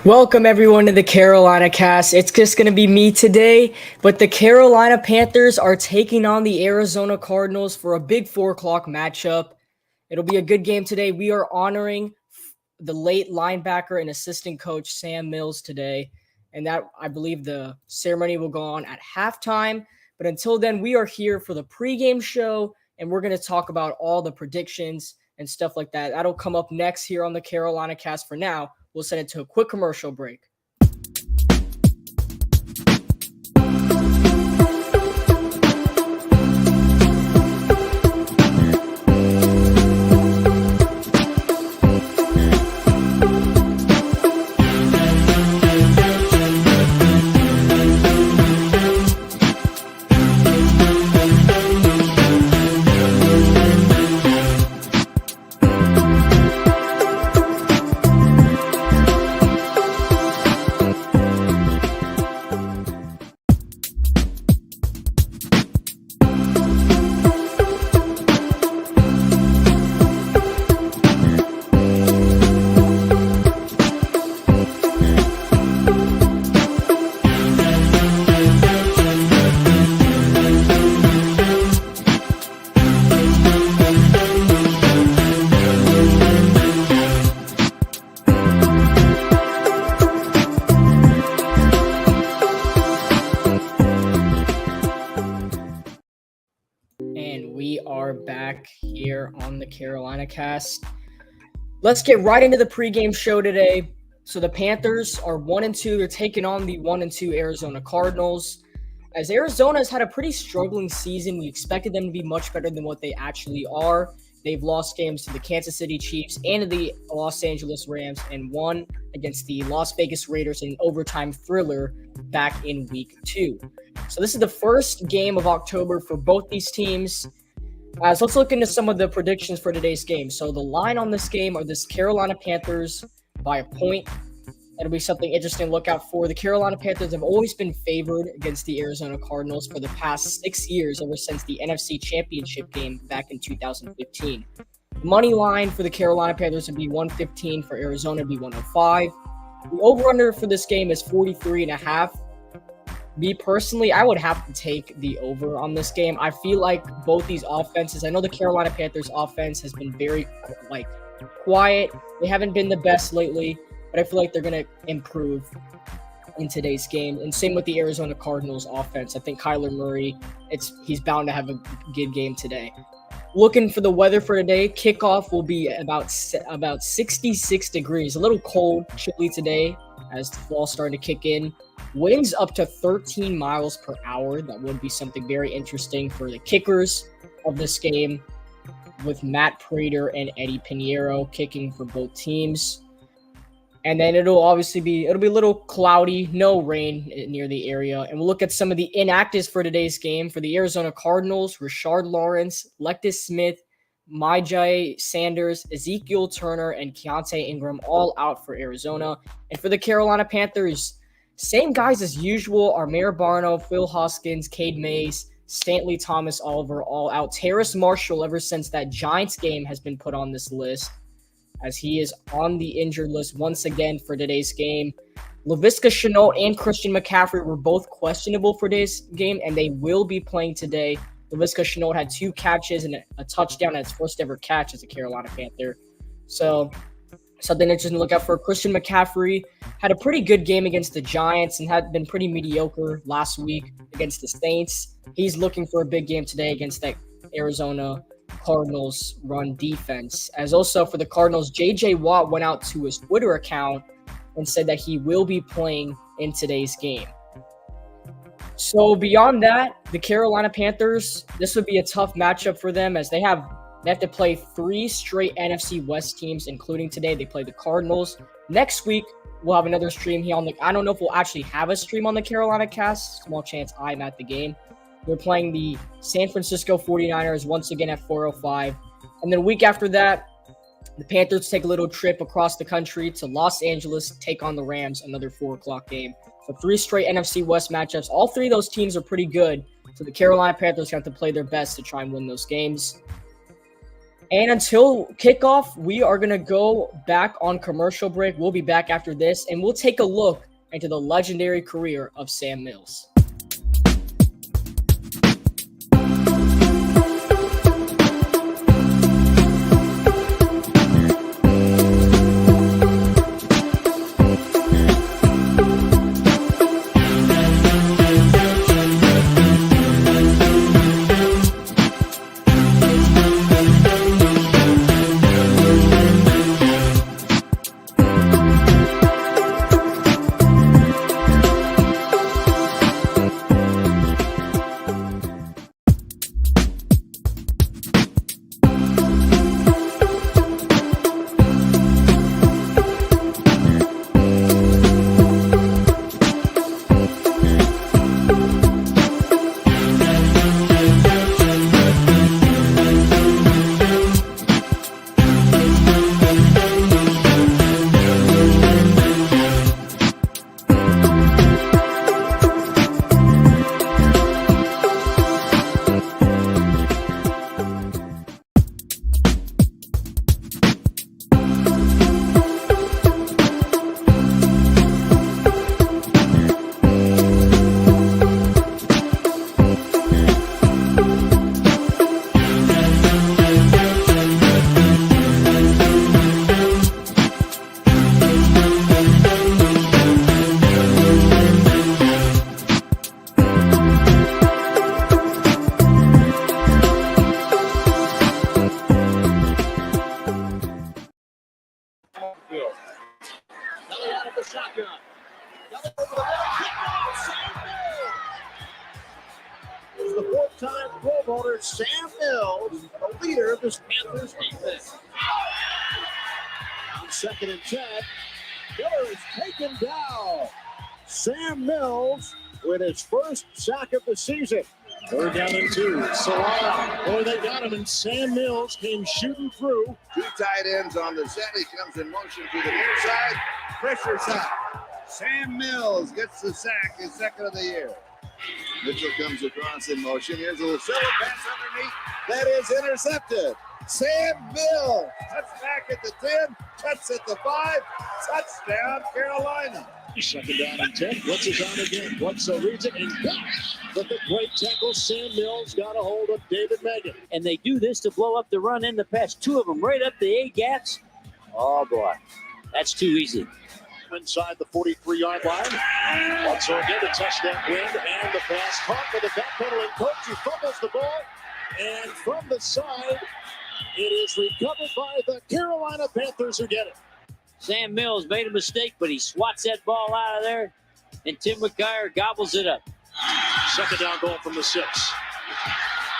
Welcome everyone to the Carolina Cast. It's just going to be me today, but the Carolina Panthers are taking on the Arizona Cardinals for a big 4 o'clock matchup. It'll be a good game today. We are honoring the late linebacker and assistant coach Sam Mills today, and that I believe the ceremony will go on at halftime. But until then, we are here for the pregame show, and we're going to talk about all the predictions and stuff like that. That'll come up next here on the Carolina Cast. For now, we'll send it to a quick commercial break. And we are back here on the Carolina Cast. Let's get right into the pregame show today. So the Panthers are 1-2. They're taking on the 1-2 Arizona Cardinals. As Arizona has had a pretty struggling season, we expected them to be much better than what they actually are. They've lost games to the Kansas City Chiefs and to the Los Angeles Rams and won against the Las Vegas Raiders in an overtime thriller back in week 2. So this is the first game of October for both these teams. So let's look into some of the predictions for today's game. So the line on this game are this Carolina Panthers by a point. That'll be something interesting to look out for. The Carolina Panthers have always been favored against the Arizona Cardinals for the past 6 years, ever since the NFC Championship game back in 2015. The money line for the Carolina Panthers would be 115, for Arizona would be 105. The over-under for this game is 43.5. Me personally, I would have to take the over on this game. I feel like both these offenses, I know the Carolina Panthers offense has been very quiet. They haven't been the best lately, but I feel like they're going to improve in today's game. And same with the Arizona Cardinals offense. I think Kyler Murray, he's bound to have a good game today. Looking for the weather for today, kickoff will be about 66 degrees. A little cold, chilly today as the fall's starting to kick in. Winds up to 13 miles per hour. That would be something very interesting for the kickers of this game, with Matt Prater and Eddie Pinheiro kicking for both teams. And then it'll be a little cloudy, no rain near the area. And we'll look at some of the inactives for today's game. For the Arizona Cardinals, Rashard Lawrence, Lectus Smith, Myjai Sanders, Ezekiel Turner, and Keontae Ingram all out for Arizona. And for the Carolina Panthers, same guys as usual: Armando Barno, Phil Hoskins, Cade Mays, Stanley Thomas Oliver all out. Terrace Marshall, ever since that Giants game, has been put on this list, as he is on the injured list once again for today's game. Laviska Shenault and Christian McCaffrey were both questionable for today's game, and they will be playing today. Laviska Shenault had 2 catches and a touchdown at his first ever catch as a Carolina Panther. So something interesting to look out for. Christian McCaffrey had a pretty good game against the Giants and had been pretty mediocre last week against the Saints. He's looking for a big game today against that Arizona Cardinals run defense. As also for the Cardinals, J.J. Watt went out to his Twitter account and said that he will be playing in today's game. So beyond that, the Carolina Panthers, this would be a tough matchup for them, as they have to play 3 straight NFC West teams, including today. They play the Cardinals. Next week, we'll have another stream here I don't know if we'll actually have a stream on the Carolina Cast. Small chance I'm at the game. They're playing the San Francisco 49ers once again at 4:05. And then a week after that, the Panthers take a little trip across the country to Los Angeles, take on the Rams, another 4 o'clock game. So 3 straight NFC West matchups. All 3 of those teams are pretty good. So the Carolina Panthers have to play their best to try and win those games. And until kickoff, we are going to go back on commercial break. We'll be back after this, and we'll take a look into the legendary career of Sam Mills. It's the fourth-time Pro Bowler Sam Mills, the leader of this Panthers defense. On 2nd and 10, Miller is taken down. Sam Mills with his first sack of the season. 3rd down and 2. Solana. Boy, they got him, and Sam Mills came shooting through. 2 tight ends on the set. He comes in motion to the near side. Pressure sack. Sam Mills gets the sack, his 2nd of the year. Mitchell comes across in motion. Here's a little silver pass underneath. That is intercepted. Sam Mills cuts back at the 10, cuts at the 5. Touchdown, Carolina. 2nd down and 10. Blitz is on again. Bledsoe reads it and backs. But the great tackle, Sam Mills got a hold of David Megan. And they do this to blow up the run in the pass. 2 of them right up the A-gaps. Oh, boy. That's too easy. Inside the 43-yard line. Bledsoe again, the touchdown win, and the pass caught by the backpedaling coach. He fumbles the ball. And from the side, it is recovered by the Carolina Panthers who get it. Sam Mills made a mistake, but he swats that ball out of there, and Tim McGuire gobbles it up. 2nd down goal from the 6.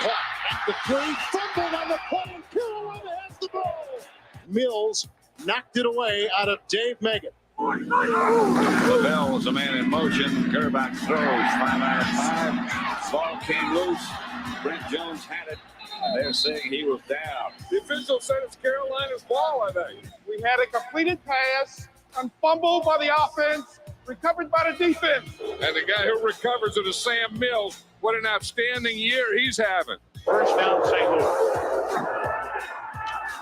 Caught at the 3, fumbled on the play, and Carolina has the ball. Mills knocked it away out of Dave Megan. Lavelle was a man in motion. Kerback throws 5 out of 5. Ball came loose. Brent Jones had it. They're saying he was down. The official said it's Carolina's ball, I think. We had a completed pass, fumbled by the offense, recovered by the defense. And the guy who recovers it is Sam Mills. What an outstanding year he's having. First down, St. Louis.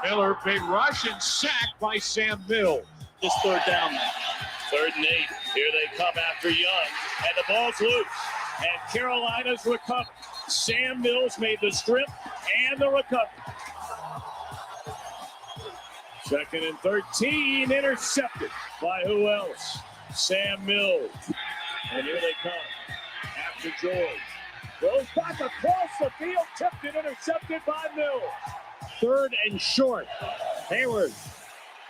Miller, big rush and sacked by Sam Mills. This 3rd down. 3rd and 8. Here they come after Young. And the ball's loose. And Carolina's recovered. Sam Mills made the strip and the recovery. 2nd and 13. Intercepted by who else? Sam Mills. And here they come. After George. Goes back across the field. Tipped and intercepted by Mills. 3rd and short. Hayward.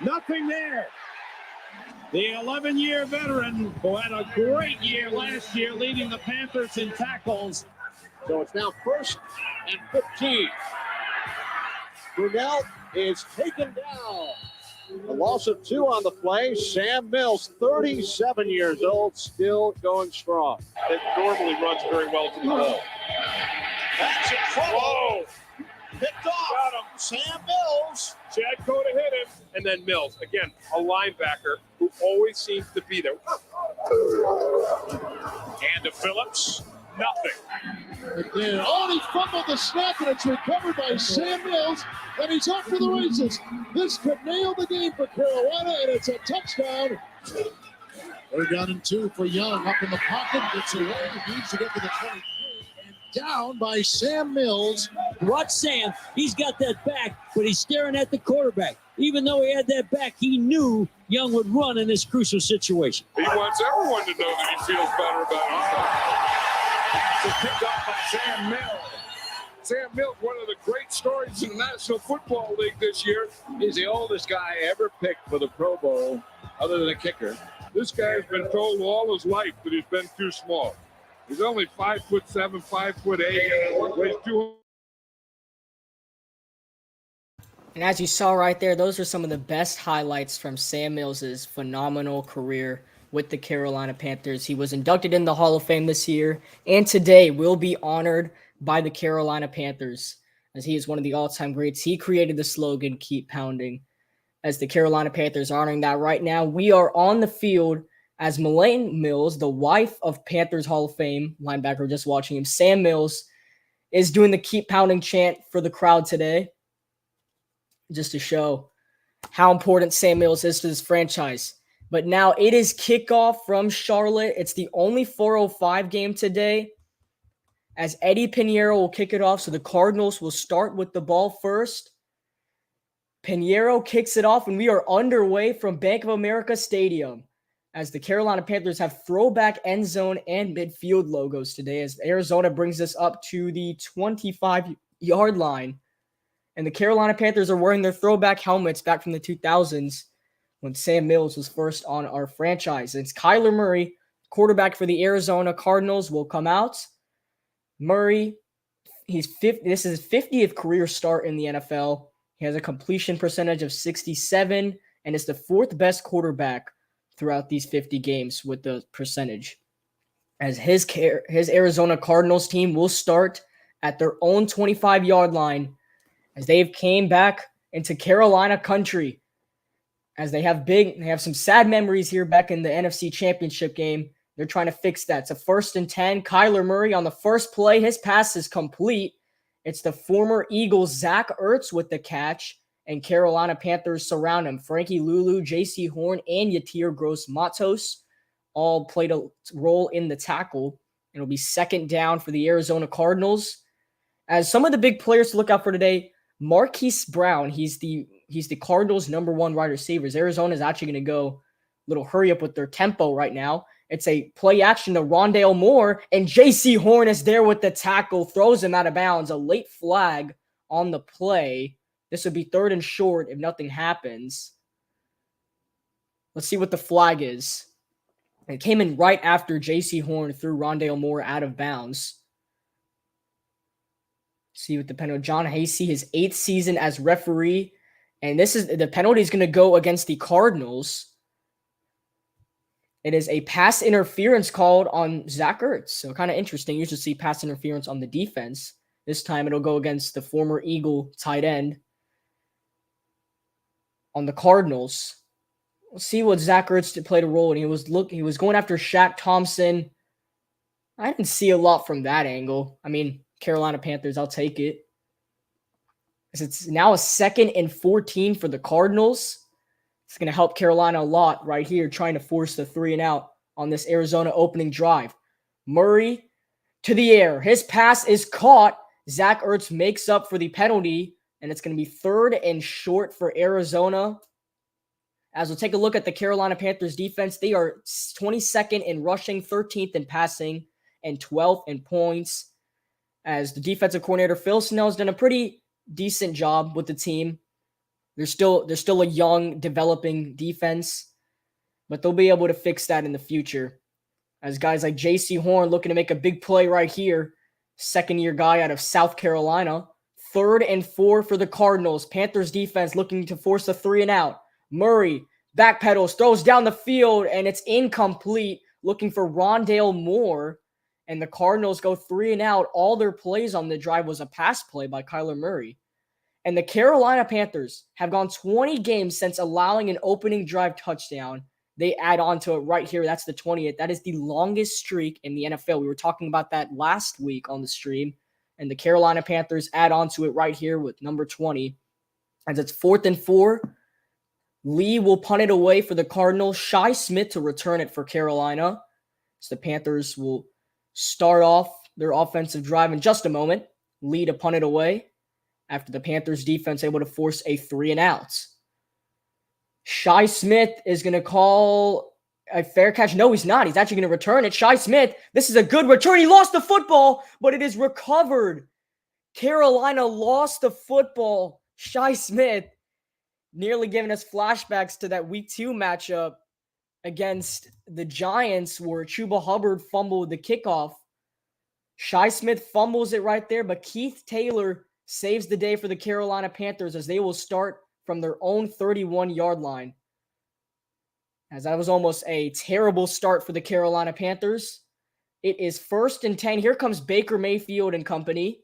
Nothing there. The 11-year veteran who had a great year last year leading the Panthers in tackles. So it's now 1st and 15. Brunell is taken down. A loss of 2 on the play. Sam Mills, 37 years old, still going strong. It normally runs very well to the ball. That's in trouble. Whoa! Picked off. Got him. Sam Mills. Chad Cota hit him. And then Mills, again, a linebacker who always seems to be there. And to Phillips. nothing. Again, he fumbled the snap, and it's recovered by Sam Mills, and he's off to the races. This could nail the game for Carolina, and it's a touchdown. They're down in 2 for Young. Up in the pocket, gets away, needs to get to the 23, and down by Sam Mills. Watch Sam. He's got that back, but he's staring at the quarterback. Even though he had that back, he knew Young would run in this crucial situation. He wants everyone to know that he feels better about himself. It's picked off by Sam Mills. Sam Mills, one of the great stories in the National Football League this year. He's the oldest guy ever picked for the Pro Bowl, other than a kicker. This guy's been told all his life that he's been too small. He's only 5'7", 5'8", weighs 200. And as you saw right there, those are some of the best highlights from Sam Mills' phenomenal career with the Carolina Panthers. He was inducted in the Hall of Fame this year, and today will be honored by the Carolina Panthers, as he is one of the all-time greats. He created the slogan, "Keep Pounding," as the Carolina Panthers are honoring that right now. We are on the field as Melaine Mills, the wife of Panthers Hall of Fame linebacker, just watching him, Sam Mills, is doing the "Keep Pounding" chant for the crowd today, just to show how important Sam Mills is to this franchise. But now it is kickoff from Charlotte. It's the only 4:05 game today, as Eddie Pinheiro will kick it off. So the Cardinals will start with the ball first. Pinheiro kicks it off, and we are underway from Bank of America Stadium, as the Carolina Panthers have throwback end zone and midfield logos today, as Arizona brings us up to the 25-yard line. And the Carolina Panthers are wearing their throwback helmets back from the 2000s when Sam Mills was first on our franchise. It's Kyler Murray, quarterback for the Arizona Cardinals, will come out. Murray, this is his 50th career start in the NFL. He has a completion percentage of 67 and is the 4th best quarterback throughout these 50 games with the percentage. As his Arizona Cardinals team will start at their own 25-yard line, as they've came back into Carolina country, as they have some sad memories here back in the NFC Championship game. They're trying to fix that. It's a 1st and 10. Kyler Murray on the first play. His pass is complete. It's the former Eagles Zach Ertz with the catch, and Carolina Panthers surround him. Frankie Luvu, J.C. Horn, and Yatir Gross-Matos all played a role in the tackle. It'll be 2nd down for the Arizona Cardinals. As some of the big players to look out for today, Marquise Brown, he's the Cardinals' #1 wide receivers. Arizona is actually going to go a little hurry up with their tempo right now. It's a play action to Rondale Moore, and J.C. Horn is there with the tackle, throws him out of bounds. A late flag on the play. This would be 3rd and short if nothing happens. Let's see what the flag is. It came in right after J.C. Horn threw Rondale Moore out of bounds. See what the penalty. John Hasey, his 8th season as referee. And the penalty is going to go against the Cardinals. It is a pass interference called on Zach Ertz. So kind of interesting. You usually see pass interference on the defense. This time it'll go against the former Eagle tight end on the Cardinals. We'll see what Zach Ertz played a role in. He was going after Shaq Thompson. I didn't see a lot from that angle. I mean, Carolina Panthers, I'll take it. It's now a 2nd and 14 for the Cardinals. It's going to help Carolina a lot right here, trying to force the 3 and out on this Arizona opening drive. Murray to the air. His pass is caught. Zach Ertz makes up for the penalty, and it's going to be 3rd and short for Arizona. As we'll take a look at the Carolina Panthers defense, they are 22nd in rushing, 13th in passing, and 12th in points. As the defensive coordinator Phil Snell has done a pretty decent job with the team. They're still a young, developing defense, but they'll be able to fix that in the future. As guys like J.C. Horn looking to make a big play right here, 2nd-year guy out of South Carolina. 3rd and 4 for the Cardinals. Panthers defense looking to force a 3 and out. Murray backpedals, throws down the field, and it's incomplete. Looking for Rondale Moore, and the Cardinals go 3 and out. All their plays on the drive was a pass play by Kyler Murray. And the Carolina Panthers have gone 20 games since allowing an opening drive touchdown, they add on to it right here. That's the 20th. That is the longest streak in the NFL. We were talking about that last week on the stream, and the Carolina Panthers add on to it right here with number 20. As it's 4th and 4, Lee will punt it away for the Cardinals. Shi Smith to return it for Carolina. So the Panthers will start off their offensive drive in just a moment. Lee to punt it away after the Panthers defense able to force a 3-and-out. Shi Smith is going to call a fair catch. No, he's not. He's actually going to return it. Shi Smith, this is a good return. He lost the football, but it is recovered. Carolina lost the football. Shi Smith nearly giving us flashbacks to that Week 2 matchup against the Giants where Chuba Hubbard fumbled the kickoff. Shi Smith fumbles it right there, but Keith Taylor saves the day for the Carolina Panthers as they will start from their own 31-yard line. As that was almost a terrible start for the Carolina Panthers. It is 1st and 10. Here comes Baker Mayfield and company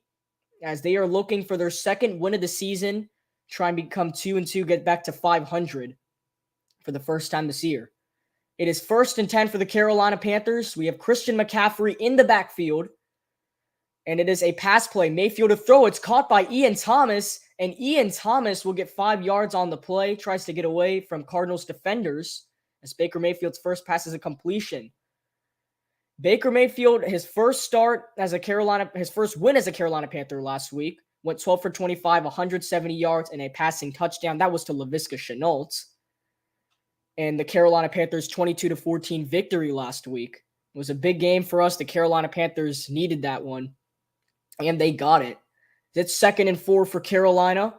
as they are looking for their second win of the season, try and become 2-2, get back to 500 for the first time this year. It is 1st and 10 for the Carolina Panthers. We have Christian McCaffrey in the backfield, and it is a pass play. Mayfield to throw. It's caught by Ian Thomas, and Ian Thomas will get 5 yards on the play, tries to get away from Cardinals defenders as Baker Mayfield's first pass is a completion. Baker Mayfield, his first win as a Carolina Panther last week, went 12 for 25, 170 yards, and a passing touchdown. That was to Laviska Shenault. And the Carolina Panthers' 22-14 victory last week. It was a big game for us. The Carolina Panthers needed that one, and they got it. It's 2nd and 4 for Carolina.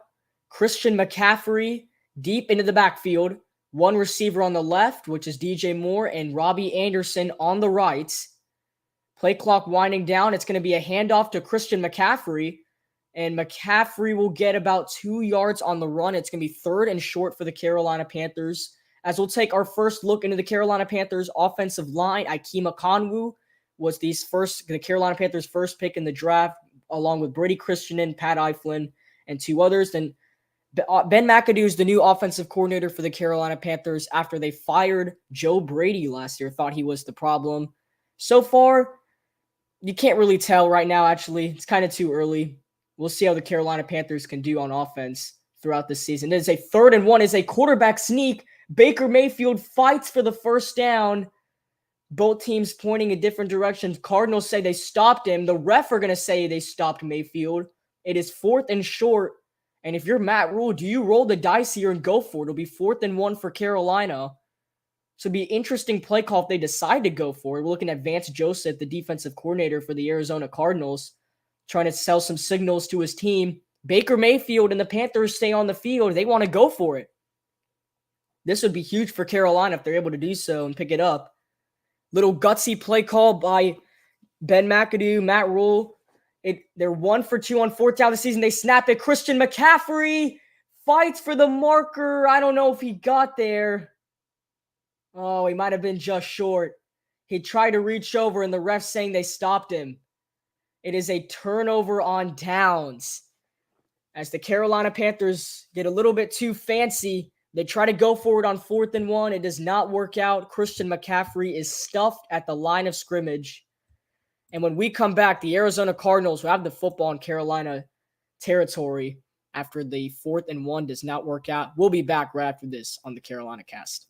Christian McCaffrey deep into the backfield. One receiver on the left, which is DJ Moore, and Robbie Anderson on the right. Play clock winding down. It's going to be a handoff to Christian McCaffrey, and McCaffrey will get about 2 yards on the run. It's going to be 3rd and short for the Carolina Panthers. As we'll take our first look into the Carolina Panthers offensive line, Ikem Ekwonu was the Carolina Panthers' first pick in the draft, along with Brady Christian, Pat Eiflin, and 2 others. Then Ben McAdoo is the new offensive coordinator for the Carolina Panthers after they fired Joe Brady last year. Thought he was the problem. So far, you can't really tell right now, actually. It's kind of too early. We'll see how the Carolina Panthers can do on offense throughout the season. It is a 3rd and 1. It's a quarterback sneak. Baker Mayfield fights for the first down. Both teams pointing in different directions. Cardinals say they stopped him. The ref are going to say they stopped Mayfield. It is 4th and short. And if you're Matt Rule, do you roll the dice here and go for it? It'll be 4th and 1 for Carolina. So it'll be an interesting play call if they decide to go for it. We're looking at Vance Joseph, the defensive coordinator for the Arizona Cardinals, trying to sell some signals to his team. Baker Mayfield and the Panthers stay on the field. They want to go for it. This would be huge for Carolina if they're able to do so and pick it up. Little gutsy play call by Ben McAdoo, Matt Rule. They're 1 for 2 on 4th down of the season. They snap it. Christian McCaffrey fights for the marker. I don't know if he got there. Oh, he might have been just short. He tried to reach over, and the ref saying they stopped him. It is a turnover on downs. As the Carolina Panthers get a little bit too fancy, they try to go for it on 4th and 1. It does not work out. Christian McCaffrey is stuffed at the line of scrimmage. And when we come back, the Arizona Cardinals will have the football in Carolina territory after the 4th and 1 does not work out. We'll be back right after this on the Carolina Cast.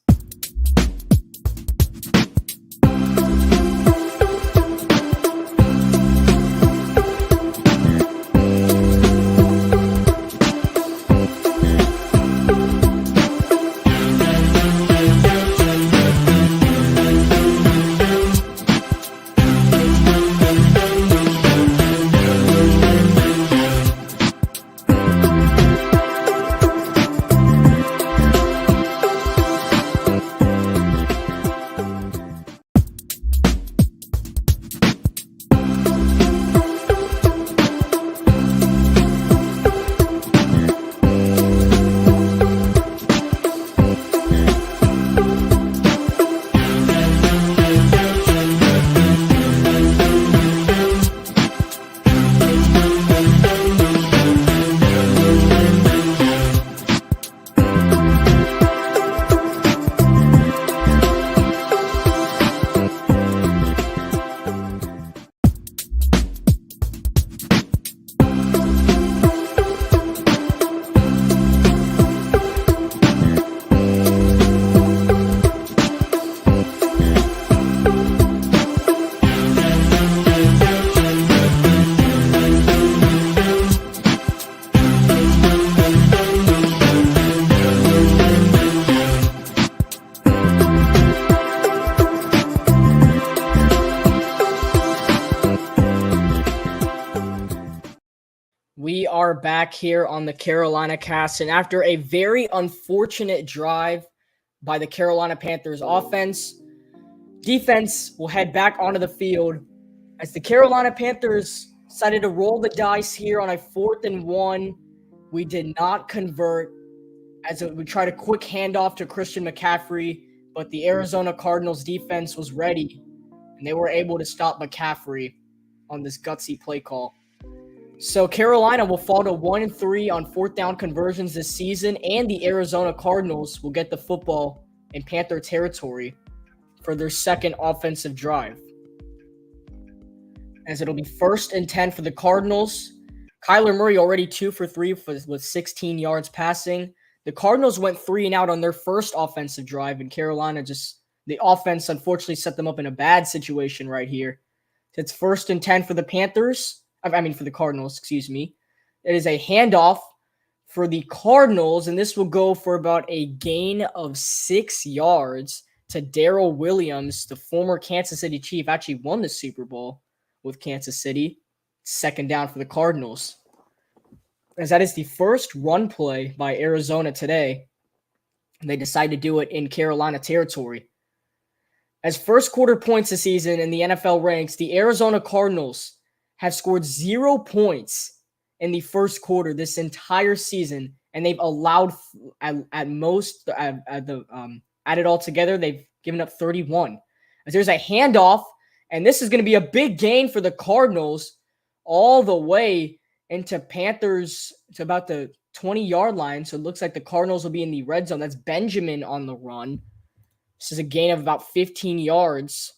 are back here on the Carolina Cast, and after a very unfortunate drive by the Carolina Panthers defense will head back onto the field as the Carolina Panthers decided to roll the dice here on a 4th and 1. We did not convert as we tried a quick handoff to Christian McCaffrey, but the Arizona Cardinals defense was ready, and they were able to stop McCaffrey on this gutsy play call. So Carolina will fall to 1-3 on 4th down conversions this season, and the Arizona Cardinals will get the football in Panther territory for their second offensive drive. As it'll be 1st and 10 for the Cardinals. Kyler Murray already 2 for 3 with 16 yards passing. The Cardinals went 3 and out on their first offensive drive, and Carolina the offense unfortunately set them up in a bad situation right here. It's 1st and 10 for the for the Cardinals, excuse me. It is a handoff for the Cardinals, and this will go for about a gain of 6 yards to Darrell Williams, the former Kansas City Chief, actually won the Super Bowl with Kansas City. 2nd down for the Cardinals. As that is the first run play by Arizona today. They decide to do it in Carolina territory. As first quarter points this season in the NFL ranks, the Arizona Cardinals have scored 0 points in the first quarter this entire season, and they've allowed add it all together, they've given up 31. As there's a handoff, and this is going to be a big gain for the Cardinals all the way into Panthers to about the 20-yard line. So it looks like the Cardinals will be in the red zone. That's Benjamin on the run. This is a gain of about 15 yards.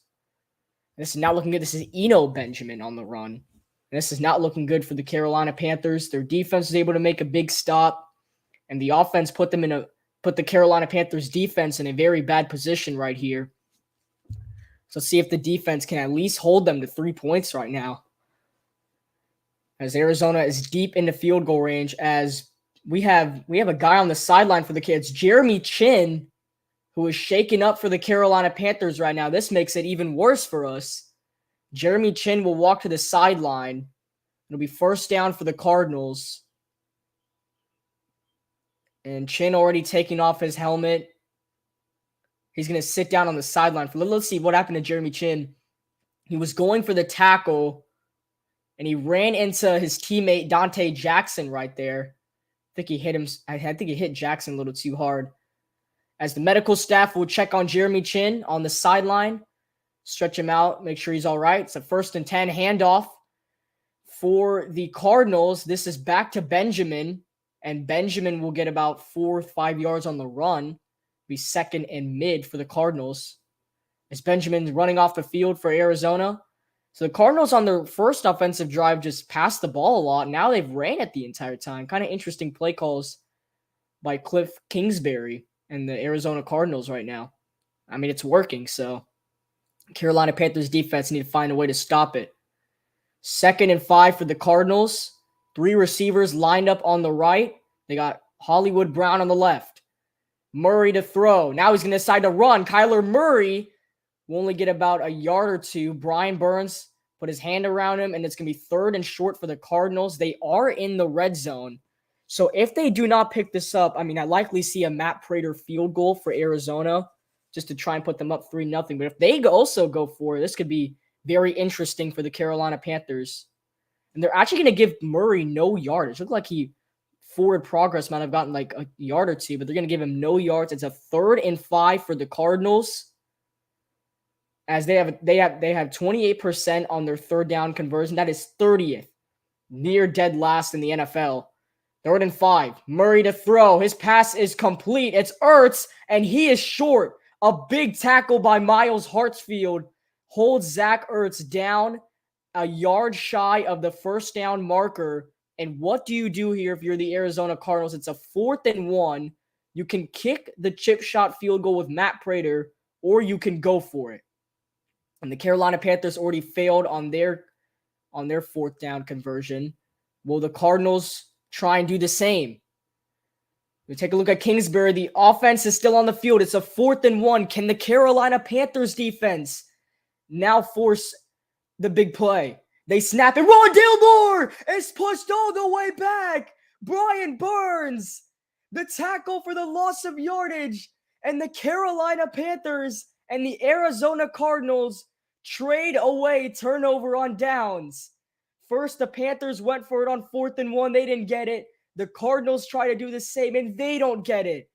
This is not looking good. This is Eno Benjamin on the run. And this is not looking good for the Carolina Panthers. Their defense was able to make a big stop, and the offense put the Carolina Panthers defense in a very bad position right here. So see if the defense can at least hold them to 3 points right now. As Arizona is deep into field goal range, as we have a guy on the sideline for the kids, Jeremy Chin, who is shaking up for the Carolina Panthers right now. This makes it even worse for us. Jeremy Chin will walk to the sideline. It'll be 1st down for the Cardinals. And Chin already taking off his helmet. He's going to sit down on the sideline. Let's see what happened to Jeremy Chin. He was going for the tackle, and he ran into his teammate Dante Jackson right there. I think he hit him. I think he hit Jackson a little too hard. As the medical staff will check on Jeremy Chin on the sideline, stretch him out, make sure he's all right. It's a 1st and 10 handoff for the Cardinals. This is back to Benjamin, and Benjamin will get about 4 or 5 yards on the run. Be 2nd and mid for the Cardinals. As Benjamin's running off the field for Arizona. So the Cardinals on their first offensive drive just passed the ball a lot. Now they've ran it the entire time. Kind of interesting play calls by Cliff Kingsbury and the Arizona Cardinals right now. I mean, it's working, so Carolina Panthers defense need to find a way to stop it. 2nd and 5 for the Cardinals. 3 receivers lined up on the right. They got Hollywood Brown on the left. Murray to throw. Now he's going to decide to run. Kyler Murray will only get about a yard or 2. Brian Burns put his hand around him, and it's going to be 3rd and short for the Cardinals. They are in the red zone. So if they do not pick this up, I likely see a Matt Prater field goal for Arizona just to try and put them up 3-0. But if they also go for it, this could be very interesting for the Carolina Panthers. And they're actually going to give Murray no yardage. It looked like forward progress might have gotten like a yard or 2, but they're going to give him no yards. It's a 3rd and 5 for the Cardinals, as they have 28% on their 3rd down conversion. That is 30th, near dead last in the NFL. 3rd and 5. Murray to throw. His pass is complete. It's Ertz, and he is short. A big tackle by Miles Hartsfield holds Zach Ertz down a yard shy of the 1st down marker. And what do you do here if you're the Arizona Cardinals? It's a 4th and 1. You can kick the chip shot field goal with Matt Prater, or you can go for it. And the Carolina Panthers already failed on their 4th down conversion. Will the Cardinals try and do the same? We take a look at Kingsbury. The offense is still on the field. It's a 4th and 1. Can the Carolina Panthers defense now force the big play? They snap it. Rondale Moore is pushed all the way back. Brian Burns, the tackle for the loss of yardage. And the Carolina Panthers and the Arizona Cardinals trade away turnover on downs. First, the Panthers went for it on 4th and 1. They didn't get it. The Cardinals try to do the same, and they don't get it.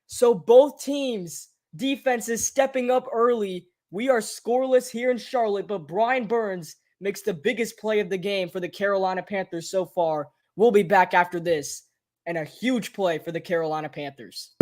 So both teams' defenses stepping up early. We are scoreless here in Charlotte, but Brian Burns makes the biggest play of the game for the Carolina Panthers so far. We'll be back after this. And a huge play for the Carolina Panthers.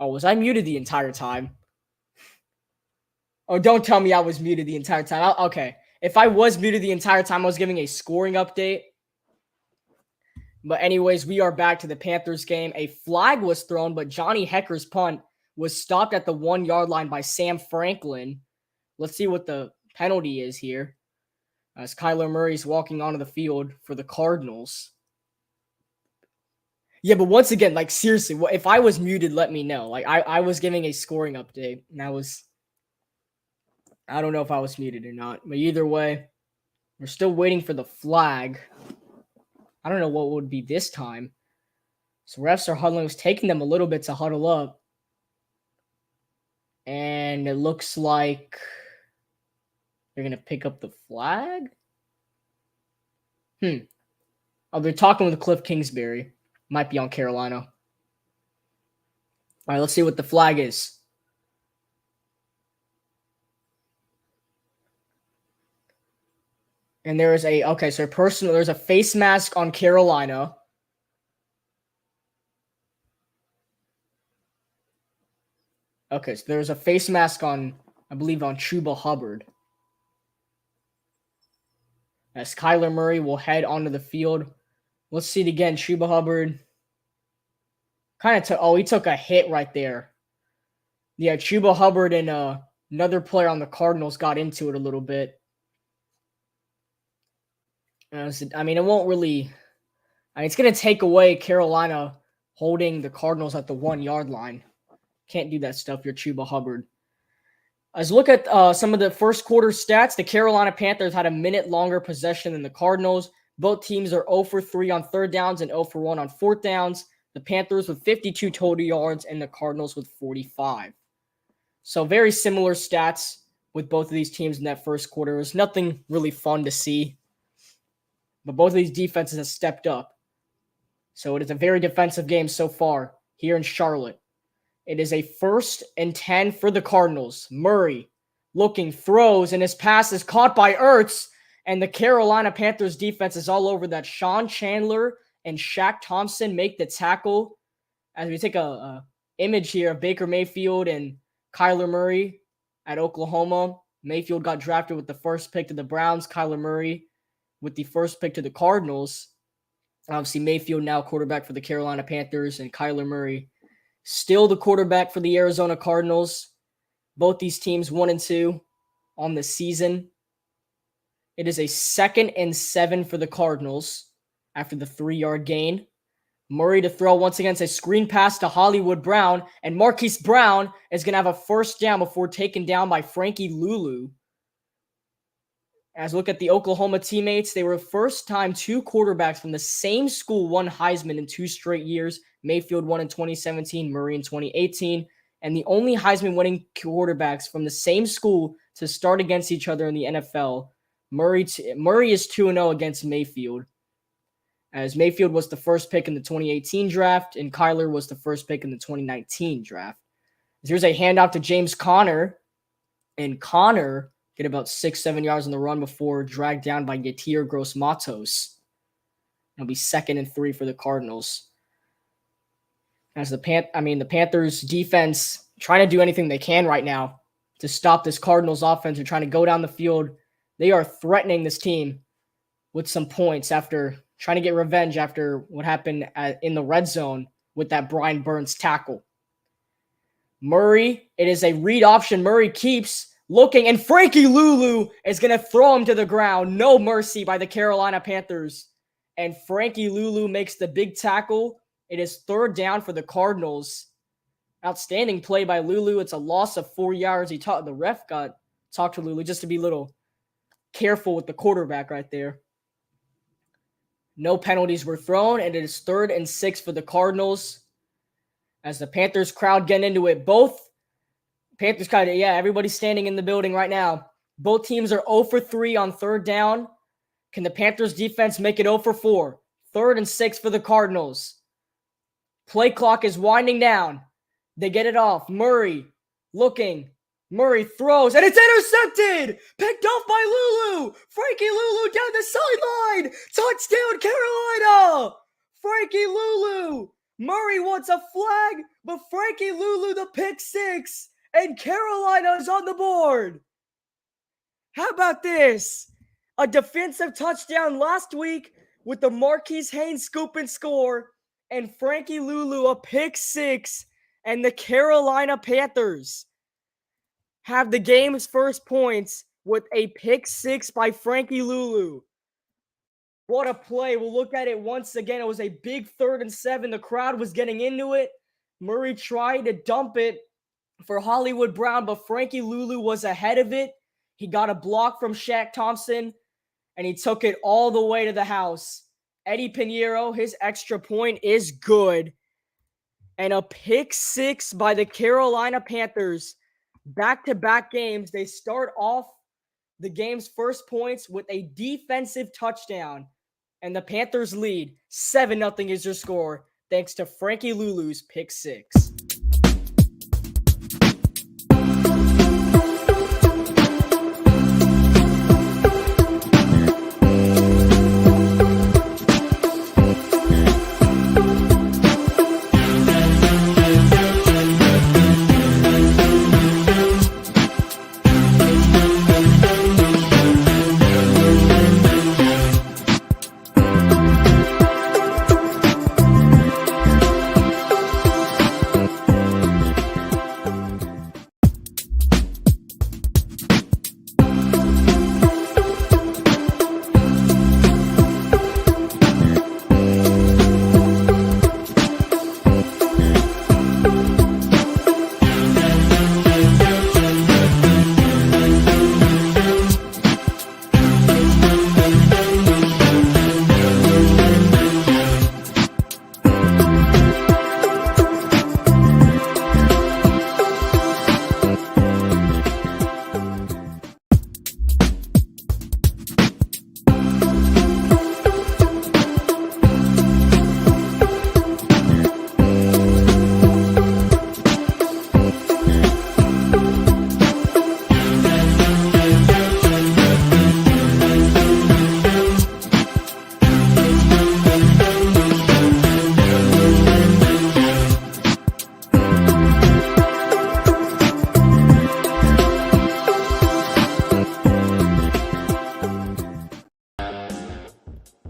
Oh, was I muted the entire time? Oh, don't tell me I was muted the entire time. Okay. If I was muted the entire time, I was giving a scoring update. But anyways, we are back to the Panthers game. A flag was thrown, but Johnny Hecker's punt was stopped at the 1-yard line by Sam Franklin. Let's see what the penalty is here. As Kyler Murray's walking onto the field for the Cardinals. Yeah, but once again, like, seriously, if I was muted, let me know. Like, I was giving a scoring update, and I don't know if I was muted or not. But either way, we're still waiting for the flag. I don't know what would be this time. So refs are huddling. It's taking them a little bit to huddle up. And it looks like they're going to pick up the flag. Oh, they're talking with Cliff Kingsbury. Might be on Carolina. All right, let's see what the flag is. And there's there's a face mask on Carolina. Okay, so there's a face mask on, I believe, on Chuba Hubbard. As Kyler Murray will head onto the field. Let's see it again. Chuba Hubbard he took a hit right there. Yeah, Chuba Hubbard and another player on the Cardinals got into it a little bit. I mean, it won't really... it's going to take away Carolina holding the Cardinals at the 1-yard line. Can't do that stuff. You're Chuba Hubbard. Let's look at some of the first quarter stats. The Carolina Panthers had a minute longer possession than the Cardinals. Both teams are 0 for 3 on third downs and 0 for 1 on fourth downs. The Panthers with 52 total yards and the Cardinals with 45. So very similar stats with both of these teams in that first quarter. It was nothing really fun to see. But both of these defenses have stepped up. So it is a very defensive game so far here in Charlotte. It is a 1st and 10 for the Cardinals. Murray looking, throws, and his pass is caught by Ertz. And the Carolina Panthers defense is all over that. Sean Chandler and Shaq Thompson make the tackle. As we take a image here of Baker Mayfield and Kyler Murray at Oklahoma. Mayfield got drafted with the first pick to the Browns. Kyler Murray with the first pick to the Cardinals. Obviously, Mayfield now quarterback for the Carolina Panthers, and Kyler Murray still the quarterback for the Arizona Cardinals. Both these teams 1-2 on the season. It is a 2nd and 7 for the Cardinals after the 3-yard gain. Murray to throw once again. It's a screen pass to Hollywood Brown, and Marquise Brown is going to have a first down before taken down by Frankie Luvu. As we look at the Oklahoma teammates, they were first-time 2 quarterbacks from the same school won Heisman in 2 straight years. Mayfield won in 2017, Murray in 2018, and the only Heisman-winning quarterbacks from the same school to start against each other in the NFL. Murray is 2-0 against Mayfield, as Mayfield was the first pick in the 2018 draft, and Kyler was the first pick in the 2019 draft. Here's a handoff to James Conner, and Conner get about 6-7 yards on the run before dragged down by Yetur Gross-Matos. It'll be 2nd and 3 for the Cardinals. As the Panthers defense trying to do anything they can right now to stop this Cardinals offense. They're trying to go down the field. They are threatening this team with some points after trying to get revenge after what happened in the red zone with that Brian Burns tackle. Murray, it is a read option. Murray keeps looking, and Frankie Luvu is going to throw him to the ground. No mercy by the Carolina Panthers. And Frankie Luvu makes the big tackle. It is 3rd down for the Cardinals. Outstanding play by Luvu. It's a loss of 4 yards. The ref talked to Luvu just to be a little careful with the quarterback right there. No penalties were thrown, and it is 3rd and 6 for the Cardinals. As the Panthers crowd getting into it, both Panthers everybody's standing in the building right now. Both teams are 0 for 3 on 3rd down. Can the Panthers defense make it 0 for 4? 3rd and 6 for the Cardinals. Play clock is winding down. They get it off. Murray looking. Murray throws, and it's intercepted! Picked off by Luvu! Frankie Luvu down the sideline! Touchdown, Carolina! Frankie Luvu Murray wants a flag, but Frankie Luvu the pick six, and Carolina's on the board. How about this? A defensive touchdown last week with the Marquise Haynes scoop and score, and Frankie Luvu a pick six, and the Carolina Panthers have the game's first points with a pick six by Frankie Luvu. What a play. We'll look at it once again. It was a big 3rd and 7. The crowd was getting into it. Murray tried to dump it for Hollywood Brown, but Frankie Luvu was ahead of it. He got a block from Shaq Thompson, and he took it all the way to the house. Eddie Pinheiro, his extra point is good. And a pick six by the Carolina Panthers. Back-to-back games. They start off the game's first points with a defensive touchdown. And the Panthers lead 7-0 is their score, thanks to Frankie Luvu's pick six.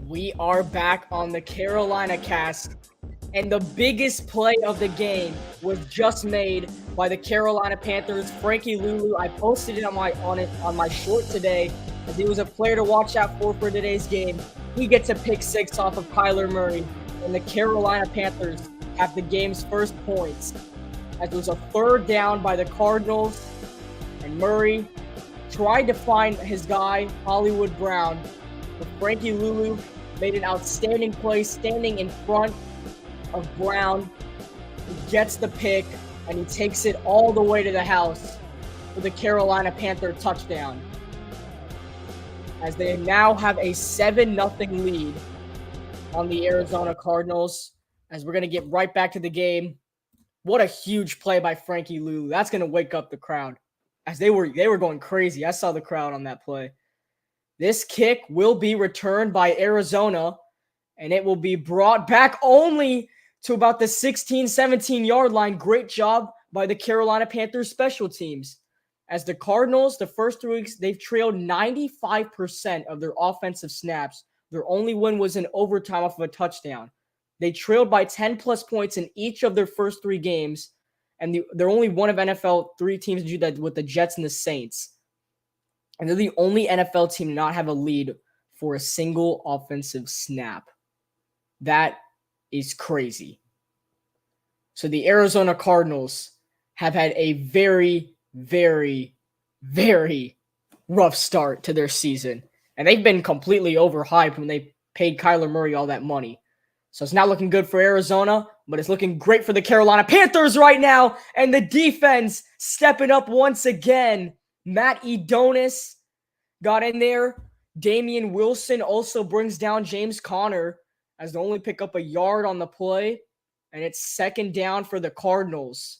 We are back on the Carolina cast, and the biggest play of the game was just made by the Carolina Panthers. Frankie Luvu, I posted it on my short today, as he was a player to watch out for today's game. He gets a pick six off of Kyler Murray, and the Carolina Panthers have the game's first points. As it was a 3rd down by the Cardinals, and Murray tried to find his guy, Hollywood Brown, but Frankie Luvu made an outstanding play standing in front of Brown. He gets the pick, and he takes it all the way to the house for the Carolina Panther touchdown. As they now have a 7-0 lead on the Arizona Cardinals. As we're going to get right back to the game. What a huge play by Frankie Luvu. That's going to wake up the crowd. As they were going crazy. I saw the crowd on that play. This kick will be returned by Arizona, and it will be brought back only to about the 16, 17-yard line. Great job by the Carolina Panthers special teams. As the Cardinals, the first 3 weeks, they've trailed 95% of their offensive snaps. Their only win was in overtime off of a touchdown. They trailed by 10-plus points in each of their first 3 games, and they're only one of NFL 3 teams to do that with the Jets and the Saints. And they're the only NFL team to not have a lead for a single offensive snap. That is crazy. So the Arizona Cardinals have had a very, very, very rough start to their season. And they've been completely overhyped when they paid Kyler Murray all that money. So it's not looking good for Arizona, but it's looking great for the Carolina Panthers right now. And the defense stepping up once again. Matt Edonis got in there. Damian Wilson also brings down James Conner as they only pick up a yard on the play. And it's 2nd down for the Cardinals.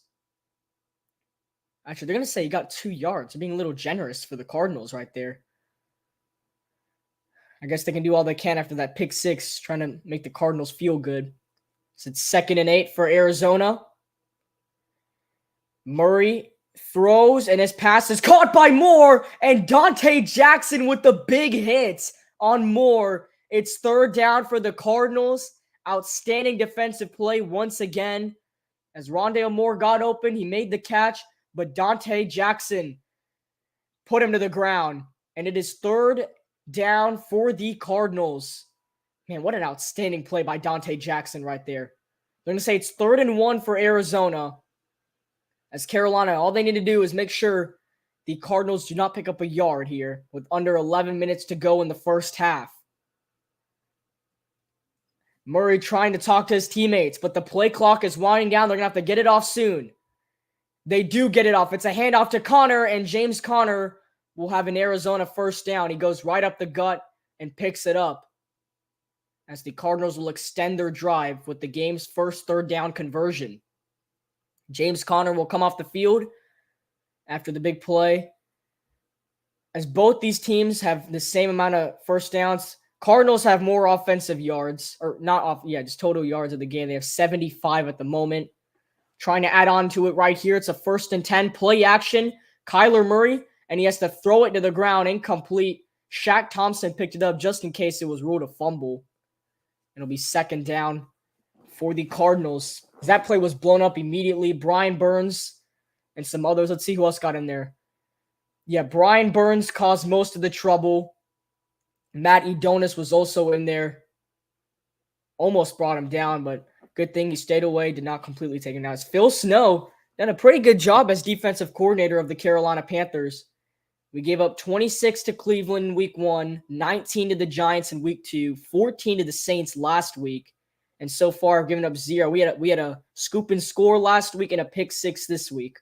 Actually, they're going to say he got 2 yards. They're being a little generous for the Cardinals right there. I guess they can do all they can after that pick six, trying to make the Cardinals feel good. So it's 2nd and 8 for Arizona. Murray throws, and his pass is caught by Moore, and Dante Jackson with the big hit on Moore. It's 3rd down for the Cardinals. Outstanding defensive play once again. As Rondale Moore got open, he made the catch, but Dante Jackson put him to the ground. And it is 3rd down for the Cardinals. Man, what an outstanding play by Dante Jackson right there. They're going to say it's 3rd and 1 for Arizona. As Carolina, all they need to do is make sure the Cardinals do not pick up a yard here with under 11 minutes to go in the first half. Murray trying to talk to his teammates, but the play clock is winding down. They're going to have to get it off soon. They do get it off. It's a handoff to Connor, and James Conner will have an Arizona first down. He goes right up the gut and picks it up, as the Cardinals will extend their drive with the game's first 3rd down conversion. James Conner will come off the field after the big play. As both these teams have the same amount of first downs, Cardinals have more offensive yards, or not off, just total yards of the game. They have 75 at the moment. Trying to add on to it right here. It's a 1st and 10 play action. Kyler Murray, and he has to throw it to the ground, incomplete. Shaq Thompson picked it up just in case it was ruled a fumble. It'll be 2nd down for the Cardinals. That play was blown up immediately. Brian Burns and some others. Let's see who else got in there. Yeah, Brian Burns caused most of the trouble. Matt Edonis was also in there. Almost brought him down, but good thing he stayed away, did not completely take him down. It's Phil Snow done a pretty good job as defensive coordinator of the Carolina Panthers. We gave up 26 to Cleveland in week 1, 19 to the Giants in week 2, 14 to the Saints last week, and so far I've given up 0. We had a scoop and score last week and a pick 6 this week.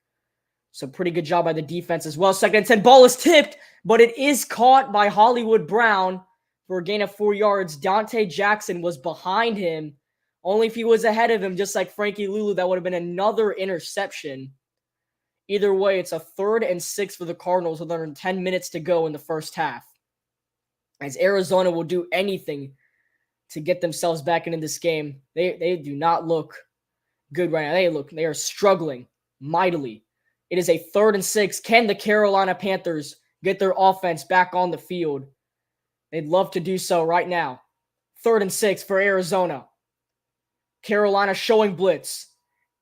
So pretty good job by the defense as well. 2nd and 10, ball is tipped, but it is caught by Hollywood Brown for a gain of 4 yards. Dante Jackson was behind him. Only if he was ahead of him, just like Frankie Luvu, that would have been another interception. Either way, it's a 3rd and 6 for the Cardinals with under 10 minutes to go in the first half. As Arizona will do anything to get themselves back into this game. They do not look good right now. They are struggling mightily. It is a 3rd and 6. Can the Carolina Panthers get their offense back on the field? They'd love to do so right now. 3rd and 6 for Arizona. Carolina showing blitz.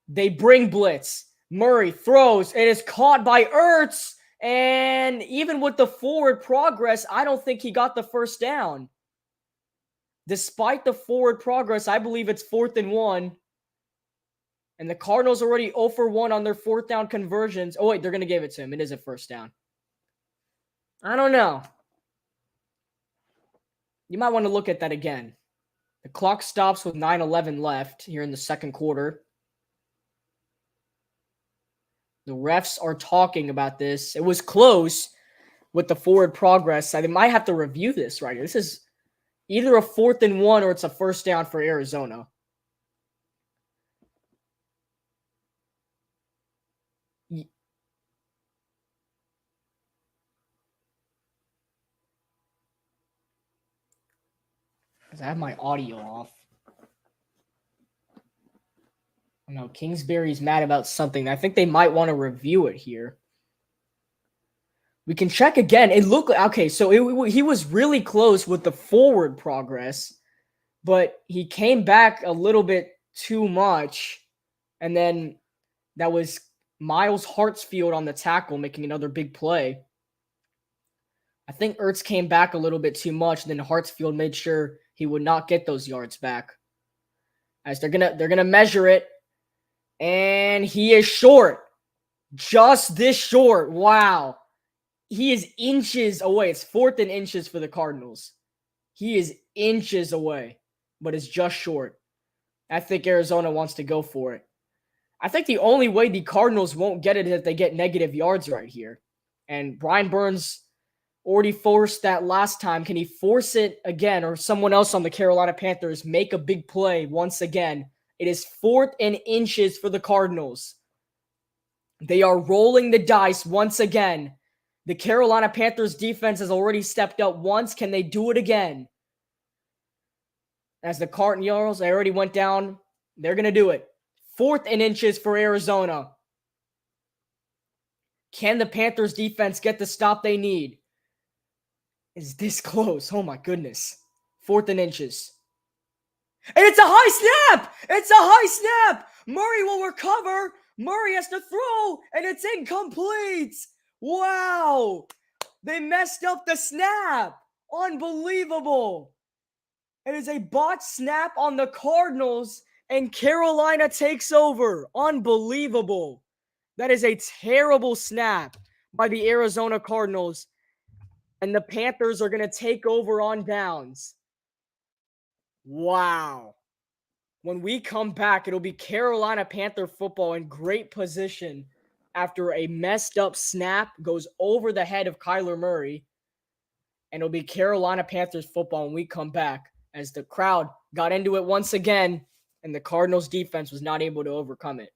They bring blitz. Murray throws. It is caught by Ertz. And even with the forward progress, I don't think he got the first down. Despite the forward progress, I believe it's 4th and 1. And the Cardinals already 0 for 1 on their 4th down conversions. Oh, wait, they're going to give it to him. It is a first down. I don't know. You might want to look at that again. The clock stops with 9:11 left here in the second quarter. The refs are talking about this. It was close with the forward progress. I might have to review this right here. This is either a 4th and 1 or it's a first down for Arizona. I have my audio off. I know Kingsbury's mad about something. I think they might want to review it here. We can check again. It looked okay. So he was really close with the forward progress, but he came back a little bit too much, and then that was Miles Hartsfield on the tackle making another big play. I think Ertz came back a little bit too much, and then Hartsfield made sure he would not get those yards back. As they're gonna measure it, and he is short, just this short. Wow, he is inches away. It's 4th and inches for the Cardinals. He is inches away, but it's just short. I think Arizona wants to go for it. I think the only way the Cardinals won't get it is if they get negative yards right here. And Brian Burns already forced that last time. Can he force it again, or someone else on the Carolina Panthers make a big play once again? It is 4th and inches for the Cardinals. They are rolling the dice once again. The Carolina Panthers defense has already stepped up once. Can they do it again? As the Cardinals, they already went down They're going to do it. 4th and inches for Arizona. Can the Panthers defense get the stop they need? Is this close? Oh my goodness. 4th and inches. And it's a high snap! It's a high snap! Murray will recover. Murray has to throw, and it's incomplete. Wow! They messed up the snap. Unbelievable. It is a botched snap on the Cardinals, and Carolina takes over. Unbelievable. That is a terrible snap by the Arizona Cardinals, and the Panthers are going to take over on downs. Wow. When we come back, it'll be Carolina Panther football in great position after a messed up snap goes over the head of Kyler Murray. And it'll be Carolina Panthers football when we come back as the crowd got into it once again and the Cardinals defense was not able to overcome it.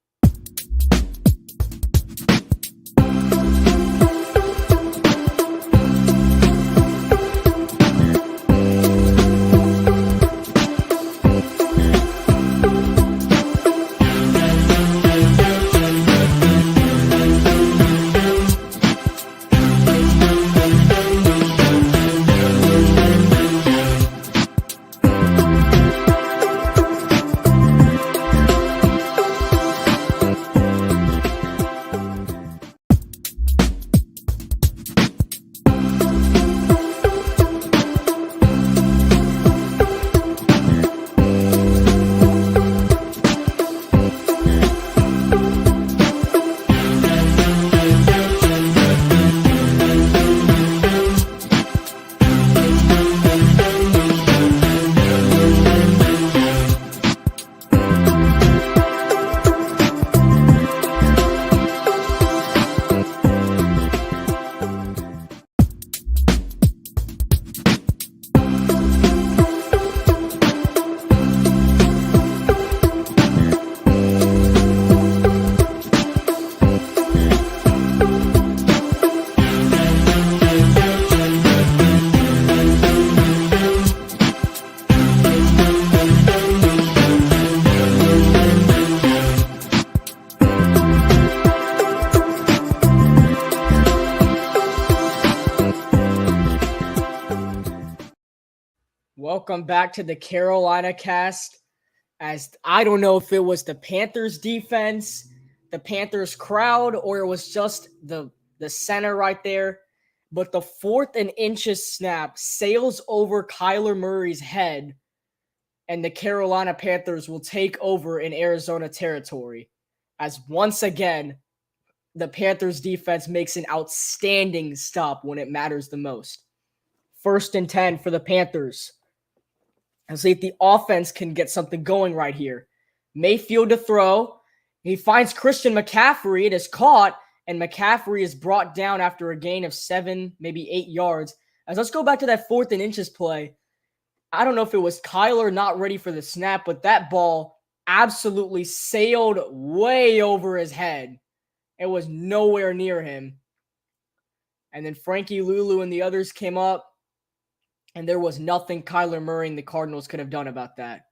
Welcome back to the Carolina cast. As I don't know if it was the Panthers defense, the Panthers crowd, or it was just the center right there. But the 4th and inches snap sails over Kyler Murray's head, and the Carolina Panthers will take over in Arizona territory. As once again, the Panthers defense makes an outstanding stop when it matters the most. 1st and 10 for the Panthers. And see if the offense can get something going right here. Mayfield to throw. He finds Christian McCaffrey. It is caught, and McCaffrey is brought down after a gain of 7, maybe 8 yards. As let's go back to that 4th and inches play. I don't know if it was Kyler not ready for the snap, but that ball absolutely sailed way over his head. It was nowhere near him. And then Frankie Luvu and the others came up. And there was nothing Kyler Murray and the Cardinals could have done about that.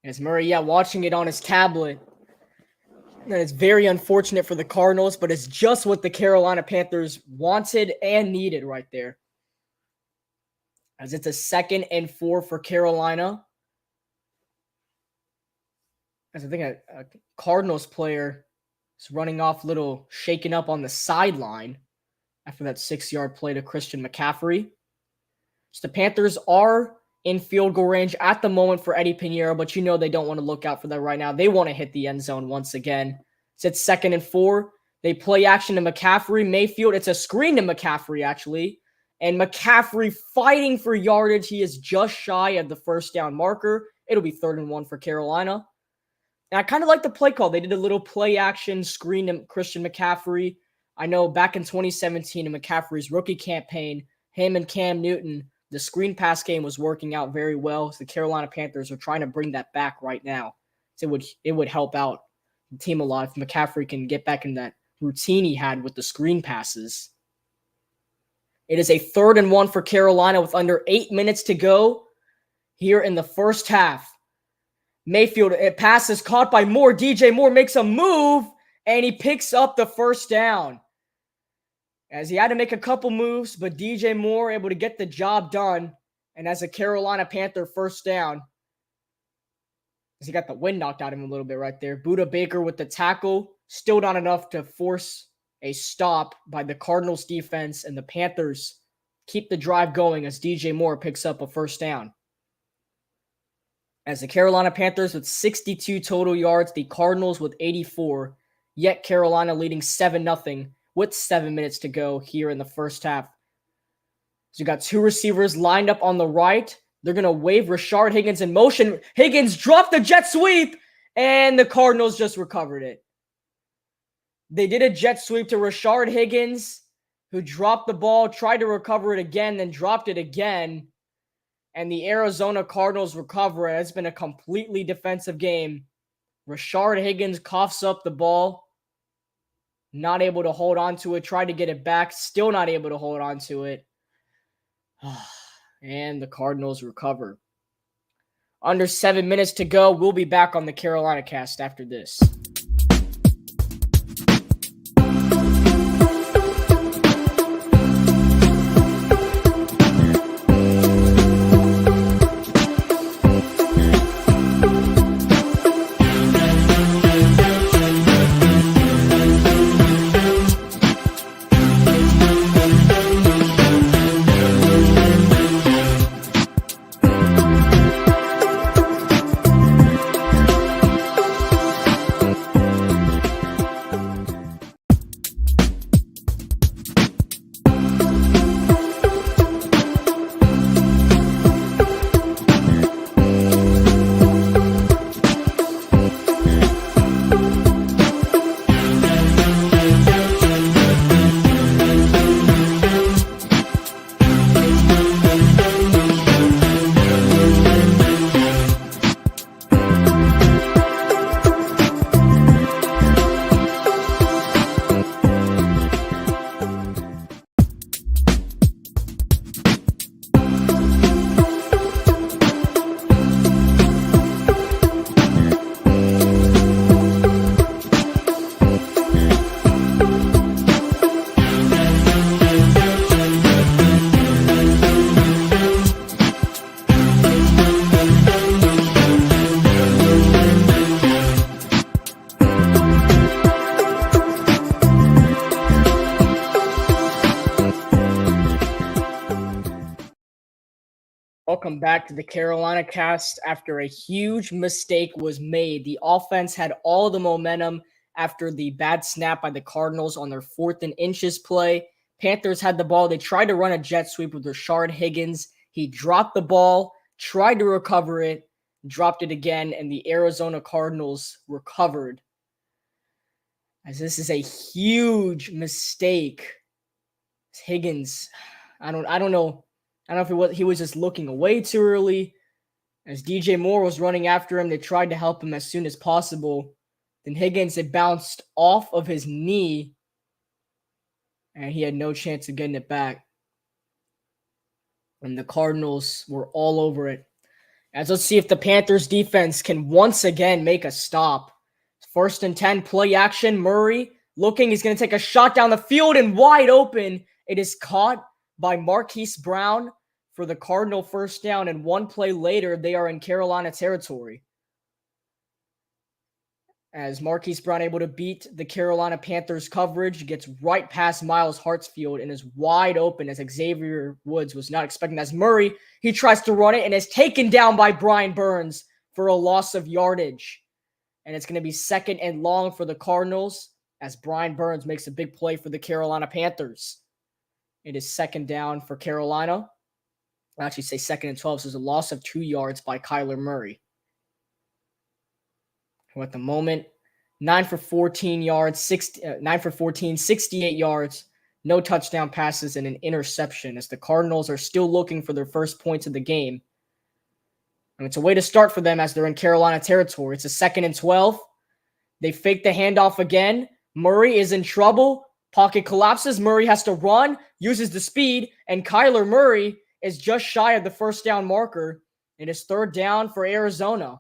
As Murray, watching it on his tablet. And it's very unfortunate for the Cardinals, but it's just what the Carolina Panthers wanted and needed right there. As it's a 2nd and 4 for Carolina. As I think a Cardinals player is running off a little shaken up on the sideline after that 6-yard play to Christian McCaffrey. So the Panthers are in field goal range at the moment for Eddie Pinheiro, but you know they don't want to look out for that right now. They want to hit the end zone once again. So it's 2nd and 4. They play action to McCaffrey. Mayfield, it's a screen to McCaffrey, actually. And McCaffrey fighting for yardage. He is just shy of the 1st down marker. It'll be 3rd and 1 for Carolina. And I kind of like the play call. They did a little play action screen to Christian McCaffrey. I know back in 2017 in McCaffrey's rookie campaign, him and Cam Newton, the screen pass game was working out very well. So the Carolina Panthers are trying to bring that back right now. So it would help out the team a lot if McCaffrey can get back in that routine he had with the screen passes. It is a 3rd and 1 for Carolina with under 8 minutes to go here in the first half. Mayfield, it passes caught by Moore. DJ Moore makes a move, and he picks up the first down. As he had to make a couple moves, but DJ Moore able to get the job done. And as a Carolina Panther first down, as he got the wind knocked out of him a little bit right there. Buda Baker with the tackle, still not enough to force a stop by the Cardinals defense, and the Panthers keep the drive going as DJ Moore picks up a first down. As the Carolina Panthers with 62 total yards, the Cardinals with 84, yet Carolina leading 7-0 with 7 minutes to go here in the first half. So you got two receivers lined up on the right. They're going to wave Rashard Higgins in motion. Higgins dropped the jet sweep, and the Cardinals just recovered it. They did a jet sweep to Rashard Higgins, who dropped the ball, tried to recover it again, then dropped it again. And the Arizona Cardinals recover it. It's been a completely defensive game. Rashard Higgins coughs up the ball. Not able to hold on to it. Tried to get it back. Still not able to hold on to it. And the Cardinals recover. Under 7 minutes to go. We'll be back on the Carolina Cast after this. Welcome back to the Carolina Cast. After a huge mistake was made, the offense had all the momentum after the bad snap by the Cardinals on their 4th and inches play. Panthers had the ball. They tried to run a jet sweep with Rashard Higgins. He dropped the ball, tried to recover it, dropped it again, and the Arizona Cardinals recovered. As this is a huge mistake. Higgins, I don't know. I don't know if he was just looking away too early. As DJ Moore was running after him, they tried to help him as soon as possible. Then Higgins, it bounced off of his knee, and he had no chance of getting it back. And the Cardinals were all over it. As let's see if the Panthers defense can once again make a stop. 1st and 10, play action. Murray looking. He's going to take a shot down the field and wide open. It is caught by Marquise Brown for the Cardinal first down, and one play later, they are in Carolina territory. As Marquise Brown able to beat the Carolina Panthers coverage, gets right past Miles Hartsfield and is wide open as Xavier Woods was not expecting. As Murray, he tries to run it and is taken down by Brian Burns for a loss of yardage. And it's going to be 2nd and long for the Cardinals as Brian Burns makes a big play for the Carolina Panthers. It is 2nd down for Carolina. I'll actually say 2nd and 12, so there's a loss of 2 yards by Kyler Murray. Who at the moment, 9 for 14 yards, 9 for 14, 68 yards, no touchdown passes, and an interception as the Cardinals are still looking for their first points of the game. And it's a way to start for them as they're in Carolina territory. It's a 2nd and 12. They fake the handoff again. Murray is in trouble. Pocket collapses. Murray has to run, uses the speed, and Kyler Murray is just shy of the first down marker. It is 3rd down for Arizona.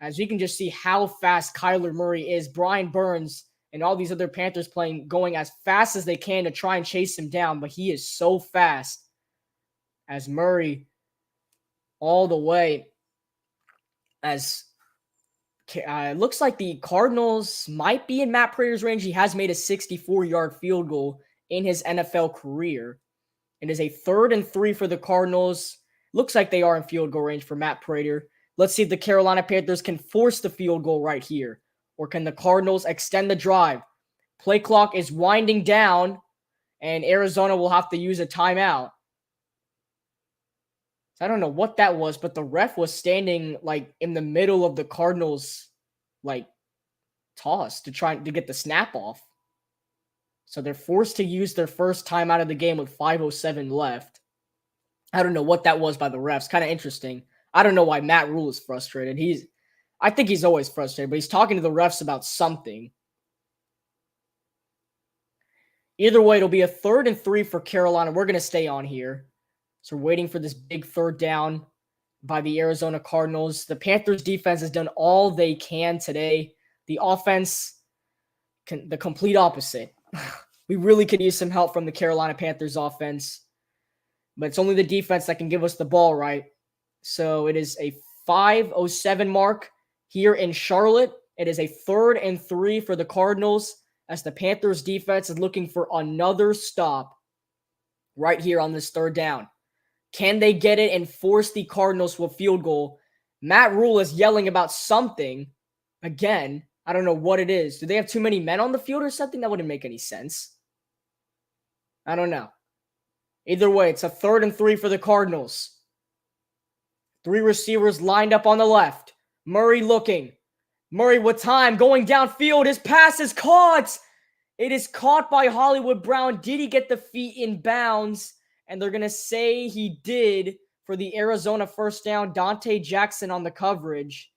as you can just see how fast Kyler Murray is. Brian Burns and all these other Panthers going as fast as they can to try and chase him down, but he is so fast as Murray all the way. As it looks like the Cardinals might be in Matt Prater's range. He has made a 64-yard field goal in his NFL career. It is a 3rd and 3 for the Cardinals. Looks like they are in field goal range for Matt Prater. Let's see if the Carolina Panthers can force the field goal right here. Or can the Cardinals extend the drive? Play clock is winding down, and Arizona will have to use a timeout. I don't know what that was, but the ref was standing like in the middle of the Cardinals like toss to try to get the snap off. So they're forced to use their first time out of the game with 5:07 left. I don't know what that was by the refs. Kind of interesting. I don't know why Matt Rule is frustrated. I think he's always frustrated, but he's talking to the refs about something. Either way, it'll be a 3rd and 3 for Carolina. We're going to stay on here. So we're waiting for this big 3rd down by the Arizona Cardinals. The Panthers defense has done all they can today. The offense, the complete opposite. We really could use some help from the Carolina Panthers offense. But it's only the defense that can give us the ball right. So it is a 5:07 mark here in Charlotte. It is a 3rd and 3 for the Cardinals as the Panthers defense is looking for another stop right here on this 3rd down. Can they get it and force the Cardinals to a field goal? Matt Rule is yelling about something. Again, I don't know what it is. Do they have too many men on the field or something? That wouldn't make any sense. I don't know. Either way, it's a 3rd and 3 for the Cardinals. 3 receivers lined up on the left. Murray looking. Murray with time going downfield. His pass is caught. It is caught by Hollywood Brown. Did he get the feet in bounds? And they're going to say he did for the Arizona first down. Dante Jackson on the coverage.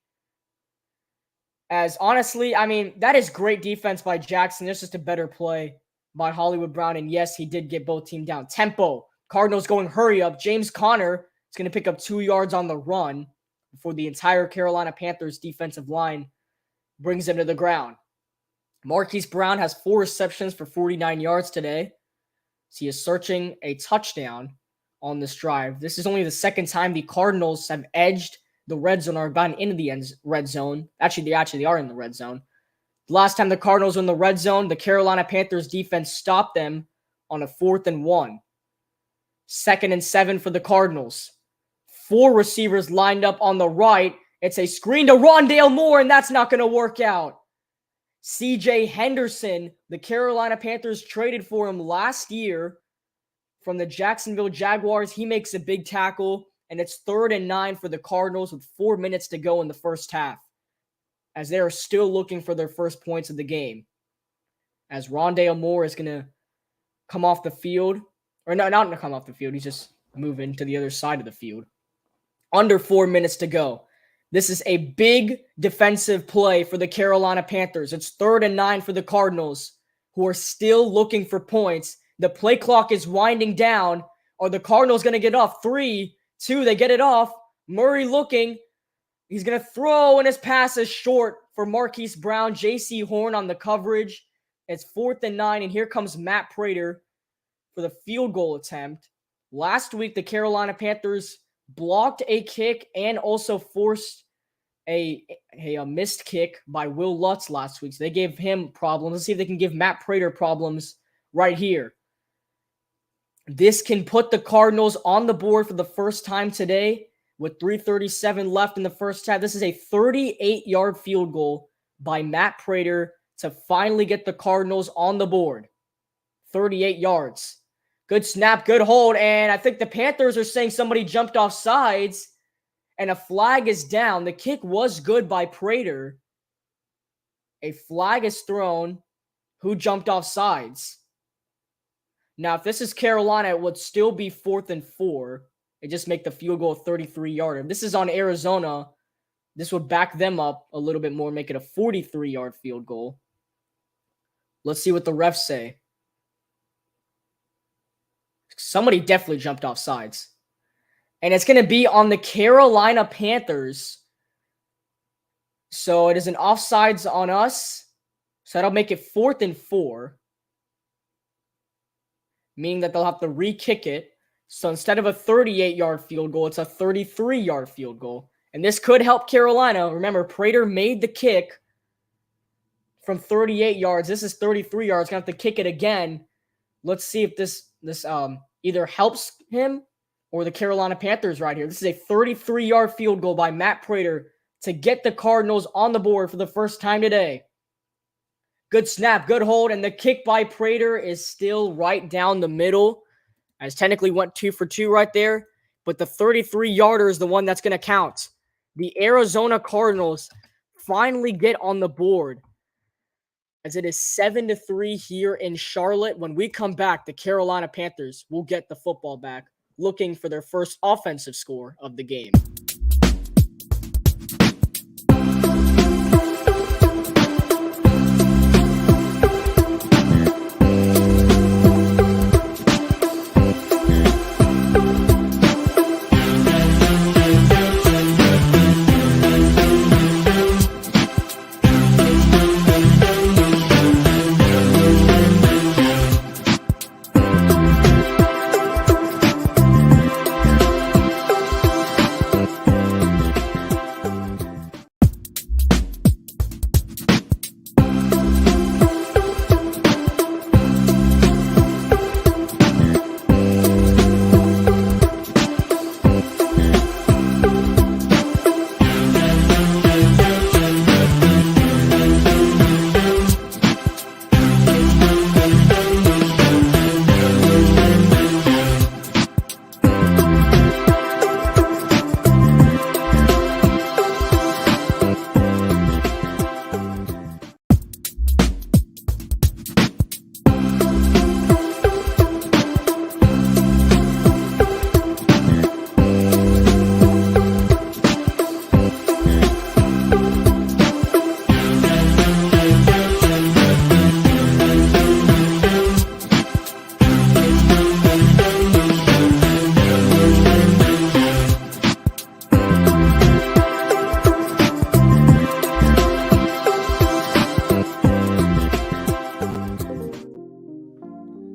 As honestly, I mean, that is great defense by Jackson. It's just a better play by Hollywood Brown. And yes, he did get both teams down. Tempo. Cardinals going hurry up. James Conner is going to pick up 2 yards on the run before the entire Carolina Panthers defensive line brings him to the ground. Marquise Brown has 4 receptions for 49 yards today. So he is searching a touchdown on this drive. This is only the 2nd time the Cardinals have edged the red zone or gotten into the red zone. Actually, they are in the red zone. The last time the Cardinals were in the red zone, the Carolina Panthers defense stopped them on a 4th and 1. 2nd and 7 for the Cardinals. 4 receivers lined up on the right. It's a screen to Rondale Moore, and that's not going to work out. C.J. Henderson, the Carolina Panthers traded for him last year from the Jacksonville Jaguars. He makes a big tackle, and it's 3rd and 9 for the Cardinals with 4 minutes to go in the first half, as they are still looking for their first points of the game. As Rondale Moore is going to come off the field, or no, not going to come off the field. He's just moving to the other side of the field. Under 4 minutes to go. This is a big defensive play for the Carolina Panthers. It's 3rd and 9 for the Cardinals, who are still looking for points. The play clock is winding down. Are the Cardinals going to get off? 3, 2, they get it off. Murray looking. He's going to throw, and his pass is short for Marquise Brown. J.C. Horn on the coverage. It's 4th and 9, and here comes Matt Prater for the field goal attempt. Last week, the Carolina Panthers blocked a kick and also forced a missed kick by Will Lutz last week. So they gave him problems. Let's see if they can give Matt Prater problems right here. This can put the Cardinals on the board for the first time today with 3:37 left in the first half. This is a 38-yard field goal by Matt Prater to finally get the Cardinals on the board. 38 yards. Good snap, good hold, and I think the Panthers are saying somebody jumped off sides, and a flag is down. The kick was good by Prater. A flag is thrown. Who jumped off sides? Now, if this is Carolina, it would still be 4th and 4. It just make the field goal a 33-yarder. If this is on Arizona, this would back them up a little bit more, make it a 43-yard field goal. Let's see what the refs say. Somebody definitely jumped off sides. And it's going to be on the Carolina Panthers So it is an offsides on us. So that'll make it 4th and 4. Meaning that they'll have to re-kick it. So instead of a 38-yard field goal, it's a 33-yard field goal. And this could help Carolina. Remember, Prater made the kick from 38 yards. This is 33 yards. Going to have to kick it again. Let's see if this either helps him or the Carolina Panthers right here. This is a 33-yard field goal by Matt Prater to get the Cardinals on the board for the first time today. Good snap, good hold, and the kick by Prater is still right down the middle. As technically went 2 for 2 right there, but the 33-yarder is the one that's going to count. The Arizona Cardinals finally get on the board as it is 7-3 here in Charlotte. When we come back, the Carolina Panthers will get the football back, looking for their first offensive score of the game.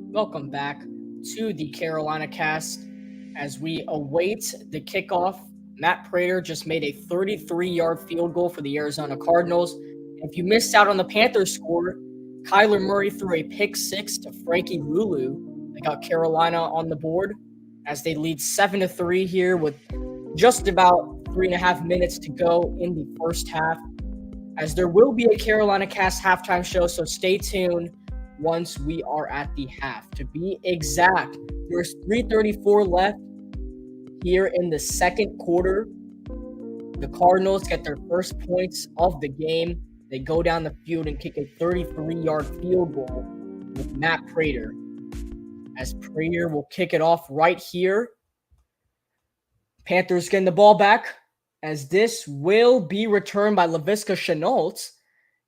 Welcome back to the Carolina cast as we await the kickoff. Matt Prater just made a 33-yard field goal for the Arizona Cardinals. If you missed out on the Panthers score, Kyler Murray threw a pick 6 to Frankie Luvu. They got Carolina on the board as they lead 7-3 here with just about 3.5 minutes to go in the first half. As there will be a Carolina cast halftime show, so stay tuned once we are at the half. To be exact, there's 3:34 left here in the second quarter. The Cardinals get their first points of the game. They go down the field and kick a 33-yard field goal with Matt Prater. As Prater will kick it off right here. Panthers getting the ball back as this will be returned by Laviska Shenault.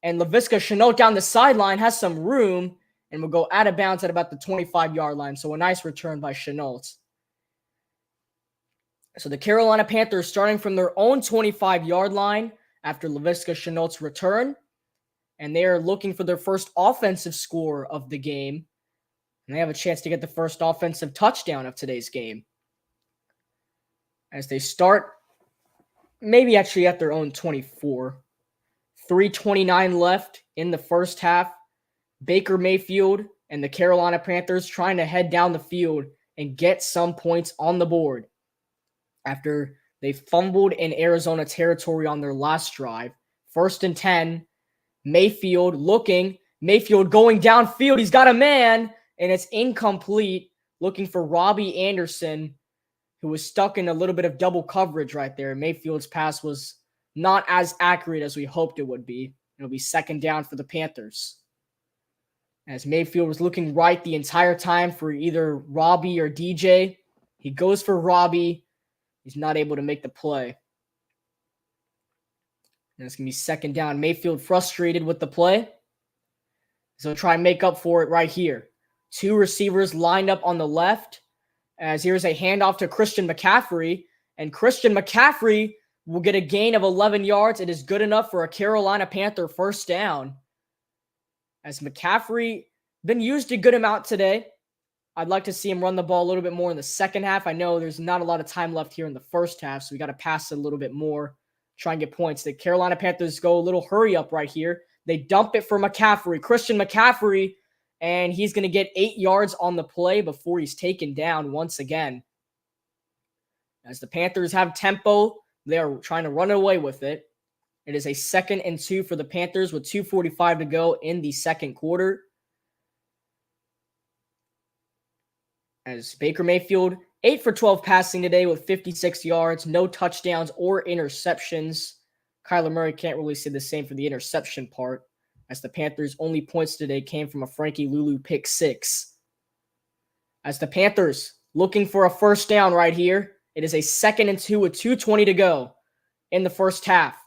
And Laviska Shenault down the sideline has some room and will go out of bounds at about the 25-yard line. So a nice return by Shenault. So the Carolina Panthers starting from their own 25-yard line after Laviska Shenault's return. And they are looking for their first offensive score of the game. And they have a chance to get the first offensive touchdown of today's game. As they start, maybe actually at their own 24. 3:29 left in the first half. Baker Mayfield and the Carolina Panthers trying to head down the field and get some points on the board after they fumbled in Arizona territory on their last drive. 1st and 10. Mayfield going downfield. He's got a man, and it's incomplete. Looking for Robbie Anderson, who was stuck in a little bit of double coverage right there. Mayfield's pass was not as accurate as we hoped it would be. It'll be 2nd down for the Panthers. As Mayfield was looking right the entire time for either Robbie or DJ. He goes for Robbie. He's not able to make the play. And it's going to be 2nd down. Mayfield frustrated with the play. So try and make up for it right here. 2 receivers lined up on the left. As here's a handoff to Christian McCaffrey. And Christian McCaffrey will get a gain of 11 yards. It is good enough for a Carolina Panther first down. As McCaffrey been used a good amount today. I'd like to see him run the ball a little bit more in the second half. I know there's not a lot of time left here in the first half, so we got to pass it a little bit more, try and get points. The Carolina Panthers go a little hurry up right here. They dump it for McCaffrey, Christian McCaffrey, and he's going to get 8 yards on the play before he's taken down once again. As the Panthers have tempo, they are trying to run away with it. It is a 2nd and 2 for the Panthers with 2:45 to go in the second quarter. As Baker Mayfield, 8 for 12 passing today with 56 yards, no touchdowns or interceptions. Kyler Murray can't really say the same for the interception part, as the Panthers' only points today came from a Frankie Luvu pick 6. As the Panthers looking for a first down right here, it is a 2nd and 2 with 2:20 to go in the first half.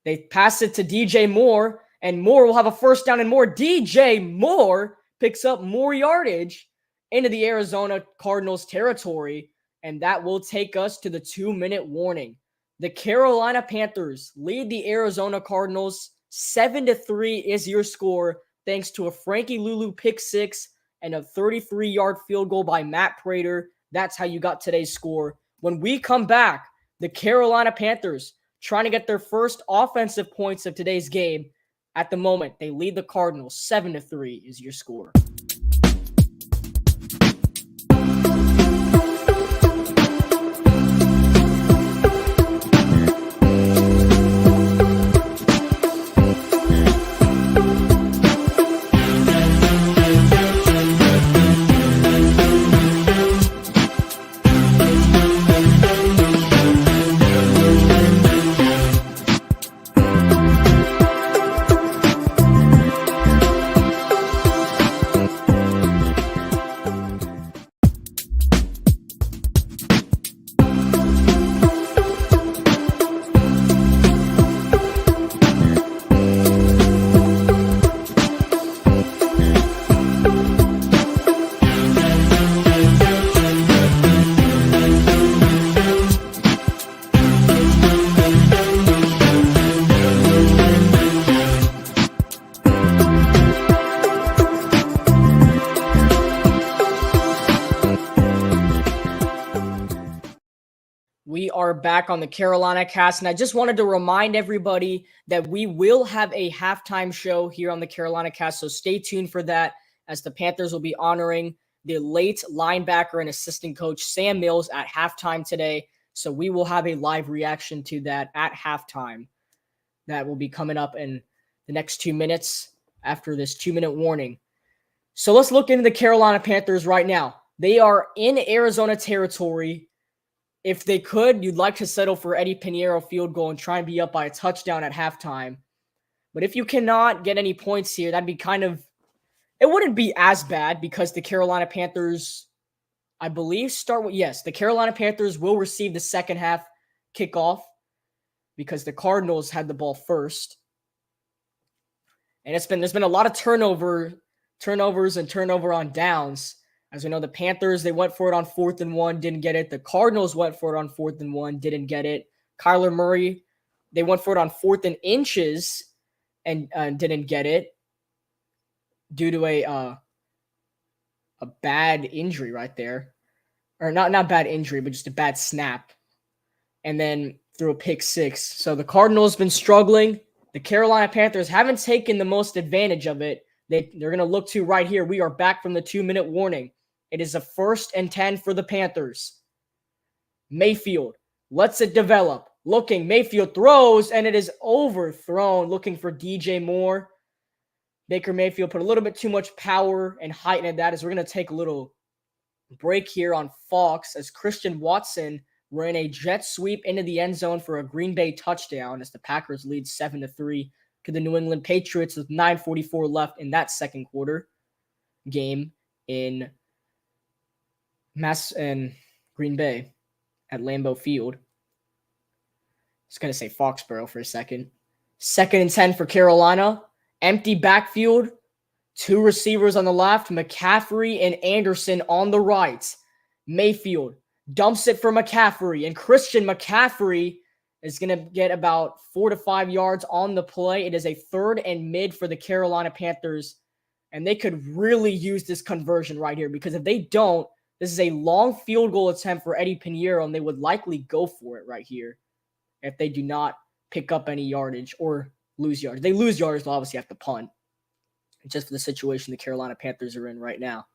They pass it to DJ Moore, and Moore will have a first down and more. DJ Moore picks up more yardage into the Arizona Cardinals territory, and that will take us to the 2-minute warning. The Carolina Panthers lead the Arizona Cardinals 7-3 is your score, thanks to a Frankie Luvu pick 6 and a 33-yard field goal by Matt Prater. That's how you got today's score. When we come back, the Carolina Panthers trying to get their first offensive points of today's game. At the moment, they lead the Cardinals 7-3 is your score. We are back on the Carolina Cast, and I just wanted to remind everybody that we will have a halftime show here on the Carolina Cast, so stay tuned for that, as the Panthers will be honoring the late linebacker and assistant coach Sam Mills at halftime today. So we will have a live reaction to that at halftime. That will be coming up in the next 2 minutes after this 2-minute warning. So let's look into the Carolina Panthers right now. They are in Arizona territory. If they could, you'd like to settle for Eddie Pinheiro field goal and try and be up by a touchdown at halftime. But if you cannot get any points here, that'd be it wouldn't be as bad, because the Carolina Panthers, I believe, the Carolina Panthers will receive the second half kickoff because the Cardinals had the ball first. And there's been a lot of turnovers and turnover on downs. As we know, the Panthers, they went for it on 4th and 1, didn't get it. The Cardinals went for it on 4th and 1, didn't get it. Kyler Murray, they went for it on 4th and inches and didn't get it due to a bad injury right there. Or not bad injury, but just a bad snap. And then threw a pick 6. So the Cardinals been struggling. The Carolina Panthers haven't taken the most advantage of it. They're going to look to right here. We are back from the 2-minute warning. It is a 1st and 10 for the Panthers. Mayfield lets it develop. Looking, Mayfield throws, and it is overthrown. Looking for DJ Moore. Baker Mayfield put a little bit too much power and height into that, as we're going to take a little break here on Fox, as Christian Watson ran a jet sweep into the end zone for a Green Bay touchdown, as the Packers lead 7-3 to the New England Patriots with 9:44 left in that second quarter game in Green Bay at Lambeau Field. Just going to say Foxborough for a second. 2nd and 10 for Carolina. Empty backfield. 2 receivers on the left. McCaffrey and Anderson on the right. Mayfield dumps it for McCaffrey. And Christian McCaffrey is going to get about 4 to 5 yards on the play. It is a 3rd and mid for the Carolina Panthers, and they could really use this conversion right here, because if they don't, this is a long field goal attempt for Eddie Pinheiro, and they would likely go for it right here if they do not pick up any yardage or lose yards. If they lose yards, they'll obviously have to punt, just for the situation the Carolina Panthers are in right now.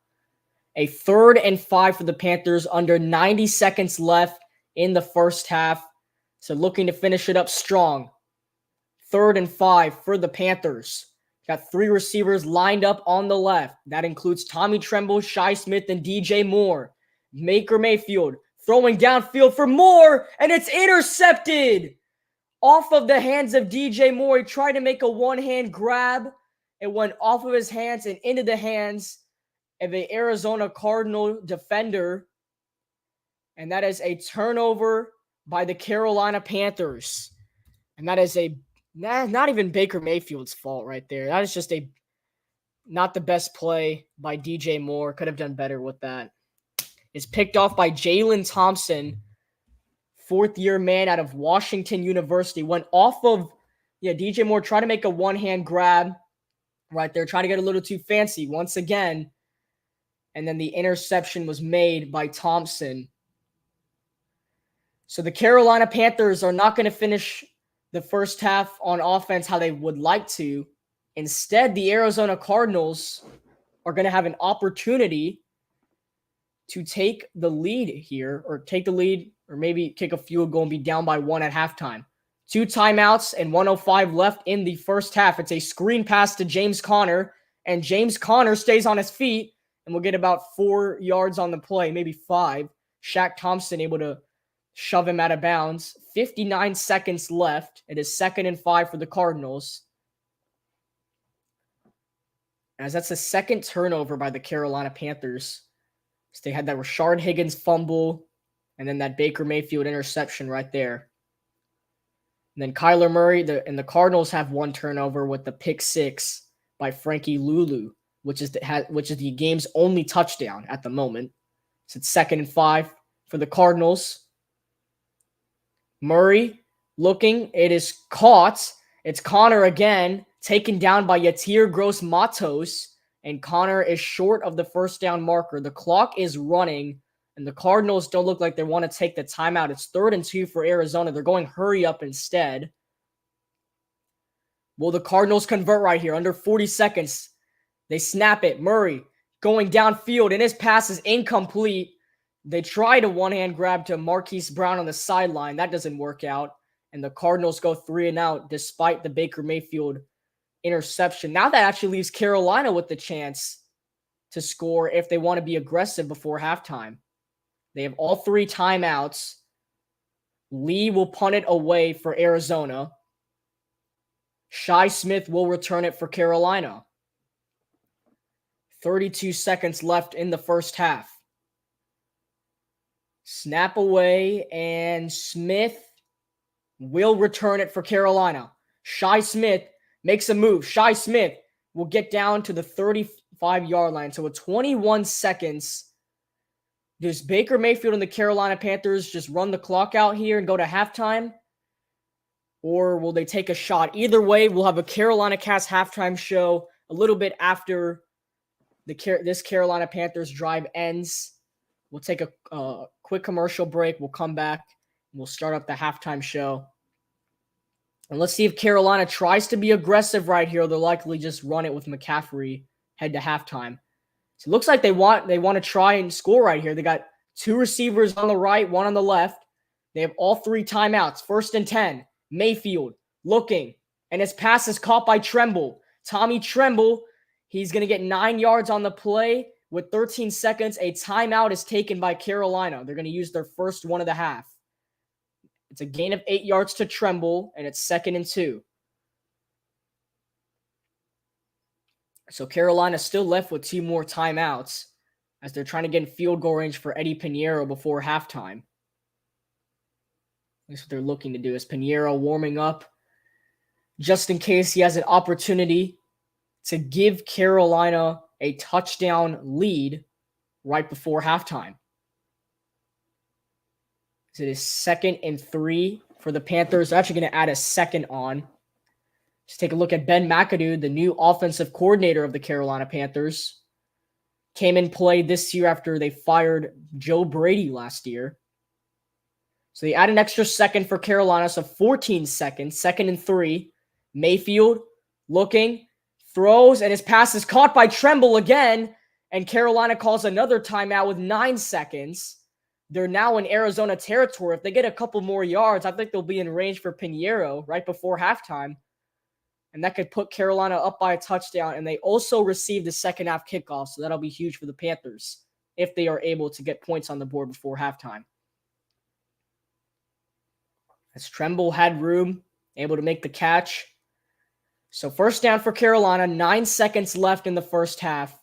A 3rd and 5 for the Panthers, under 90 seconds left in the first half. So looking to finish it up strong. 3rd and 5 for the Panthers. Got 3 receivers lined up on the left. That includes Tommy Tremble, Shi Smith, and DJ Moore. Baker Mayfield throwing downfield for Moore, and it's intercepted off of the hands of DJ Moore. He tried to make a one-hand grab. It went off of his hands and into the hands of an Arizona Cardinal defender. And that is a turnover by the Carolina Panthers. And that is not even Baker Mayfield's fault right there. That is just not the best play by DJ Moore. Could have done better with that. It's picked off by Jalen Thompson, 4th-year man out of Washington University. Went off of, DJ Moore tried to make a one-hand grab right there, trying to get a little too fancy once again. And then the interception was made by Thompson. So the Carolina Panthers are not going to finish the first half on offense how they would like to. Instead, the Arizona Cardinals are going to have an opportunity to take the lead here, or maybe kick a field goal and be down by 1 at halftime. 2 timeouts and 1:05 left in the first half. It's a screen pass to James Conner, and James Conner stays on his feet and will get about 4 yards on the play, maybe 5. Shaq Thompson able to shove him out of bounds. 59 seconds left. It is 2nd and 5 for the Cardinals, as that's the 2nd turnover by the Carolina Panthers. So they had that Rashard Higgins fumble and then that Baker Mayfield interception right there. And then Kyler Murray and the Cardinals have 1 turnover with the pick 6 by Frankie Luvu, which is the game's only touchdown at the moment. So it's 2nd and 5 for the Cardinals. Murray looking. It is caught. It's Connor again, taken down by Yatir Gross-Matos, and Connor is short of the first down marker. The clock is running, and the Cardinals don't look like they want to take the timeout. It's 3rd and 2 for Arizona. They're going hurry up instead. Will the Cardinals convert right here? Under 40 seconds. They snap it. Murray going downfield, and his pass is incomplete. They tried a one-hand grab to Marquise Brown on the sideline. That doesn't work out. And the Cardinals go 3 and out despite the Baker Mayfield interception. Now that actually leaves Carolina with the chance to score if they want to be aggressive before halftime. They have all 3 timeouts. Lee will punt it away for Arizona. Shi Smith will return it for Carolina. 32 seconds left in the first half. Snap away, and Smith will return it for Carolina. Shi Smith makes a move. Shi Smith will get down to the 35-yard line. So with 21 seconds, does Baker Mayfield and the Carolina Panthers just run the clock out here and go to halftime? Or will they take a shot? Either way, we'll have a Carolina Cast halftime show a little bit after this Carolina Panthers drive ends. We'll take a quick commercial break. We'll come back. And we'll start up the halftime show. And let's see if Carolina tries to be aggressive right here. They'll likely just run it with McCaffrey head to halftime. So it looks like they want to try and score right here. They got 2 receivers on the right, 1 on the left. They have all 3 timeouts. 1st and 10. Mayfield looking. And his pass is caught by Tremble. Tommy Tremble, he's going to get 9 yards on the play. With 13 seconds, a timeout is taken by Carolina. They're going to use their first one of the half. It's a gain of 8 yards to Tremble, and it's 2nd and 2. So Carolina's still left with 2 more timeouts as they're trying to get in field goal range for Eddie Pinheiro before halftime. That's what they're looking to do, is Pinheiro warming up just in case he has an opportunity to give Carolina a touchdown lead right before halftime. So it is 2nd and 3 for the Panthers. They're actually going to add a second on. Just take a look at Ben McAdoo, the new offensive coordinator of the Carolina Panthers. Came in play this year after they fired Joe Brady last year. So they add an extra second for Carolina, so 14 seconds, 2nd and 3. Mayfield looking, throws, and his pass is caught by Tremble again, and Carolina calls another timeout with 9 seconds. They're now in Arizona territory. If they get a couple more yards, I think they'll be in range for Pinheiro right before halftime, and that could put Carolina up by a touchdown, and they also receive the second half kickoff, so that'll be huge for the Panthers if they are able to get points on the board before halftime. As Tremble had room, able to make the catch. So first down for Carolina, 9 seconds left in the first half.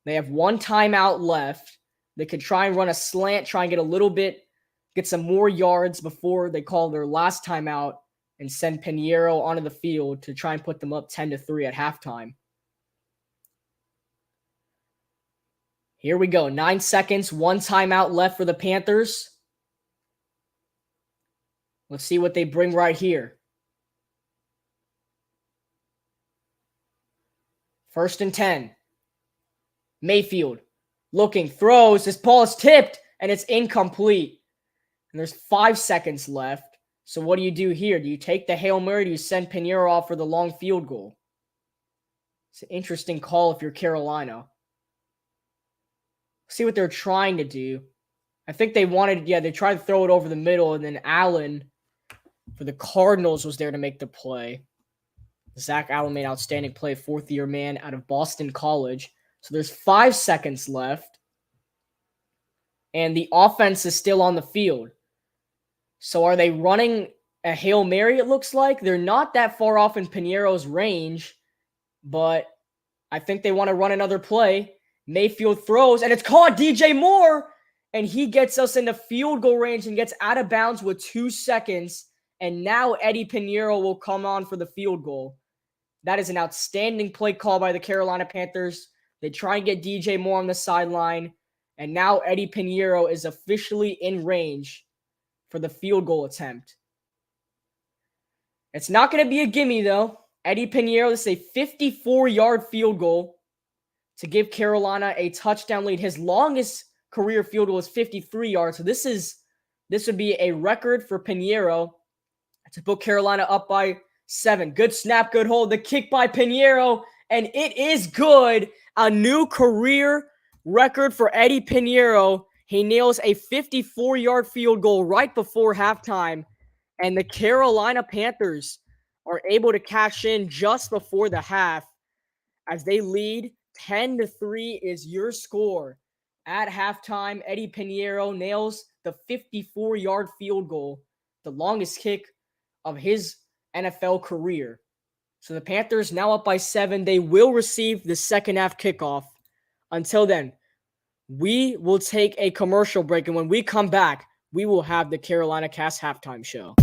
They have 1 timeout left. They could try and run a slant, try and get a little bit, get some more yards before they call their last timeout and send Pinheiro onto the field to try and put them up 10-3 at halftime. Here we go, 9 seconds, 1 timeout left for the Panthers. Let's see what they bring right here. 1st and 10. Mayfield looking, throws. This ball is tipped, and it's incomplete. And there's 5 seconds left. So what do you do here? Do you take the Hail Mary? Do you send Pinheiro off for the long field goal? It's an interesting call if you're Carolina. See what they're trying to do. I think they wanted, they tried to throw it over the middle, and then Allen for the Cardinals was there to make the play. Zach Allen made outstanding play, 4th-year man out of Boston College. So there's 5 seconds left. And the offense is still on the field. So are they running a Hail Mary, it looks like? They're not that far off in Pinheiro's range, but I think they want to run another play. Mayfield throws, and it's caught DJ Moore, and he gets us into field goal range and gets out of bounds with 2 seconds. And now Eddie Pinheiro will come on for the field goal. That is an outstanding play call by the Carolina Panthers. They try and get DJ Moore on the sideline. And now Eddie Pinheiro is officially in range for the field goal attempt. It's not going to be a gimme, though. Eddie Pinheiro, this is a 54-yard field goal to give Carolina a touchdown lead. His longest career field goal is 53 yards. So this would be a record for Pinheiro to put Carolina up by 7. Good snap, good hold. The kick by Pinheiro, and it is good. A new career record for Eddie Pinheiro. He nails a 54-yard field goal right before halftime, and the Carolina Panthers are able to cash in just before the half as they lead 10-3 is your score. At halftime, Eddie Pinheiro nails the 54-yard field goal, the longest kick of his NFL career. So the Panthers now up by 7. They will receive the second half kickoff. Until then, we will take a commercial break, and when we come back, we will have the Carolina Cast halftime show.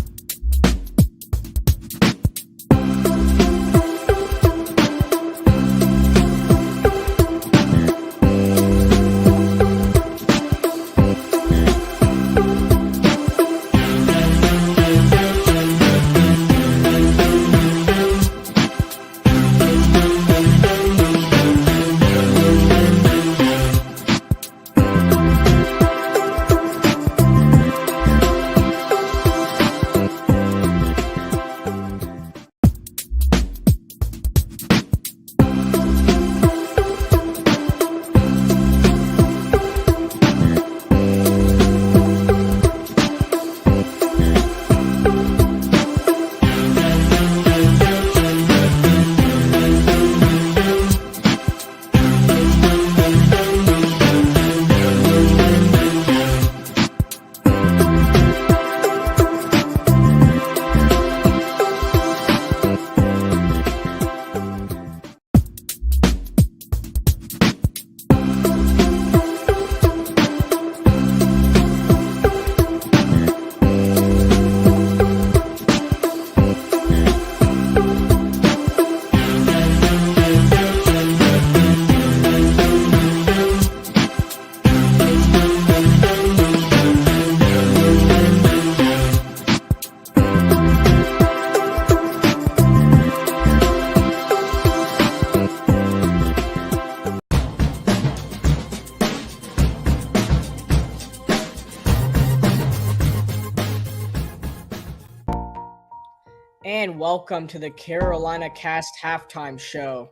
And welcome to the Carolina Cast Halftime Show.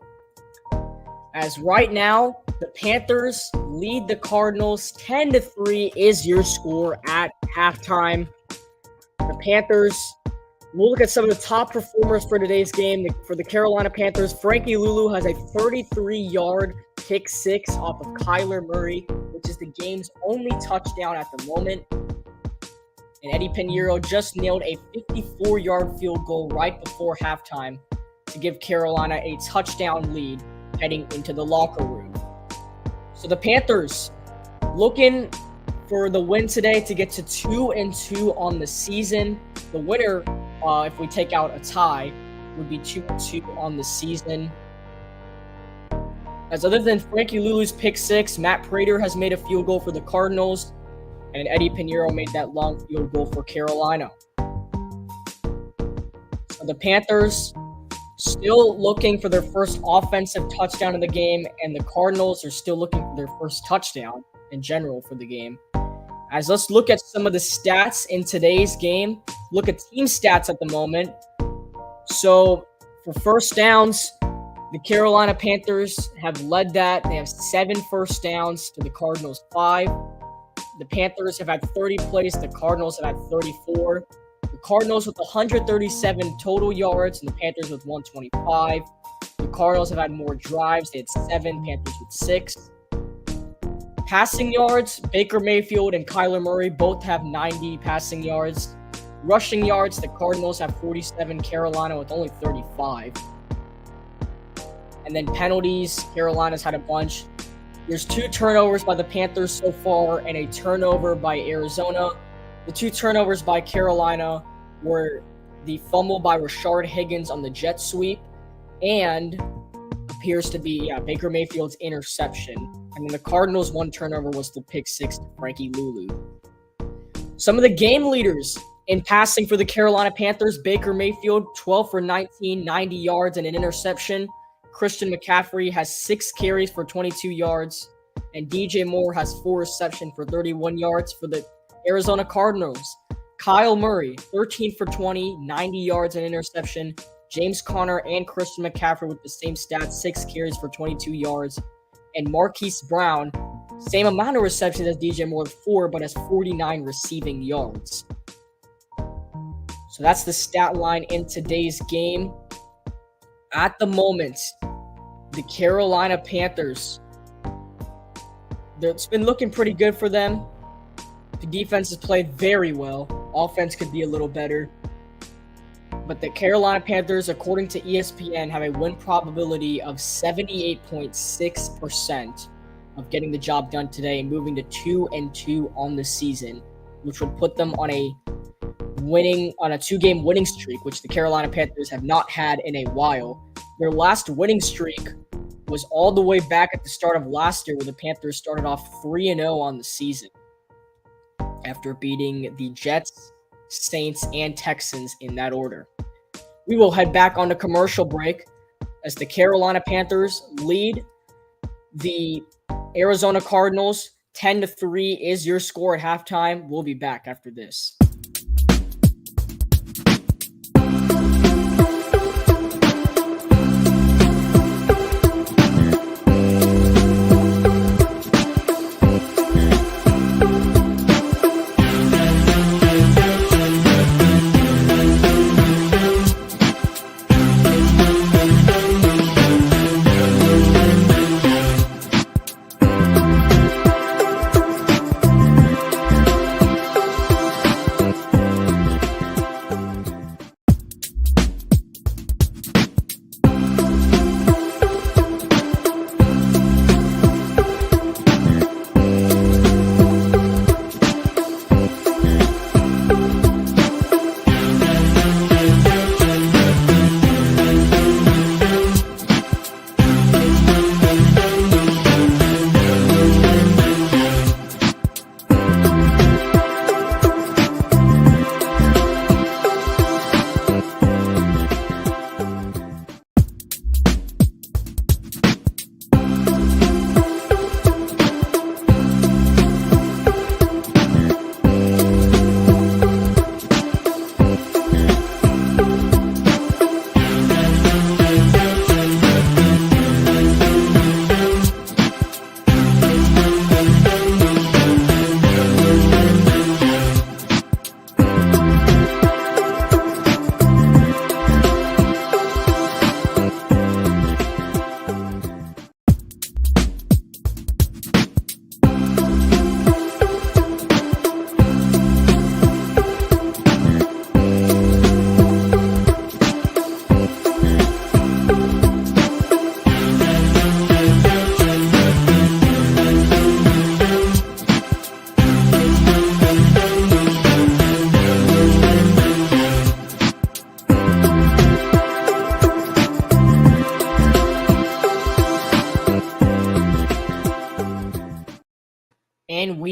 As right now, the Panthers lead the Cardinals 10-3 is your score at halftime. The Panthers, we'll look at some of the top performers for today's game. For the Carolina Panthers, Frankie Luvu has a 33-yard pick six off of Kyler Murray, which is the game's only touchdown at the moment. And Eddie Pinheiro just nailed a 54-yard field goal right before halftime to give Carolina a touchdown lead heading into the locker room. So the Panthers looking for the win today to get to 2-2 on the season. The winner, if we take out a tie, would be 2-2 on the season. As other than Frankie Luvu's pick six, Matt Prater has made a field goal for the Cardinals, and Eddie Pinheiro made that long field goal for Carolina. So the Panthers still looking for their first offensive touchdown of the game, and the Cardinals are still looking for their first touchdown in general for the game. As let's look at some of the stats in today's game. Look at team stats at the moment. So for first downs, the Carolina Panthers have led that. They have 7 first downs to the Cardinals 5. The Panthers have had 30 plays. The Cardinals have had 34. The Cardinals with 137 total yards and the Panthers with 125. The Cardinals have had more drives. They had 7, Panthers with 6. Passing yards, Baker Mayfield and Kyler Murray both have 90 passing yards. Rushing yards, the Cardinals have 47, Carolina with only 35. And then penalties, Carolina's had a bunch. There's 2 turnovers by the Panthers so far and a turnover by Arizona. The 2 turnovers by Carolina were the fumble by Rashard Higgins on the jet sweep and appears to be Baker Mayfield's interception. And then the Cardinals' 1 turnover was the pick six to Frankie Luvu. Some of the game leaders in passing for the Carolina Panthers, Baker Mayfield, 12 for 19, 90 yards and an interception. Christian McCaffrey has 6 carries for 22 yards, and DJ Moore has 4 receptions for 31 yards for the Arizona Cardinals. Kyle Murray, 13 for 20, 90 yards and interception. James Conner and Christian McCaffrey with the same stats, 6 carries for 22 yards. And Marquise Brown, same amount of receptions as DJ Moore, 4, but has 49 receiving yards. So that's the stat line in today's game. At the moment, the Carolina Panthers, it's been looking pretty good for them. The defense has played very well. Offense could be a little better. But the Carolina Panthers, according to ESPN, have a win probability of 78.6% of getting the job done today and moving to 2-2 on the season, which would put them on a 2-game winning streak, which the Carolina Panthers have not had in a while. Their last winning streak was all the way back at the start of last year, where the Panthers started off 3-0 on the season after beating the Jets, Saints, and Texans in that order. We will head back on the commercial break as the Carolina Panthers lead the Arizona Cardinals 10-3 is your score at halftime. We'll be back after this.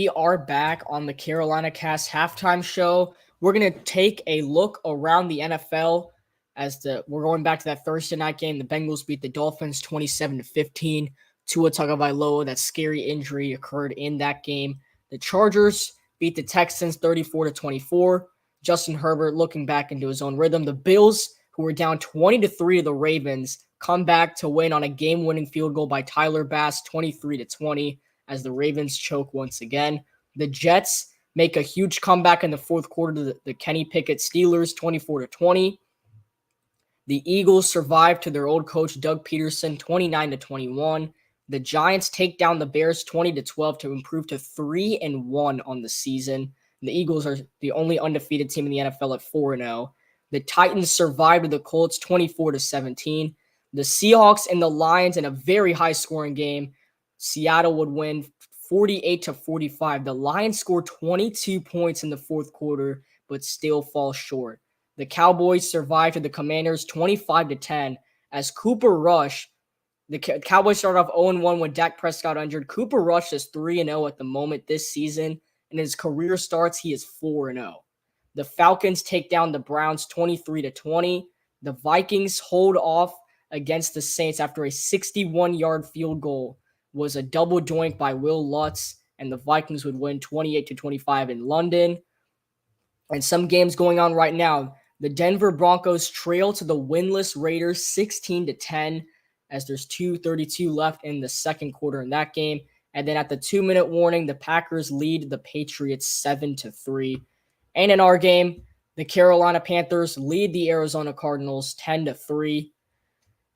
we are back on the Carolina Cast halftime show. We're going to take a look around the NFL we're going back to that Thursday night game. The Bengals beat the Dolphins 27-15. Tua Tagovailoa, that scary injury occurred in that game. The Chargers beat the Texans 34-24. Justin Herbert looking back into his own rhythm. The Bills, who were down 20-3 to the Ravens, come back to win on a game-winning field goal by Tyler Bass 23-20 as the Ravens choke once again. The Jets make a huge comeback in the fourth quarter to the Kenny Pickett Steelers 24-20. The Eagles survive to their old coach Doug Peterson 29-21. The Giants take down the Bears 20-12 to improve to 3-1 on the season. The Eagles are the only undefeated team in the NFL at 4-0. The Titans survive to the Colts 24-17. The Seahawks and the Lions in a very high-scoring game. Seattle would win 48-45. The Lions score 22 points in the fourth quarter, but still fall short. The Cowboys survive to the Commanders 25-10 as Cooper Rush. The Cowboys started off 0-1 when Dak Prescott injured. Cooper Rush is 3-0 at the moment this season, and his career starts, he is 4-0. The Falcons take down the Browns 23-20. The Vikings hold off against the Saints after a 61-yard field goal was a double doink by Will Lutz, and the Vikings would win 28-25 in London. And some games going on right now. The Denver Broncos trail to the winless Raiders 16-10 as there's 2:32 left in the second quarter in that game. And then at the 2-minute warning, the Packers lead the Patriots 7-3. And in our game, the Carolina Panthers lead the Arizona Cardinals 10-3.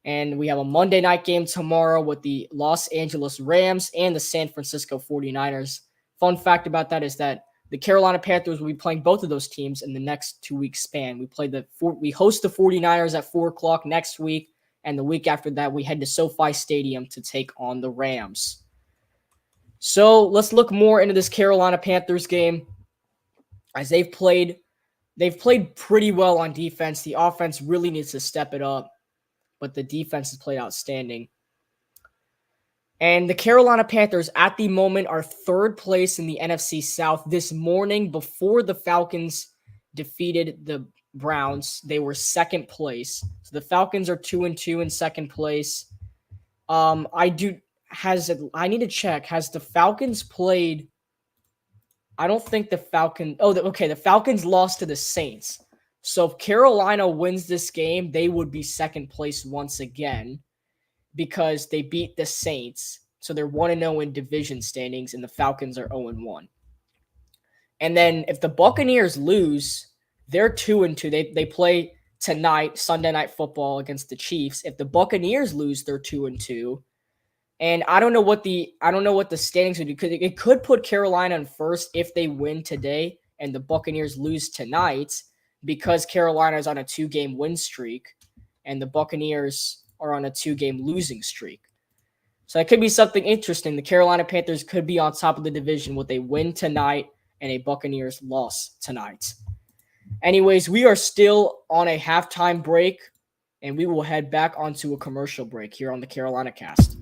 And we have a Monday night game tomorrow with the Los Angeles Rams and the San Francisco 49ers. Fun fact about that is that the Carolina Panthers will be playing both of those teams in the next 2-week span. We host the 49ers at 4 o'clock next week, and the week after that, we head to SoFi Stadium to take on the Rams. So let's look more into this Carolina Panthers game as they've played pretty well on defense. The offense really needs to step it up, but the defense has played outstanding. And the Carolina Panthers at the moment are third place in the NFC South. This morning, before the Falcons defeated the Browns, they were second place. So the Falcons are 2-2 in second place. I need to check. Has the Falcons played? I don't think the Falcons. The Falcons lost to the Saints. So if Carolina wins this game, they would be second place once again, because they beat the Saints. So they're 1-0 in division standings, and the Falcons are 0-1. And then if the Buccaneers lose, they're 2-2. They play tonight, Sunday Night Football, against the Chiefs. If the Buccaneers lose, they're 2-2. And I don't know what the standings would do, because it could put Carolina in first if they win today and the Buccaneers lose tonight, because Carolina is on a 2-game win streak and the Buccaneers are on a 2-game losing streak. So that could be something interesting. The Carolina Panthers could be on top of the division with a win tonight and a Buccaneers loss tonight. Anyways, we are still on a halftime break, and we will head back onto a commercial break here on the Carolina Cast.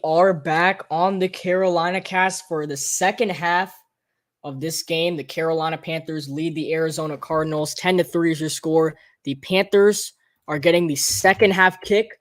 are back on the Carolina cast for the second half of this game. The Carolina Panthers lead the Arizona Cardinals. 10-3 is your score. The Panthers are getting the second half kick,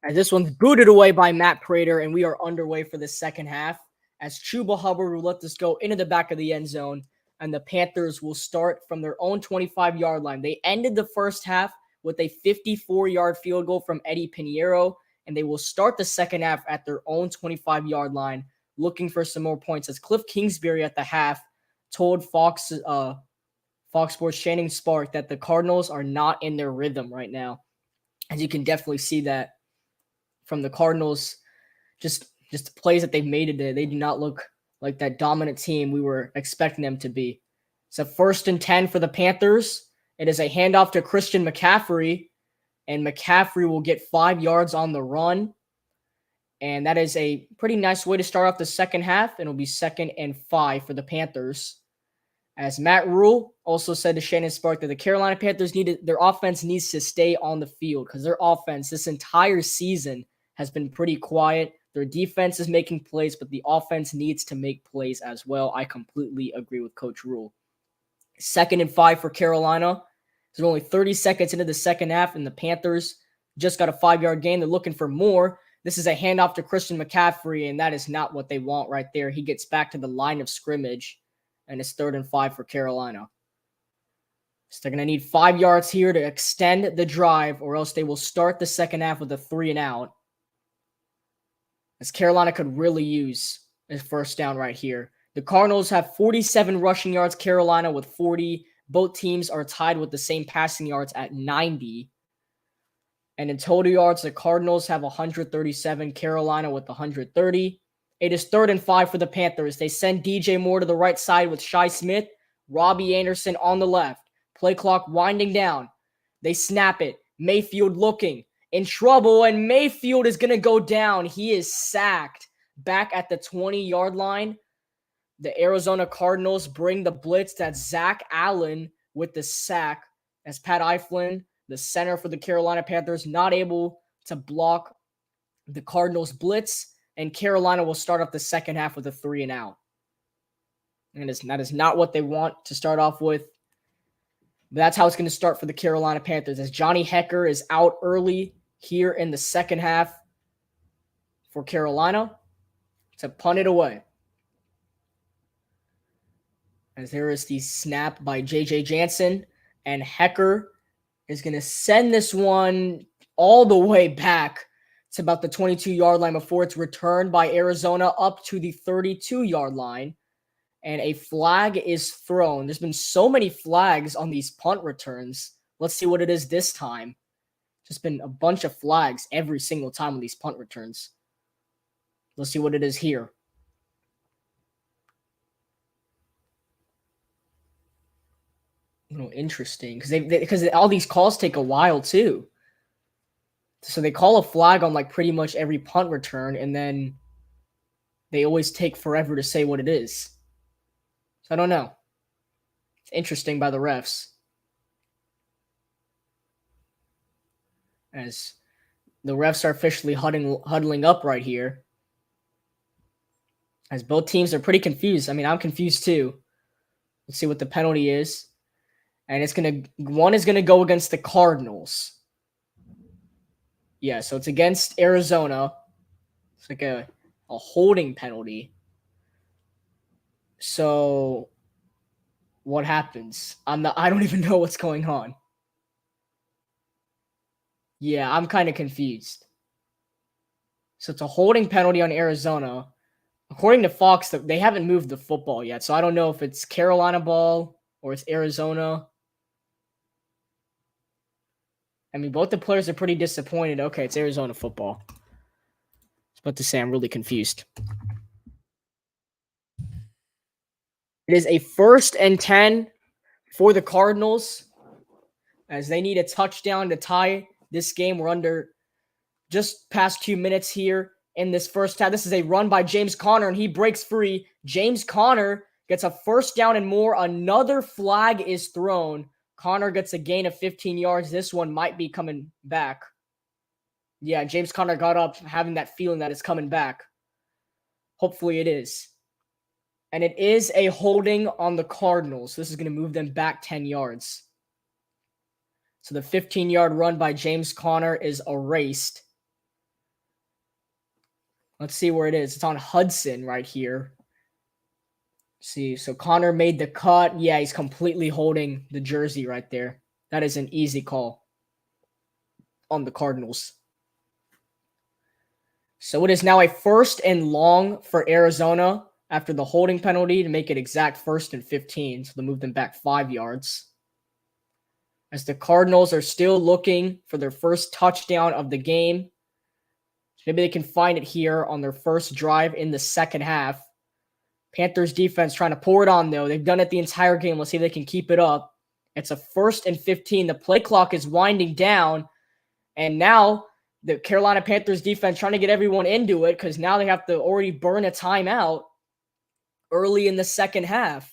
as this one's booted away by Matt Prater, and we are underway for the second half, as Chuba Hubbard will let this go into the back of the end zone, and the Panthers will start from their own 25-yard line. They ended the first half with a 54-yard field goal from Eddie Pinheiro, and they will start the second half at their own 25-yard line, looking for some more points, as Cliff Kingsbury at the half told Fox Sports' Shannon Spark that the Cardinals are not in their rhythm right now. As you can definitely see that from the Cardinals, just the plays that they've made today, they do not look like that dominant team we were expecting them to be. It's a 1st and 10 for the Panthers. It is a handoff to Christian McCaffrey, and McCaffrey will get 5 yards on the run. And that is a pretty nice way to start off the second half. And it'll be 2nd and 5 for the Panthers. As Matt Rule also said to Shannon Spark that the Carolina Panthers their offense needs to stay on the field, because their offense this entire season has been pretty quiet. Their defense is making plays, but the offense needs to make plays as well. I completely agree with Coach Rule. 2nd and 5 for Carolina. They're only 30 seconds into the second half, and the Panthers just got a 5-yard gain. They're looking for more. This is a handoff to Christian McCaffrey, and that is not what they want right there. He gets back to the line of scrimmage, and it's 3rd and 5 for Carolina. So they're going to need 5 yards here to extend the drive, or else they will start the second half with a 3-and-out, as Carolina could really use a first down right here. The Cardinals have 47 rushing yards, Carolina with 40. Both teams are tied with the same passing yards at 90. And in total yards, the Cardinals have 137, Carolina with 130. It is 3rd and 5 for the Panthers. They send DJ Moore to the right side with Shi Smith, Robbie Anderson on the left. Play clock winding down. They snap it. Mayfield looking in trouble, and Mayfield is going to go down. He is sacked back at the 20-yard line. The Arizona Cardinals bring the blitz. That's Zach Allen with the sack, as Pat Eiflin, the center for the Carolina Panthers, not able to block the Cardinals blitz, and Carolina will start off the second half with a 3-and-out. And that is not what they want to start off with. But that's how it's going to start for the Carolina Panthers, as Johnny Hekker is out early here in the second half for Carolina to punt it away. As there is the snap by J.J. Jansen, and Hekker is going to send this one all the way back to about the 22-yard line before it's returned by Arizona up to the 32-yard line. And a flag is thrown. There's been so many flags on these punt returns. Let's see what it is this time. Just been a bunch of flags every single time on these punt returns. Let's see what it is here. A little interesting, because all these calls take a while too. So they call a flag on like pretty much every punt return, and then they always take forever to say what it is. So I don't know. It's interesting by the refs. As the refs are officially huddling up right here. As both teams are pretty confused. I mean, I'm confused too. Let's see what the penalty is. And one is gonna go against the Cardinals. Yeah, so it's against Arizona. It's like a holding penalty. So what happens? I don't even know what's going on. Yeah, I'm kind of confused. So it's a holding penalty on Arizona. According to Fox, they haven't moved the football yet. So I don't know if it's Carolina ball or it's Arizona. I mean, both the players are pretty disappointed. Okay, it's Arizona football. I was about to say I'm really confused. It is a 1st and 10 for the Cardinals, as they need a touchdown to tie this game. We're under just past 2 minutes here in this first half. This is a run by James Conner, and he breaks free. James Conner gets a first down and more. Another flag is thrown. Conner gets a gain of 15 yards. This one might be coming back. Yeah, James Conner got up having that feeling that it's coming back. Hopefully it is. And it is a holding on the Cardinals. This is going to move them back 10 yards. So the 15-yard run by James Conner is erased. Let's see where it is. It's on Hudson right here. See, so Conner made the cut. Yeah, he's completely holding the jersey right there. That is an easy call on the Cardinals. So it is now a 1st and long for Arizona after the holding penalty to make it exact 1st and 15. So they'll move them back 5 yards. As the Cardinals are still looking for their first touchdown of the game. Maybe they can find it here on their first drive in the second half. Panthers defense trying to pour it on, though. They've done it the entire game. Let's see if they can keep it up. It's a 1st and 15. The play clock is winding down. And now the Carolina Panthers defense trying to get everyone into it because now they have to already burn a timeout early in the second half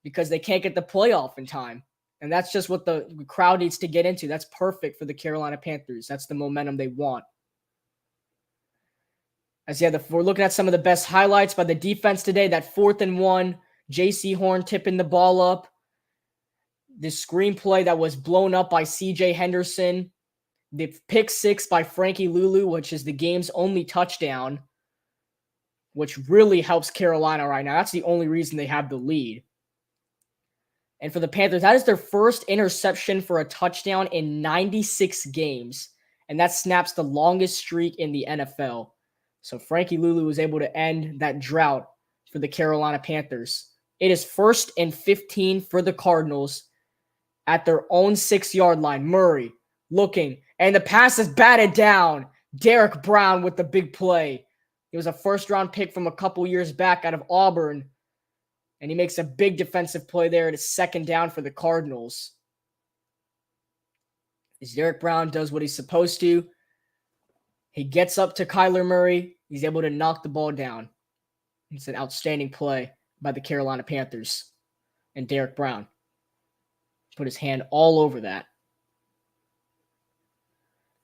because they can't get the playoff in time. And that's just what the crowd needs to get into. That's perfect for the Carolina Panthers. That's the momentum they want. We're looking at some of the best highlights by the defense today. That 4th and 1, J.C. Horn tipping the ball up. This screenplay that was blown up by C.J. Henderson. The pick 6 by Frankie Luvu, which is the game's only touchdown, which really helps Carolina right now. That's the only reason they have the lead. And for the Panthers, that is their first interception for a touchdown in 96 games. And that snaps the longest streak in the NFL. So Frankie Luvu was able to end that drought for the Carolina Panthers. It is 1st and 15 for the Cardinals at their own 6-yard line. Murray looking, and the pass is batted down. Derek Brown with the big play. He was a 1st-round pick from a couple years back out of Auburn. And he makes a big defensive play there. It is 2nd down for the Cardinals. As Derek Brown does what he's supposed to. He gets up to Kyler Murray. He's able to knock the ball down. It's an outstanding play by the Carolina Panthers. And Derek Brown put his hand all over that.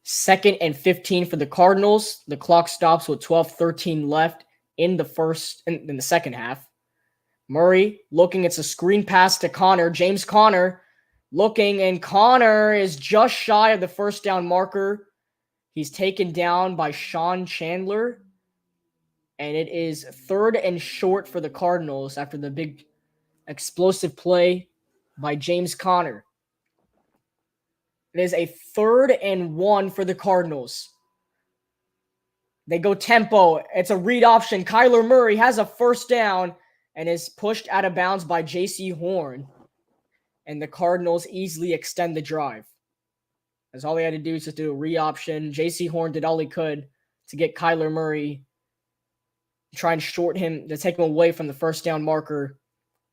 2nd and 15 for the Cardinals. The clock stops with 12:13 left in the second half. Murray looking. It's a screen pass to Conner. James Conner looking, and Conner is just shy of the 1st down marker. He's taken down by Sean Chandler. And it is 3rd and short for the Cardinals after the big explosive play by James Conner. It is a 3rd and 1 for the Cardinals. They go tempo. It's a read option. Kyler Murray has a 1st down and is pushed out of bounds by J.C. Horn. And the Cardinals easily extend the drive. As all they had to do is just do a read option. J.C. Horn did all he could to get Kyler Murray, try and short him, to take him away from the 1st down marker.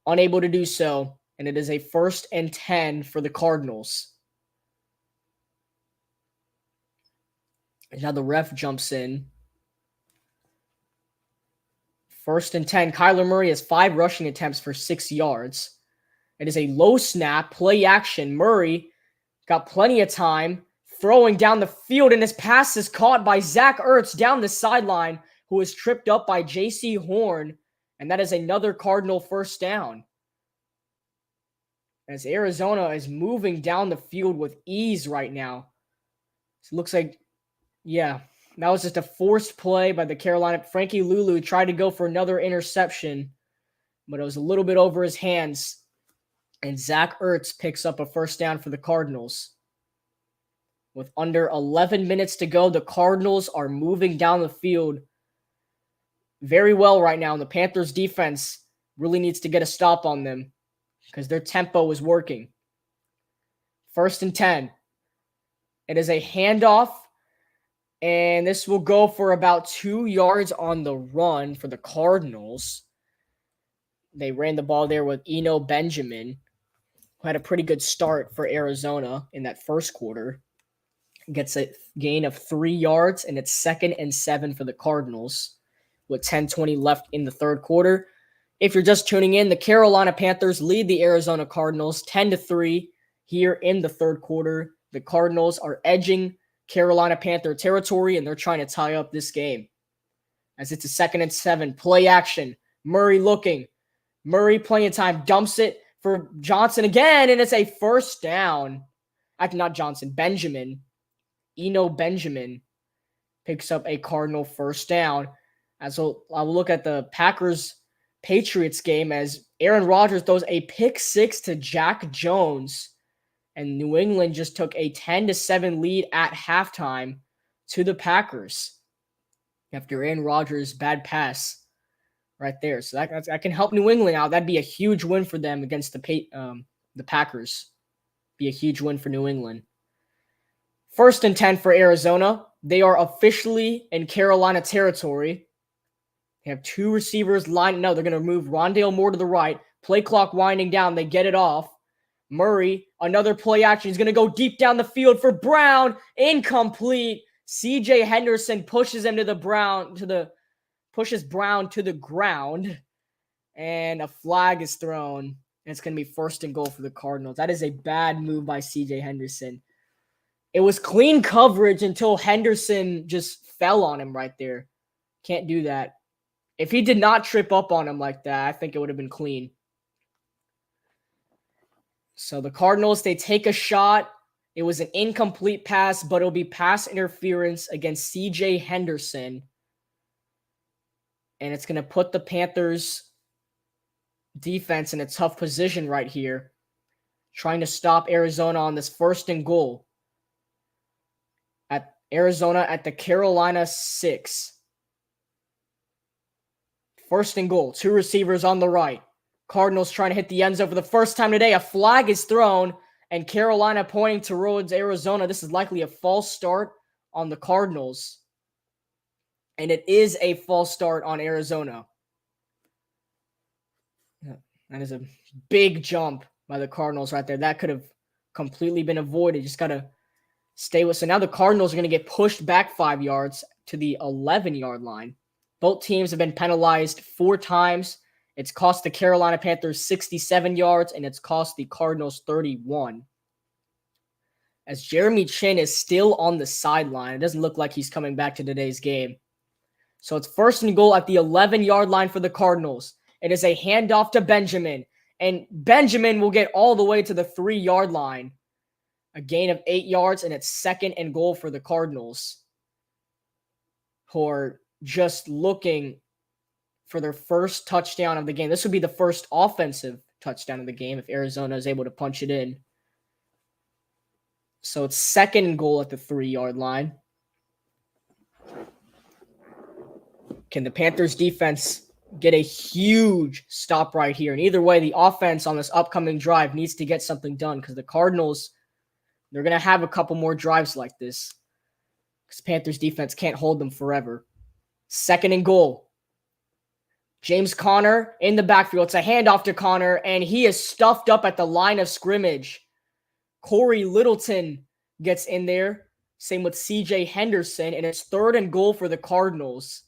Unable to do so. And it is a 1st and 10 for the Cardinals. And now the ref jumps in. 1st and 10. Kyler Murray has 5 rushing attempts for 6 yards. It is a low snap, play action. Murray got plenty of time throwing down the field, and his pass is caught by Zach Ertz down the sideline, who is tripped up by J.C. Horn, and that is another Cardinal 1st down. As Arizona is moving down the field with ease right now. It looks like, yeah, that was just a forced play by the Carolina. Frankie Luvu tried to go for another interception, but it was a little bit over his hands. And Zach Ertz picks up a 1st down for the Cardinals. With under 11 minutes to go, the Cardinals are moving down the field very well right now. And the Panthers defense really needs to get a stop on them because their tempo is working. 1st and 10. It is a handoff. And this will go for about 2 yards on the run for the Cardinals. They ran the ball there with Eno Benjamin, who had a pretty good start for Arizona in that 1st quarter. Gets a gain of 3 yards, and it's 2nd and 7 for the Cardinals with 10:20 left in the 3rd quarter. If you're just tuning in, the Carolina Panthers lead the Arizona Cardinals 10-3 here in the 3rd quarter. The Cardinals are edging Carolina Panther territory, and they're trying to tie up this game. as it's a 2nd and 7. Play action. Murray looking. Murray playing time. Dumps it for Johnson again, and it's a first down. Not Johnson. Benjamin. Benjamin picks up a Cardinal first down. As I'll look at the Packers-Patriots game as Aaron Rodgers throws a pick 6 to Jack Jones, and New England just took a 10-7 lead at halftime to the Packers after Aaron Rodgers' bad pass right there. So that can help New England out. That'd be a huge win for them against the Packers. Be a huge win for New England. 1st and 10 for Arizona. They are officially in Carolina territory. They have 2 receivers lined. No, they're going to move Rondale Moore to the right. Play clock winding down. They get it off. Murray, another play action. He's going to go deep down the field for Brown. Incomplete. CJ Henderson pushes him pushes Brown to the ground. And a flag is thrown. And it's going to be 1st and goal for the Cardinals. That is a bad move by CJ Henderson. It was clean coverage until Henderson just fell on him right there. Can't do that. If he did not trip up on him like that, I think it would have been clean. So the Cardinals, they take a shot. It was an incomplete pass, but it'll be pass interference against CJ Henderson. And it's going to put the Panthers defense in a tough position right here, trying to stop Arizona on this 1st and goal. At Arizona at the Carolina 6. 1st and goal. 2 receivers on the right. Cardinals trying to hit the end zone for the first time today. A flag is thrown, and Carolina pointing towards Arizona. This is likely a false start on the Cardinals. And it is a false start on Arizona. That is a big jump by the Cardinals right there. That could have completely been avoided. Just got to stay with. So now the Cardinals are going to get pushed back 5 yards to the 11-yard line. Both teams have been penalized 4 times. It's cost the Carolina Panthers 67 yards, and it's cost the Cardinals 31. As Jeremy Chin is still on the sideline, it doesn't look like he's coming back to today's game. So it's 1st and goal at the 11-yard line for the Cardinals. It is a handoff to Benjamin, and Benjamin will get all the way to the 3-yard line. A gain of 8 yards, and it's 2nd and goal for the Cardinals, who are just looking for their first touchdown of the game. This would be the first offensive touchdown of the game if Arizona is able to punch it in. So it's 2nd and goal at the 3-yard line. Can the Panthers defense get a huge stop right here? And either way, the offense on this upcoming drive needs to get something done because the Cardinals, they're going to have a couple more drives like this because Panthers defense can't hold them forever. 2nd and goal. James Conner in the backfield. It's a handoff to Conner, and he is stuffed up at the line of scrimmage. Corey Littleton gets in there. Same with CJ Henderson, and it's 3rd and goal for the Cardinals.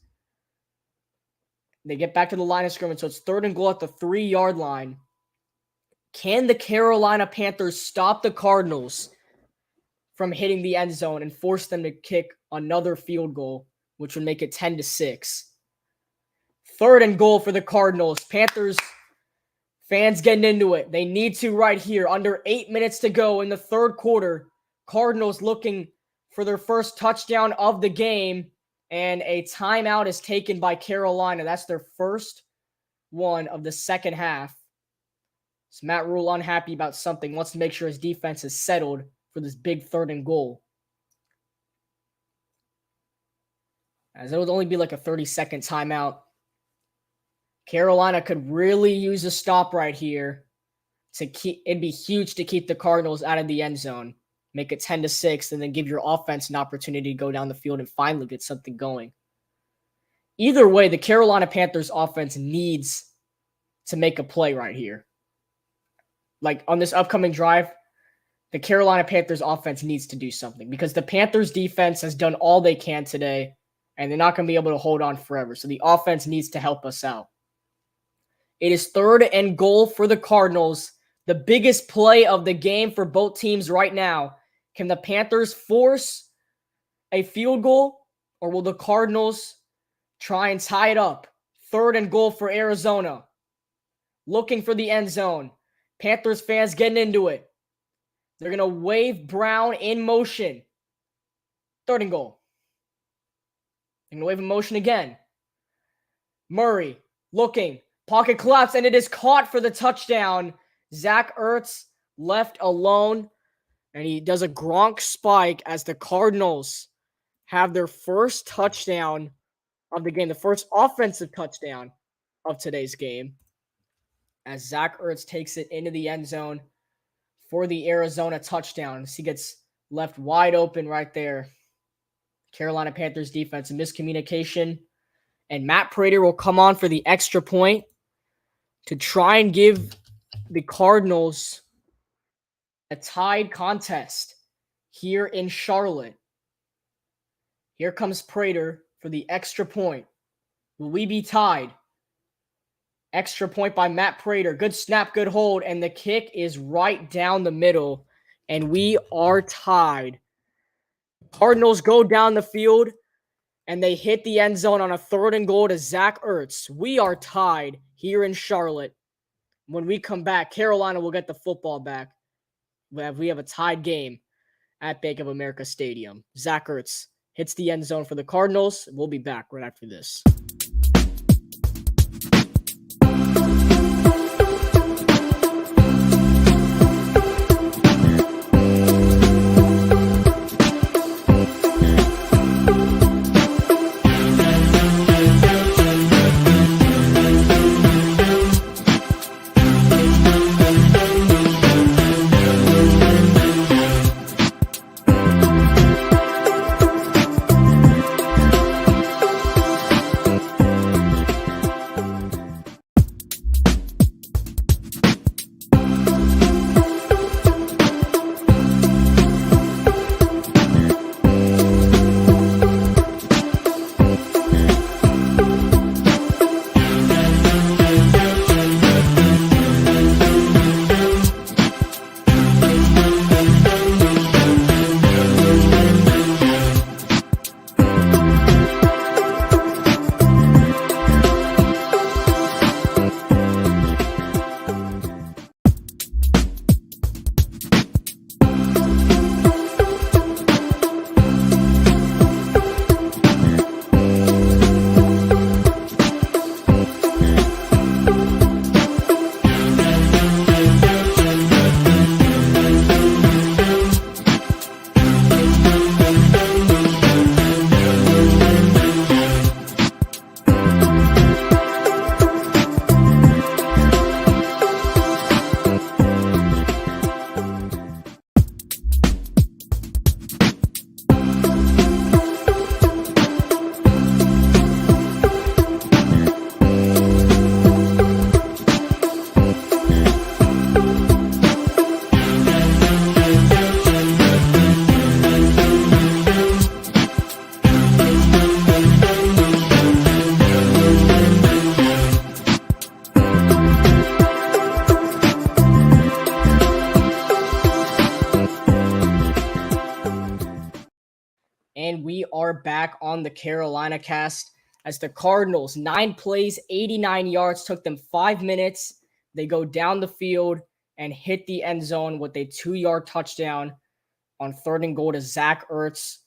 They get back to the line of scrimmage, so it's 3rd and goal at the 3-yard line. Can the Carolina Panthers stop the Cardinals from hitting the end zone and force them to kick another field goal, which would make it 10-6? 3rd and goal for the Cardinals. Panthers fans getting into it. They need to right here. Under 8 minutes to go in the 3rd quarter. Cardinals looking for their first touchdown of the game. And a timeout is taken by Carolina. That's their first one of the 2nd half. So Matt Rule unhappy about something. Wants to make sure his defense is settled for this big 3rd and goal. As it would only be like a 30-second timeout. Carolina could really use a stop right here. It'd be huge to keep the Cardinals out of the end zone. Make it 10-6, and then give your offense an opportunity to go down the field and finally get something going. Either way, the Carolina Panthers offense needs to make a play right here. Like on this upcoming drive, the Carolina Panthers offense needs to do something because the Panthers defense has done all they can today, and they're not going to be able to hold on forever. So the offense needs to help us out. It is 3rd and goal for the Cardinals. The biggest play of the game for both teams right now. Can the Panthers force a field goal, or will the Cardinals try and tie it up. 3rd and goal for Arizona. Looking for the end zone. Panthers fans getting into it. They're going to wave Brown in motion. 3rd and goal. They're going to wave in motion again. Murray looking. Pocket collapse, and it is caught for the touchdown. Zach Ertz left alone, and he does a Gronk spike as the Cardinals have their first touchdown of the game, the first offensive touchdown of today's game, as Zach Ertz takes it into the end zone for the Arizona touchdown. He gets left wide open right there. Carolina Panthers defense, a miscommunication, and Matt Prater will come on for the extra point to try and give the Cardinals a tied contest here in Charlotte. Here comes Prater for the extra point. Will we be tied? Extra point by Matt Prater. Good snap, good hold, and the kick is right down the middle, and we are tied. Cardinals go down the field, and they hit the end zone on a 3rd and goal to Zach Ertz. We are tied here in Charlotte. When we come back, Carolina will get the football back. We have a tied game at Bank of America Stadium. Zach Ertz hits the end zone for the Cardinals. We'll be back right after this. And we are back on the Carolina cast as the Cardinals, 9 plays, 89 yards, took them 5 minutes. They go down the field and hit the end zone with a 2-yard touchdown on 3rd and goal to Zach Ertz.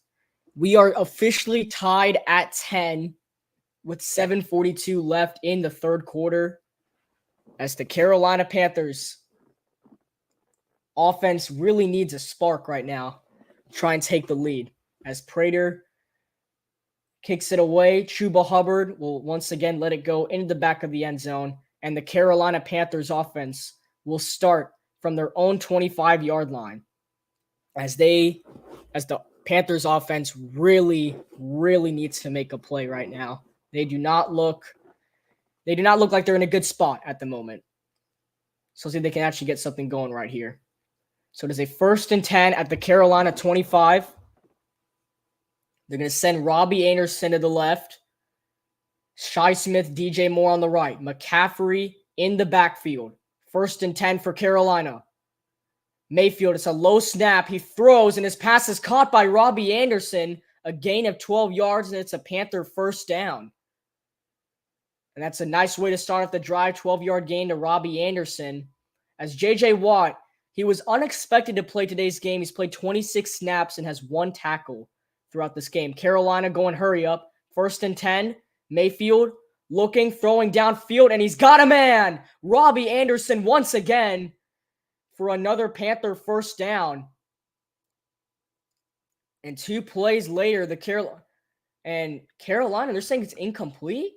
We are officially tied at 10 with 7:42 left in the 3rd quarter as the Carolina Panthers offense really needs a spark right now to try and take the lead. As Prater kicks it away, Chuba Hubbard will once again let it go into the back of the end zone, and the Carolina Panthers offense will start from their own 25-yard line as the Panthers offense really needs to make a play right now. They do not look like they're in a good spot at the moment. So see if they can actually get something going right here. So it is a 1st and 10 at the Carolina 25. They're going to send Robbie Anderson to the left. Shi Smith, DJ Moore on the right. McCaffrey in the backfield. 1st and 10 for Carolina. Mayfield, it's a low snap. He throws, and his pass is caught by Robbie Anderson. A gain of 12 yards, and it's a Panther 1st down. And that's a nice way to start off the drive. 12-yard gain to Robbie Anderson. As J.J. Watt, he was unexpected to play today's game. He's played 26 snaps and has 1 tackle throughout this game. Carolina going hurry up. 1st and 10. Mayfield looking, throwing downfield, and he's got a man. Robbie Anderson once again for another Panther first down. And 2 plays later, Carolina, they're saying it's incomplete?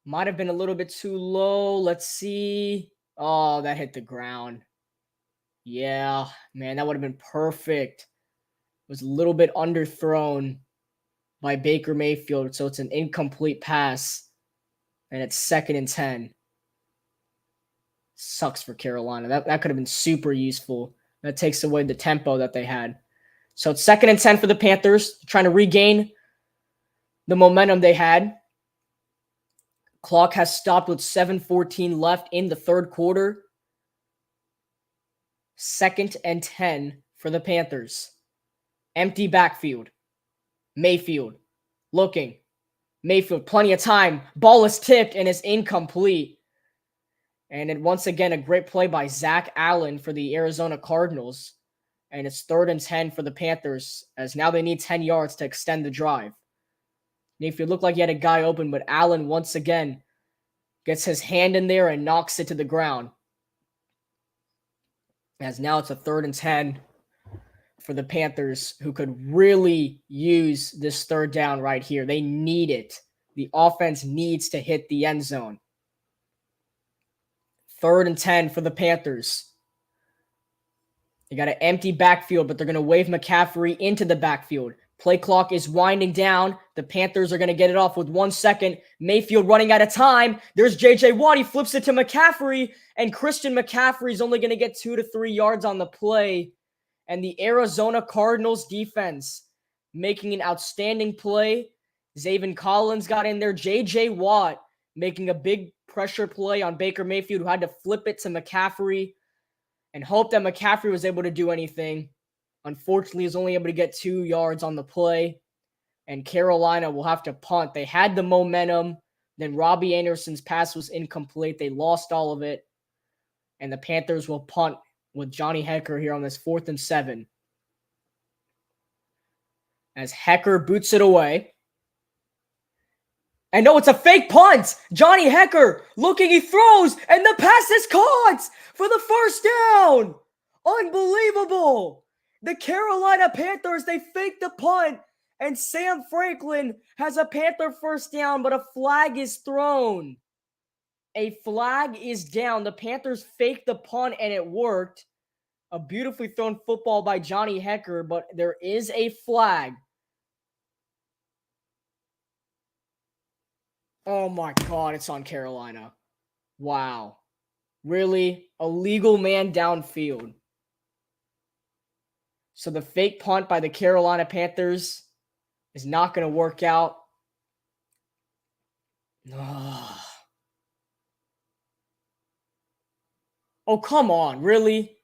Might have been a little bit too low. Let's see. Oh, that hit the ground. Yeah, man, that would have been perfect. It was a little bit underthrown by Baker Mayfield, so it's an incomplete pass, and it's 2nd and 10. Sucks for Carolina. That could have been super useful. That takes away the tempo that they had. So it's 2nd and 10 for the Panthers, trying to regain the momentum they had. Clock has stopped with 7:14 left in the third quarter. 2nd and 10 for the Panthers. Empty backfield. Mayfield looking. Mayfield, plenty of time. Ball is tipped and is incomplete. And then once again, a great play by Zach Allen for the Arizona Cardinals. And it's 3rd and 10 for the Panthers, as now they need 10 yards to extend the drive. Mayfield looked like he had a guy open, but Allen once again gets his hand in there and knocks it to the ground. As now it's a 3rd and 10 for the Panthers, who could really use this 3rd down right here. They need it. The offense needs to hit the end zone. 3rd and 10 for the Panthers. They got an empty backfield, but they're going to wave McCaffrey into the backfield. Play clock is winding down. The Panthers are going to get it off with 1 second. Mayfield running out of time. There's J.J. Watt. He flips it to McCaffrey, and Christian McCaffrey is only going to get 2 to 3 yards on the play. And the Arizona Cardinals defense making an outstanding play. Zaven Collins got in there. J.J. Watt making a big pressure play on Baker Mayfield, who had to flip it to McCaffrey and hope that McCaffrey was able to do anything. Unfortunately, he was only able to get 2 yards on the play, and Carolina will have to punt. They had the momentum. Then Robbie Anderson's pass was incomplete. They lost all of it, and the Panthers will punt with Johnny Hekker here on this 4th and 7. As Hekker boots it away. And no, it's a fake punt. Johnny Hekker looking, he throws, and the pass is caught for the first down. Unbelievable. The Carolina Panthers, they faked the punt, and Sam Franklin has a Panther first down, but a flag is thrown. A flag is down. The Panthers faked the punt, and it worked. A beautifully thrown football by Johnny Hekker, but there is a flag. Oh my God, it's on Carolina. Wow. Really? A legal man downfield. So the fake punt by the Carolina Panthers is not going to work out. Oh, come on. Really?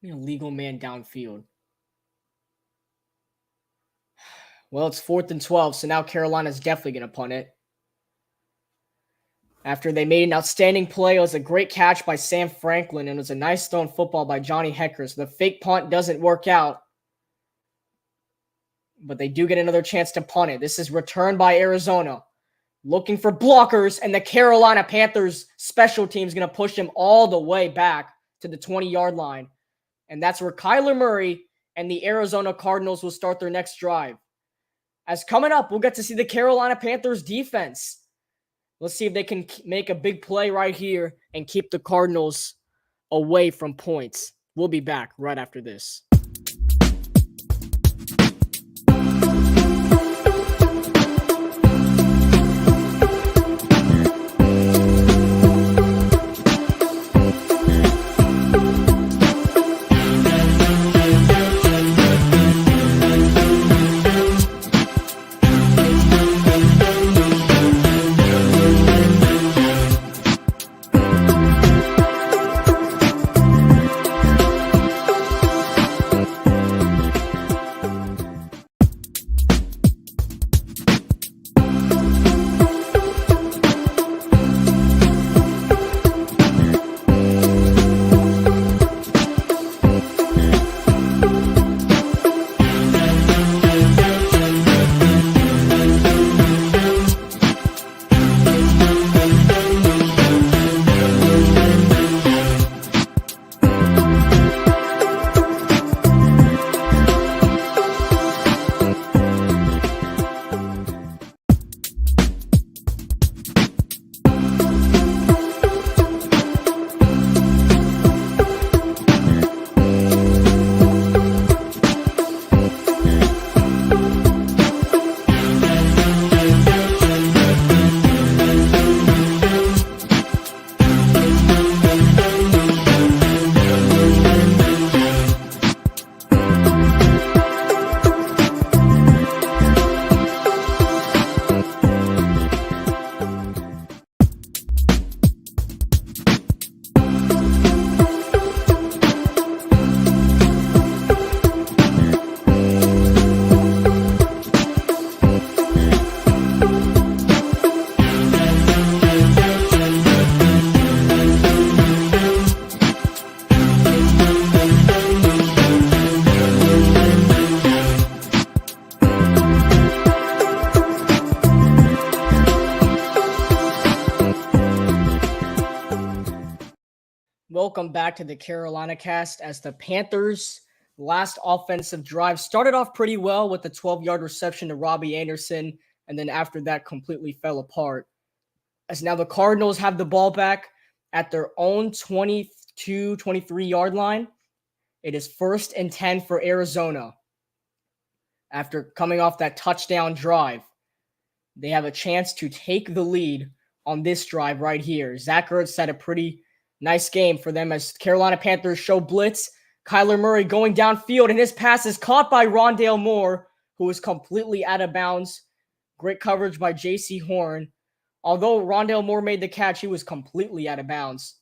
A legal man downfield. Well, it's 4th and 12, so now Carolina's definitely going to punt it. After they made an outstanding play, it was a great catch by Sam Franklin, and it was a nice thrown football by Johnny Hekker. So the fake punt doesn't work out, but they do get another chance to punt it. This is returned by Arizona, looking for blockers, and the Carolina Panthers special team is going to push him all the way back to the 20-yard line. And that's where Kyler Murray and the Arizona Cardinals will start their next drive. As coming up, we'll get to see the Carolina Panthers defense. Let's see if they can make a big play right here and keep the Cardinals away from points. We'll be back right after this. Welcome back to the Carolina cast as the Panthers' last offensive drive started off pretty well with a 12-yard reception to Robbie Anderson, and then after that completely fell apart. As now the Cardinals have the ball back at their own 22, 23-yard line. It is 1st and 10 for Arizona. After coming off that touchdown drive, they have a chance to take the lead on this drive right here. Zach Ertz had a pretty nice game for them as Carolina Panthers show blitz. Kyler Murray going downfield, and his pass is caught by Rondale Moore, who is completely out of bounds. Great coverage by J.C. Horn. Although Rondale Moore made the catch, he was completely out of bounds.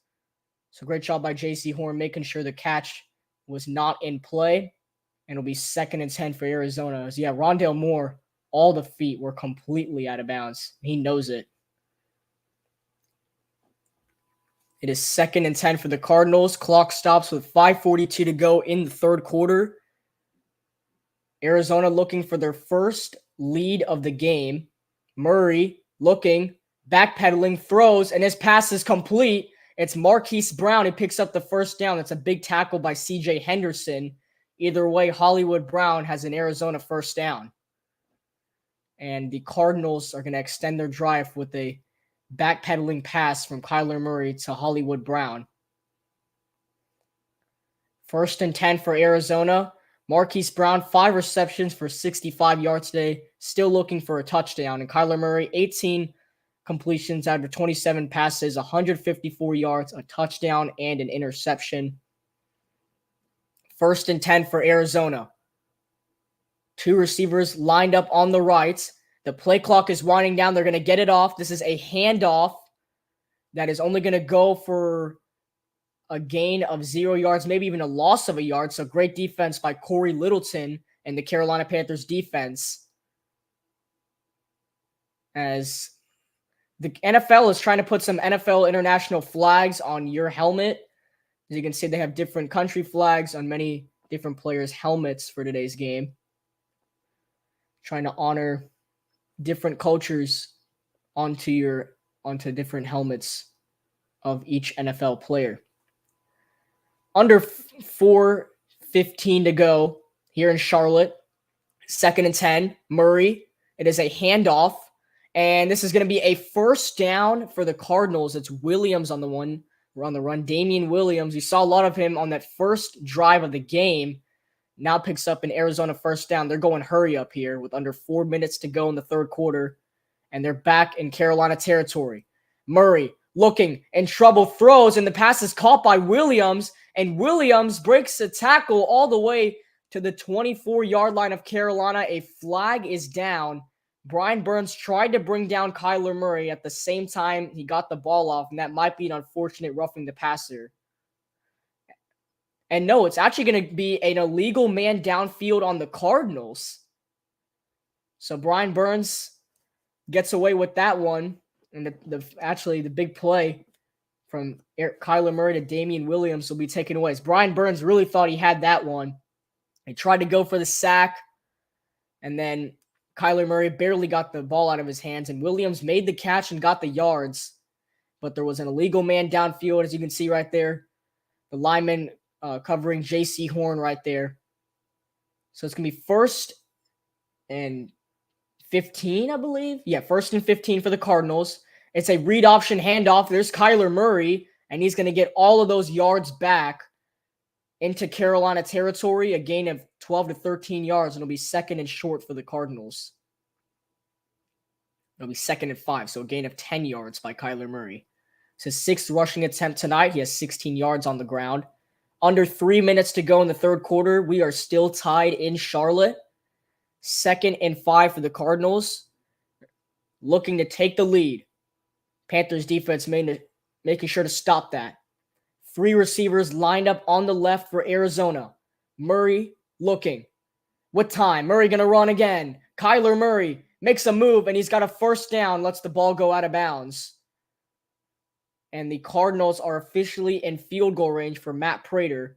So great job by J.C. Horn making sure the catch was not in play. And it'll be 2nd and 10 for Arizona. So yeah, Rondale Moore, all the feet were completely out of bounds. He knows it. It is 2nd and 10 for the Cardinals. Clock stops with 5:42 to go in the third quarter. Arizona looking for their first lead of the game. Murray looking, backpedaling, throws, and his pass is complete. It's Marquise Brown who picks up the first down. That's a big tackle by C.J. Henderson. Either way, Hollywood Brown has an Arizona first down. And the Cardinals are going to extend their drive with a backpedaling pass from Kyler Murray to Hollywood Brown. 1st and 10 for Arizona. Marquise Brown, 5 receptions for 65 yards today. Still looking for a touchdown. And Kyler Murray, 18 completions out of 27 passes, 154 yards, a touchdown, and an interception. 1st and 10 for Arizona. 2 receivers lined up on the right. The play clock is winding down. They're going to get it off. This is a handoff that is only going to go for a gain of 0 yards, maybe even a loss of a yard. So great defense by Corey Littleton and the Carolina Panthers defense. As the NFL is trying to put some NFL international flags on your helmet. As you can see, they have different country flags on many different players' helmets for today's game. Trying to honor different cultures onto different helmets of each NFL player. Under 4:15 to go here in Charlotte. 2nd and 10, Murray. It is a handoff, and this is going to be a first down for the Cardinals. It's Williams on the run. Damian Williams. You saw a lot of him on that first drive of the game. Now picks up an Arizona first down. They're going hurry up here with under 4 minutes to go in the third quarter, and they're back in Carolina territory. Murray looking in trouble, throws, and the pass is caught by Williams, and Williams breaks the tackle all the way to the 24-yard line of Carolina. A flag is down. Brian Burns tried to bring down Kyler Murray at the same time he got the ball off, and that might be an unfortunate roughing the passer. And no, it's actually going to be an illegal man downfield on the Cardinals. So Brian Burns gets away with that one. And the big play from Kyler Murray to Damian Williams will be taken away. As Brian Burns really thought he had that one. He tried to go for the sack. And then Kyler Murray barely got the ball out of his hands. And Williams made the catch and got the yards. But there was an illegal man downfield, as you can see right there. The lineman covering J.C. Horn right there. So it's going to be 1st and 15, I believe. Yeah, 1st and 15 for the Cardinals. It's a read option handoff. There's Kyler Murray, and he's going to get all of those yards back into Carolina territory, a gain of 12 to 13 yards, and it'll be 2nd and short for the Cardinals. It'll be 2nd and 5, so a gain of 10 yards by Kyler Murray. It's his 6th rushing attempt tonight. He has 16 yards on the ground. Under 3 minutes to go in the third quarter. We are still tied in Charlotte. 2nd and 5 for the Cardinals. Looking to take the lead. Panthers defense making sure to stop that. 3 receivers lined up on the left for Arizona. Murray looking. With time. Murray going to run again. Kyler Murray makes a move, and he's got a first down. Lets the ball go out of bounds. And the Cardinals are officially in field goal range for Matt Prater.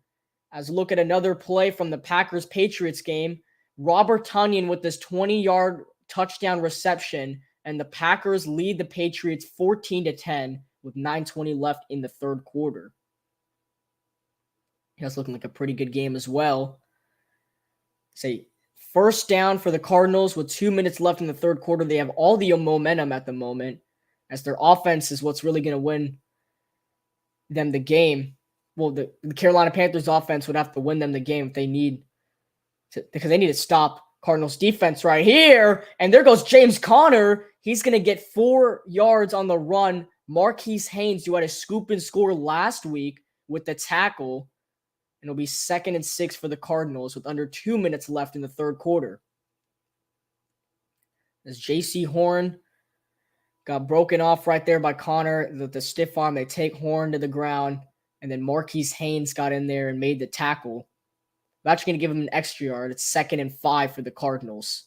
As look at another play from the Packers-Patriots game. Robert Tonyan with this 20-yard touchdown reception, and the Packers lead the Patriots 14-10 with 9:20 left in the third quarter. That's looking like a pretty good game as well. Say first down for the Cardinals with 2 minutes left in the third quarter. They have all the momentum at the moment, as their offense is what's really going to win them the game. Well, the Carolina Panthers offense would have to win them the game if they need to, because they need to stop Cardinals defense right here. And there goes James Conner. He's going to get 4 yards on the run. Marquise Haynes, who had a scoop and score last week with the tackle. And it'll be 2nd and 6 for the Cardinals with under 2 minutes left in the third quarter. As J.C. Horn got broken off right there by Conner with the stiff arm. They take Horn to the ground. And then Marquise Haynes got in there and made the tackle. I'm actually going to give him an extra yard. It's 2nd and 5 for the Cardinals.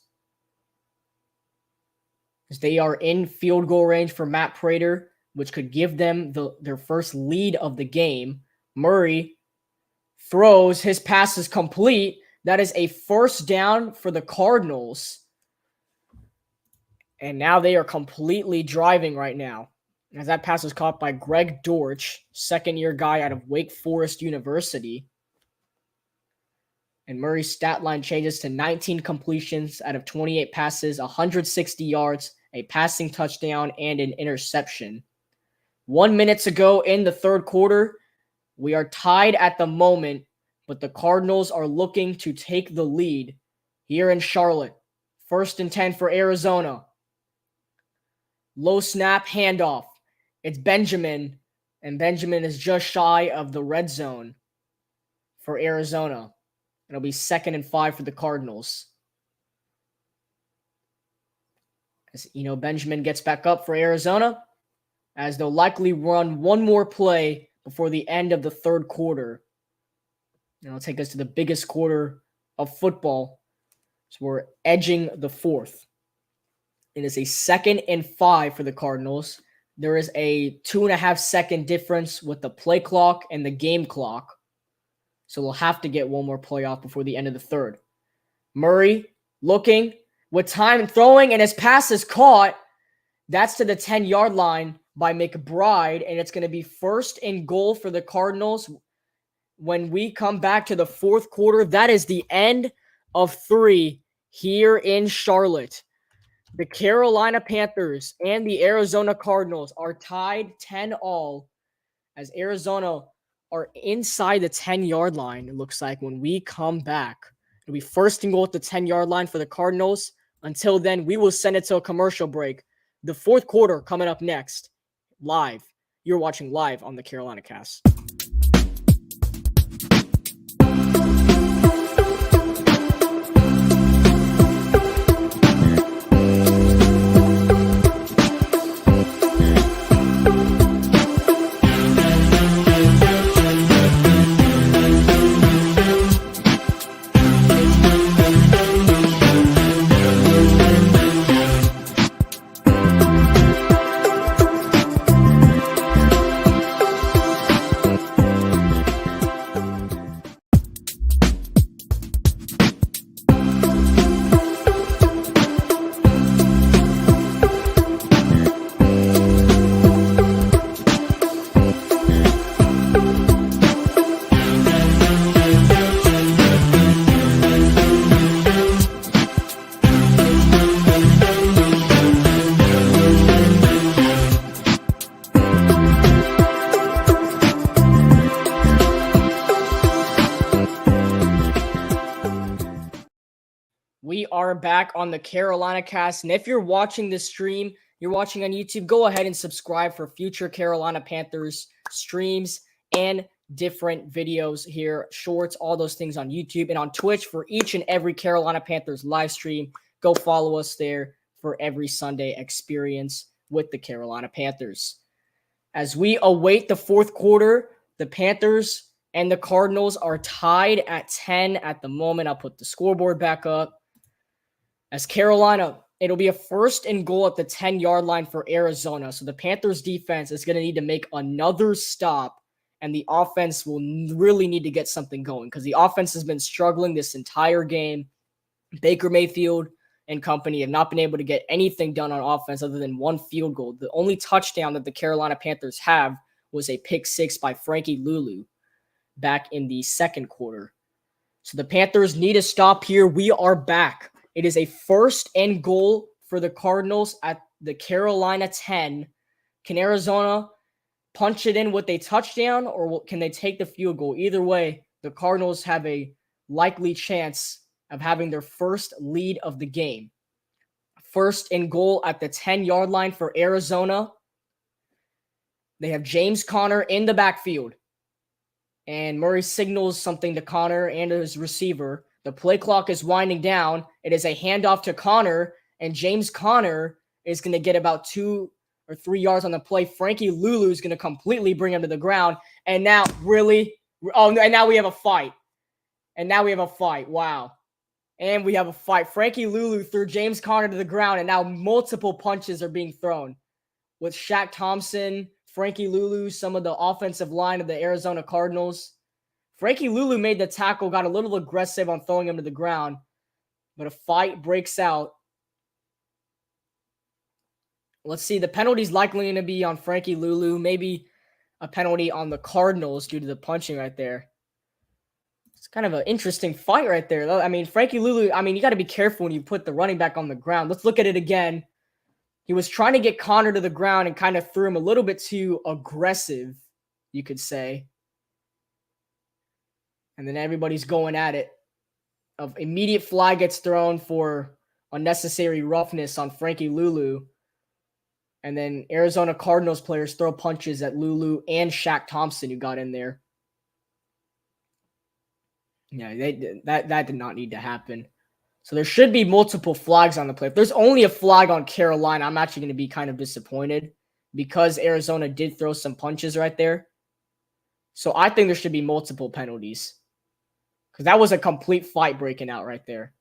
As they are in field goal range for Matt Prater, which could give them their first lead of the game. Murray throws. His pass is complete. That is a first down for the Cardinals. And now they are completely driving right now. As that pass was caught by Greg Dortch, second-year guy out of Wake Forest University. And Murray's stat line changes to 19 completions out of 28 passes, 160 yards, a passing touchdown, and an interception. 1 minute to go in the third quarter. We are tied at the moment, but the Cardinals are looking to take the lead here in Charlotte. 1st and 10 for Arizona. Low snap handoff. It's Benjamin, and Benjamin is just shy of the red zone for Arizona. It'll be 2nd and 5 for the Cardinals. As Benjamin gets back up for Arizona, as they'll likely run one more play before the end of the third quarter. And it'll take us to the biggest quarter of football. So we're edging the fourth. It is a 2nd and 5 for the Cardinals. There is a 2.5-second difference with the play clock and the game clock. So we'll have to get one more play off before the end of the third. Murray looking with time throwing, and his pass is caught. That's to the 10-yard line by McBride, and it's going to be 1st and goal for the Cardinals when we come back to the fourth quarter. That is the end of 3 here in Charlotte. The Carolina Panthers and the Arizona Cardinals are tied 10-all as Arizona are inside the 10-yard line, it looks like, when we come back. It'll be 1st and goal at the 10-yard line for the Cardinals. Until then, we will send it to a commercial break. The fourth quarter coming up next, live. You're watching live on the Carolina Cast. We are back on the Carolina Cast, and if you're watching this stream, you're watching on YouTube, go ahead and subscribe for future Carolina Panthers streams and different videos here, shorts, all those things on YouTube and on Twitch for each and every Carolina Panthers live stream. Go follow us there for every Sunday experience with the Carolina Panthers. As we await the fourth quarter, the Panthers and the Cardinals are tied at 10 at the moment. I'll put the scoreboard back up. As Carolina, it'll be a 1st and goal at the 10-yard line for Arizona. So the Panthers defense is going to need to make another stop, and the offense will really need to get something going because the offense has been struggling this entire game. Baker Mayfield and company have not been able to get anything done on offense other than one field goal. The only touchdown that the Carolina Panthers have was a pick 6 by Frankie Luvu. back in the second quarter. So the Panthers need a stop here. We are back. It is a 1st and goal for the Cardinals at the Carolina 10. Can Arizona punch it in with a touchdown, or can they take the field goal? Either way, the Cardinals have a likely chance of having their first lead of the game. 1st and goal at the 10-yard line for Arizona. They have James Conner in the backfield. And Murray signals something to Conner and his receiver. The play clock is winding down. It is a handoff to Conner, and James Conner is going to get about 2 or 3 yards on the play. Frankie Luvu is going to completely bring him to the ground. And now, really? Oh, and now we have a fight. Wow. And we have a fight. Frankie Luvu threw James Conner to the ground, and now multiple punches are being thrown. With Shaq Thompson, Frankie Luvu, some of the offensive line of the Arizona Cardinals. Frankie Luvu made the tackle, got a little aggressive on throwing him to the ground, but a fight breaks out. Let's see, the penalty's likely going to be on Frankie Luvu, maybe a penalty on the Cardinals due to the punching right there. It's kind of an interesting fight right there, though. I mean, Frankie Luvu, you got to be careful when you put the running back on the ground. Let's look at it again. He was trying to get Conner to the ground and kind of threw him a little bit too aggressive, you could say. And then everybody's going at it. An immediate flag gets thrown for unnecessary roughness on Frankie Luvu. And then Arizona Cardinals players throw punches at Luvu and Shaq Thompson, who got in there. Yeah, that did not need to happen. So there should be multiple flags on the play. If there's only a flag on Carolina, I'm actually going to be kind of disappointed because Arizona did throw some punches right there. So I think there should be multiple penalties because that was a complete fight breaking out right there.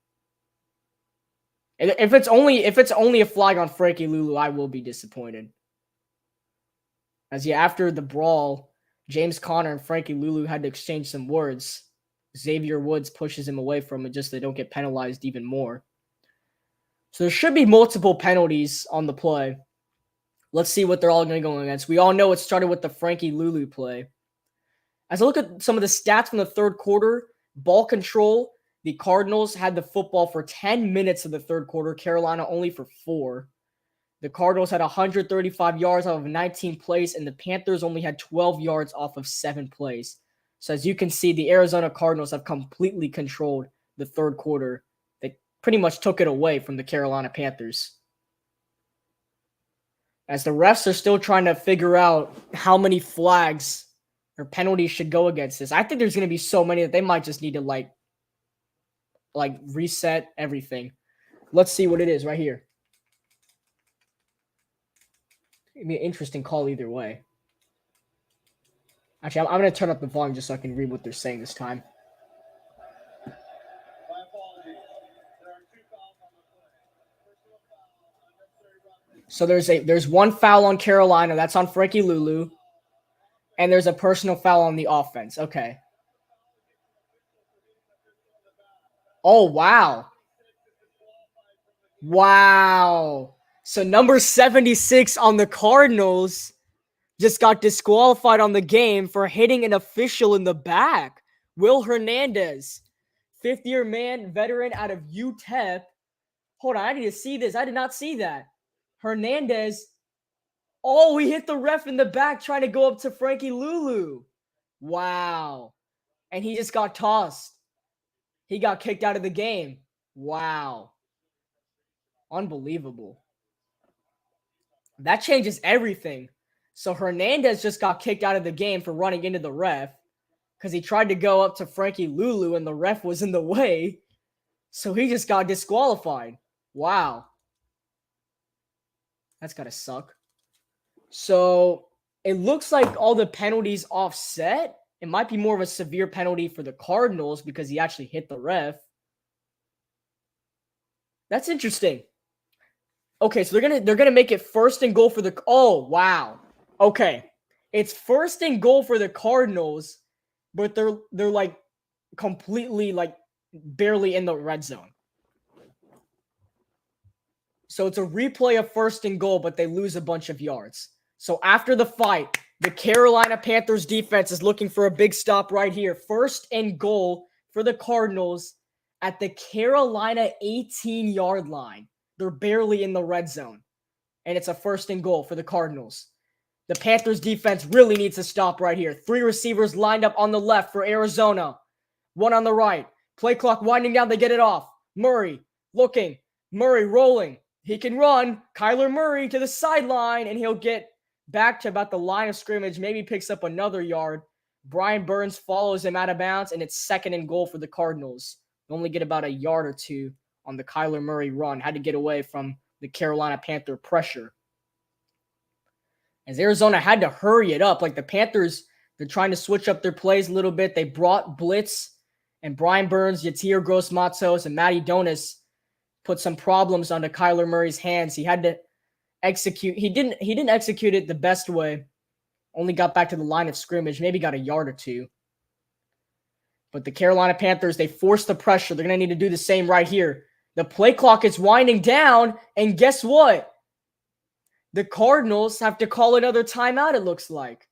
And if it's only a flag on Frankie Luvu, I will be disappointed. As after the brawl, James Conner and Frankie Luvu had to exchange some words. Xavier Woods pushes him away from it just so they don't get penalized even more. So there should be multiple penalties on the play. Let's see what they're all going to go against. We all know it started with the Frankie Luvu play. As I look at some of the stats from the third quarter, ball control, the Cardinals had the football for 10 minutes of the third quarter. Carolina only for 4. The Cardinals had 135 yards out of 19 plays, and the Panthers only had 12 yards off of 7 plays. So as you can see, the Arizona Cardinals have completely controlled the third quarter. They pretty much took it away from the Carolina Panthers. As the refs are still trying to figure out how many flags or penalties should go against this. I think there's going to be so many that they might just need to like reset everything. Let's see what it is right here. It'd be an interesting call either way. Actually, I'm going to turn up the volume just so I can read what they're saying this time. So there's one foul on Carolina. That's on Frankie Luvu. And there's a personal foul on the offense. Okay. Oh, wow. Wow. So number 76 on the Cardinals just got disqualified on the game for hitting an official in the back. Will Hernandez, 5th-year man, veteran out of UTEP. Hold on, I need to see this. I did not see that. Hernandez. Oh, he hit the ref in the back trying to go up to Frankie Luvu. Wow. And he just got tossed. He got kicked out of the game. Wow. Unbelievable. That changes everything. So Hernandez just got kicked out of the game for running into the ref because he tried to go up to Frankie Luvu and the ref was in the way. So he just got disqualified. Wow. That's got to suck. So it looks like all the penalties offset. It might be more of a severe penalty for the Cardinals because he actually hit the ref. That's interesting. Okay, so they're gonna make it 1st and goal for the. Oh wow. Okay, it's 1st and goal for the Cardinals, but they're like completely like barely in the red zone. So it's a replay of 1st and goal, but they lose a bunch of yards. So after the fight, The Carolina Panthers defense is looking for a big stop right here. 1st and goal for the Cardinals at the Carolina 18-yard line. They're barely in the red zone. And it's a 1st and goal for the Cardinals. The Panthers defense really needs to stop right here. 3 receivers lined up on the left for Arizona. 1 on the right. Play clock winding down. They get it off. Murray looking. Murray rolling. He can run. Kyler Murray to the sideline, and he'll get back to about the line of scrimmage. Maybe picks up another yard. Brian Burns follows him out of bounds, and it's 2nd and goal for the Cardinals. They only get about a yard or 2 on the Kyler Murray run. Had to get away from the Carolina Panther pressure. As Arizona had to hurry it up. Like the Panthers, they're trying to switch up their plays a little bit. They brought blitz, and Brian Burns, Yatir Gross-Matos, and Matty Donis put some problems onto Kyler Murray's hands. He had to execute. He didn't execute it the best way. Only got back to the line of scrimmage. Maybe got a yard or 2. But the Carolina Panthers, they forced the pressure. They're going to need to do the same right here. The play clock is winding down, and guess what? The Cardinals have to call another timeout, it looks like.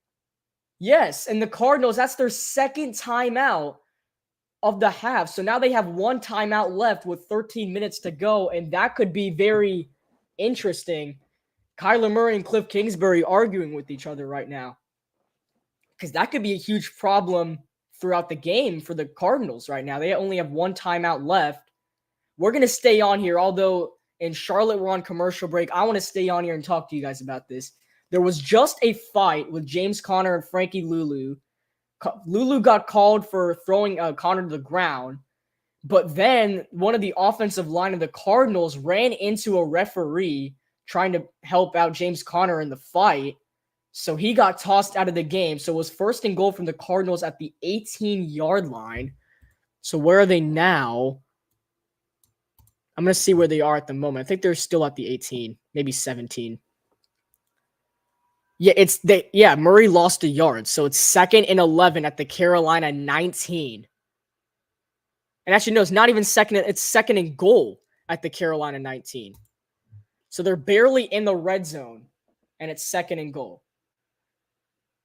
Yes, and the Cardinals, that's their 2nd timeout of the half. So now they have 1 timeout left with 13 minutes to go, and that could be very interesting. Kyler Murray and Cliff Kingsbury arguing with each other right now. Because that could be a huge problem throughout the game for the Cardinals right now. They only have 1 timeout left. We're going to stay on here, although in Charlotte we're on commercial break. I want to stay on here and talk to you guys about this. There was just a fight with James Conner and Frankie Luvu. Lulu got called for throwing Conner to the ground, but then one of the offensive line of the Cardinals ran into a referee trying to help out James Conner in the fight, so he got tossed out of the game. So it was 1st and goal from the Cardinals at the 18-yard line. So where are they now? I'm going to see where they are at the moment. I think they're still at the 18, maybe 17. Yeah, Murray lost a yard. So it's 2nd and 11 at the Carolina 19. And actually, no, it's not even 2nd. It's 2nd and goal at the Carolina 19. So they're barely in the red zone, and it's 2nd and goal.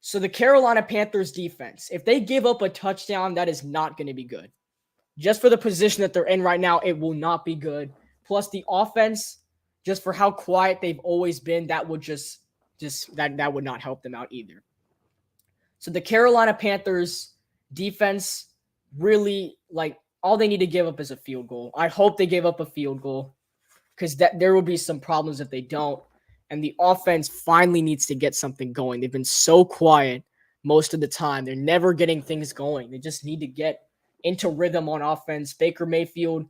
So the Carolina Panthers defense, if they give up a touchdown, that is not going to be good. Just for the position that they're in right now, it will not be good. Plus the offense, just for how quiet they've always been, that would that would not help them out either. So the Carolina Panthers defense really, like, all they need to give up is a field goal. I hope they give up a field goal because there will be some problems if they don't. And the offense finally needs to get something going. They've been so quiet most of the time. They're never getting things going. They just need to get into rhythm on offense. Baker Mayfield,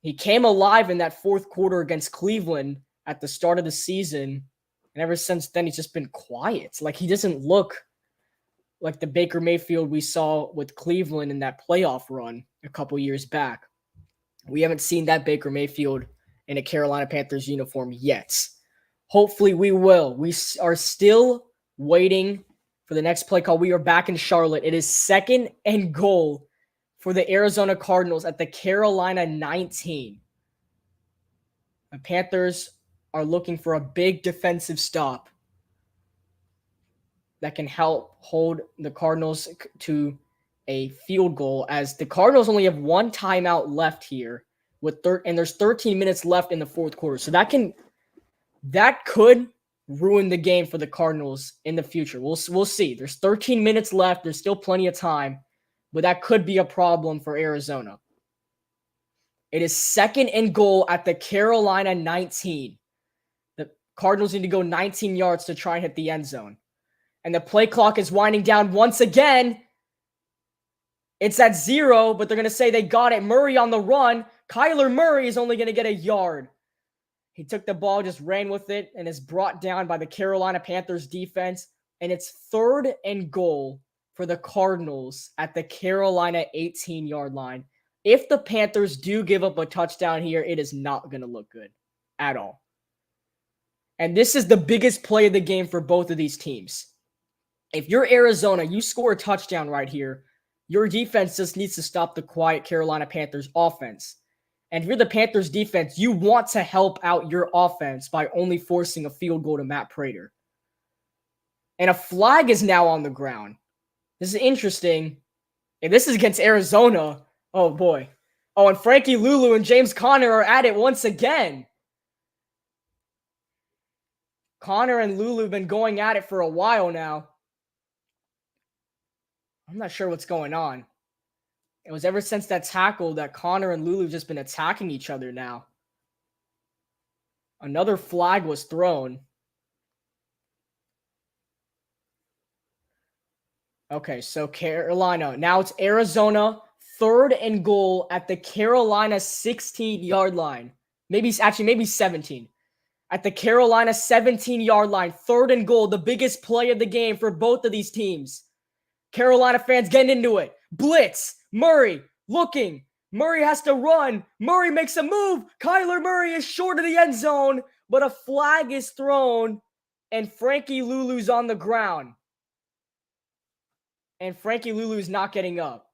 he came alive in that 4th quarter against Cleveland at the start of the season. And ever since then, he's just been quiet. Like, he doesn't look like the Baker Mayfield we saw with Cleveland in that playoff run a couple years back. We haven't seen that Baker Mayfield in a Carolina Panthers uniform yet. Hopefully we will. We are still waiting for the next play call. We are back in Charlotte. It is 2nd and goal for the Arizona Cardinals at the Carolina 19. The Panthers are looking for a big defensive stop that can help hold the Cardinals to a field goal, as the Cardinals only have 1 timeout left here and there's 13 minutes left in the 4th quarter. So that could ruin the game for the Cardinals in the future. We'll see. There's 13 minutes left. There's still plenty of time, but that could be a problem for Arizona. It is 2nd and goal at the Carolina 19. The Cardinals need to go 19 yards to try and hit the end zone. And the play clock is winding down once again. It's at 0, but they're going to say they got it. Murray on the run. Kyler Murray is only going to get a yard. He took the ball, just ran with it, and is brought down by the Carolina Panthers defense. And it's 3rd and goal for the Cardinals at the Carolina 18-yard line. If the Panthers do give up a touchdown here, it is not going to look good at all. And this is the biggest play of the game for both of these teams. If you're Arizona, you score a touchdown right here, your defense just needs to stop the quiet Carolina Panthers offense. And if you're the Panthers defense, you want to help out your offense by only forcing a field goal to Matt Prater. And a flag is now on the ground. This is interesting. And this is against Arizona. Oh, boy. Oh, and Frankie Luvu and James Conner are at it once again. Conner and Luvu have been going at it for a while now. I'm not sure what's going on. It was ever since that tackle that Conner and Luvu just been attacking each other now. Another flag was thrown. Okay, so Carolina. Now it's Arizona, 3rd and goal at the Carolina 16-yard line. Maybe 17. At the Carolina 17-yard line, 3rd and goal, the biggest play of the game for both of these teams. Carolina fans getting into it. Blitz. Murray looking. Murray has to run. Murray makes a move. Kyler Murray is short of the end zone, but a flag is thrown, and Frankie Luvu's on the ground. And Frankie Luvu's not getting up.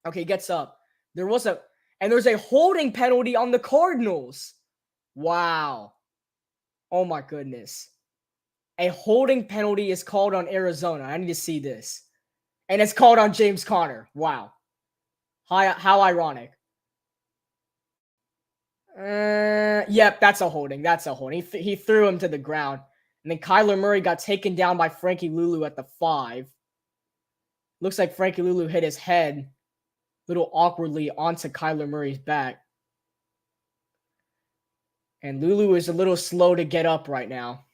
Okay, he gets up. There's a holding penalty on the Cardinals. Wow. Oh my goodness. A holding penalty is called on Arizona. I need to see this. And it's called on James Conner. Wow. How ironic. Yep, that's a holding. He threw him to the ground. And then Kyler Murray got taken down by Frankie Luvu at the 5. Looks like Frankie Luvu hit his head a little awkwardly onto Kyler Murray's back. And Luvu is a little slow to get up right now.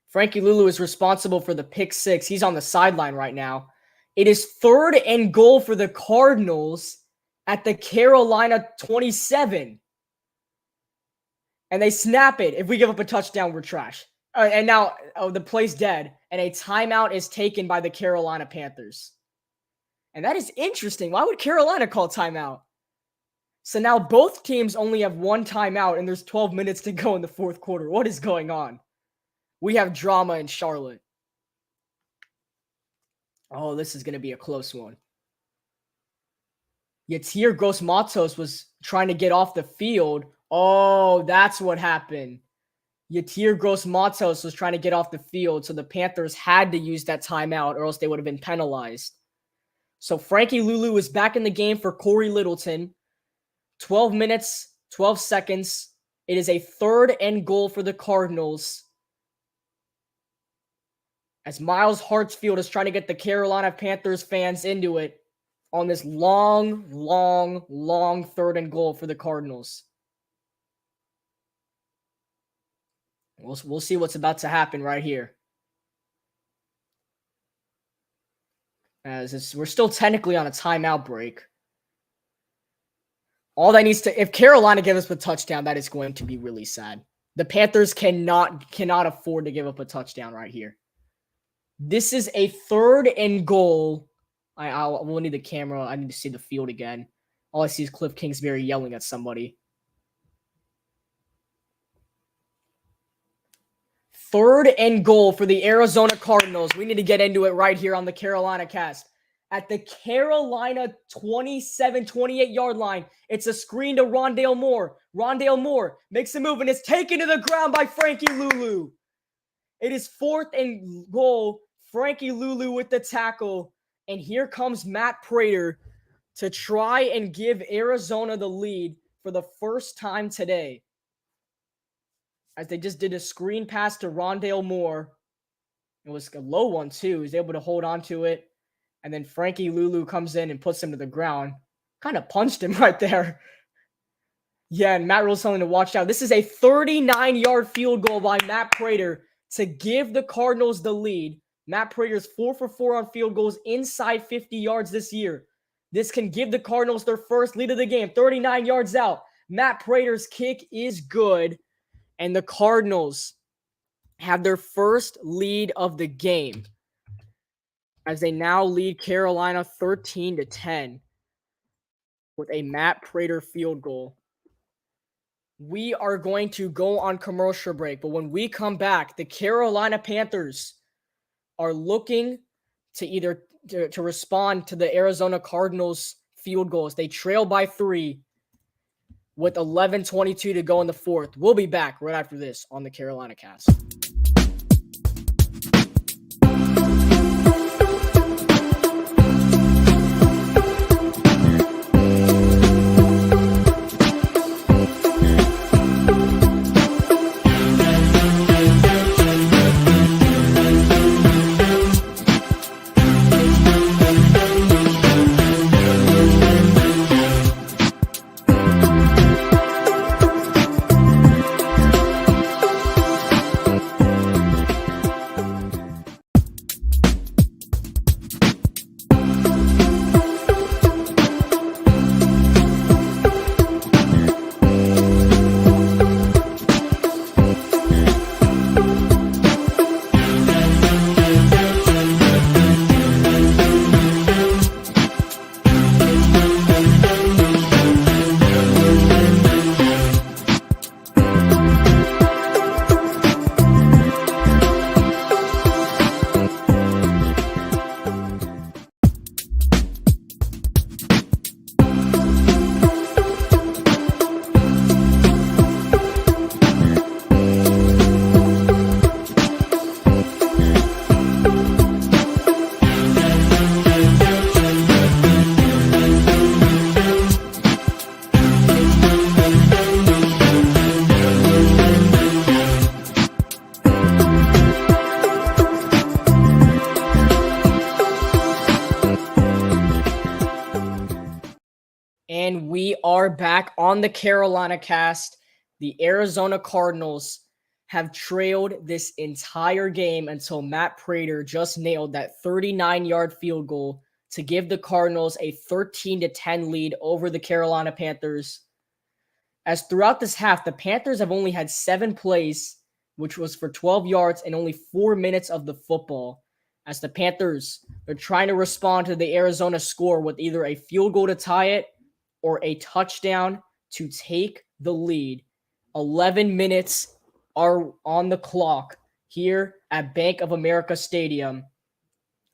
Frankie Luvu is responsible for the pick 6. He's on the sideline right now. It is 3rd and goal for the Cardinals at the Carolina 27. And they snap it. If we give up a touchdown, we're trash. And now the play's dead. And a timeout is taken by the Carolina Panthers. And that is interesting. Why would Carolina call timeout? So now both teams only have 1 timeout, and there's 12 minutes to go in the 4th quarter. What is going on? We have drama in Charlotte. Oh, this is going to be a close one. Yetur Gross-Matos was trying to get off the field. Oh, that's what happened. Yetur Gross-Matos was trying to get off the field, so the Panthers had to use that timeout or else they would have been penalized. So Frankie Luvu is back in the game for Corey Littleton. 12 minutes, 12 seconds. It is a 3rd and goal for the Cardinals. As Miles Hartsfield is trying to get the Carolina Panthers fans into it on this long 3rd and goal for the Cardinals. We'll see what's about to happen right here. We're still technically on a timeout break. All that needs to, if Carolina gives us a touchdown, that is going to be really sad. The Panthers cannot afford to give up a touchdown right here. This is a 3rd and goal. We'll need the camera. I need to see the field again. All I see is Cliff Kingsbury yelling at somebody. 3rd and goal for the Arizona Cardinals. We need to get into it right here on the Carolina cast. At the Carolina 27, 28-yard line, it's a screen to Rondale Moore. Rondale Moore makes a move, and it's taken to the ground by Frankie Luvu. It is 4th and goal. Frankie Luvu with the tackle. And here comes Matt Prater to try and give Arizona the lead for the first time today. As they just did a screen pass to Rondale Moore. It was a low one, too. He was able to hold on to it. And then Frankie Luvu comes in and puts him to the ground. Kind of punched him right there. Yeah, and Matt Rule's telling him to watch out. This is a 39-yard field goal by Matt Prater to give the Cardinals the lead. Matt Prater's 4 for 4 on field goals inside 50 yards this year. This can give the Cardinals their first lead of the game. 39 yards out. Matt Prater's kick is good. And the Cardinals have their first lead of the game as they now lead Carolina 13-10 with a Matt Prater field goal. We are going to go on commercial break, but when we come back, the Carolina Panthers are looking to either to respond to the Arizona Cardinals field goals. They trail by 3 with 11:22 to go in the 4th. We'll be back right after this on the Carolina cast. And we are back on the Carolina cast. The Arizona Cardinals have trailed this entire game until Matt Prater just nailed that 39-yard field goal to give the Cardinals a 13-10 lead over the Carolina Panthers. As throughout this half, the Panthers have only had 7 plays, which was for 12 yards and only 4 minutes of the football. As the Panthers are trying to respond to the Arizona score with either a field goal to tie it or a touchdown to take the lead. 11 minutes are on the clock here at Bank of America Stadium.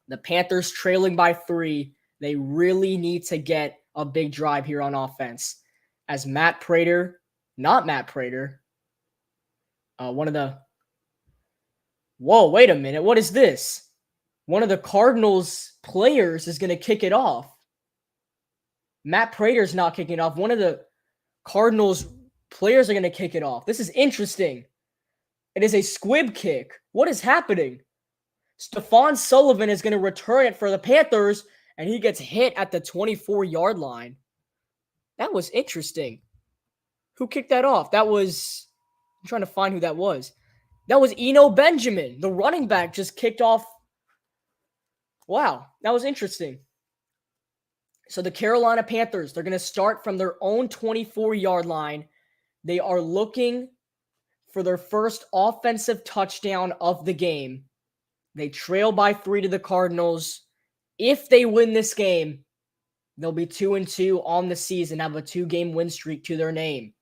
The Panthers trailing by 3. They really need to get a big drive here on offense. As Matt Prater, not Matt Prater, whoa, wait a minute. What is this? One of the Cardinals players is going to kick it off. Matt Prater's not kicking it off. One of the Cardinals players are going to kick it off. This is interesting. It is a squib kick. What is happening? Stephon Sullivan is going to return it for the Panthers, and he gets hit at the 24-yard line. That was interesting. Who kicked that off? I'm trying to find who that was. That was Eno Benjamin. The running back just kicked off. Wow, that was interesting. So the Carolina Panthers, they're going to start from their own 24-yard line. They are looking for their first offensive touchdown of the game. They trail by 3 to the Cardinals. If they win this game, they'll be 2-2 on the season, have a 2-game win streak to their name.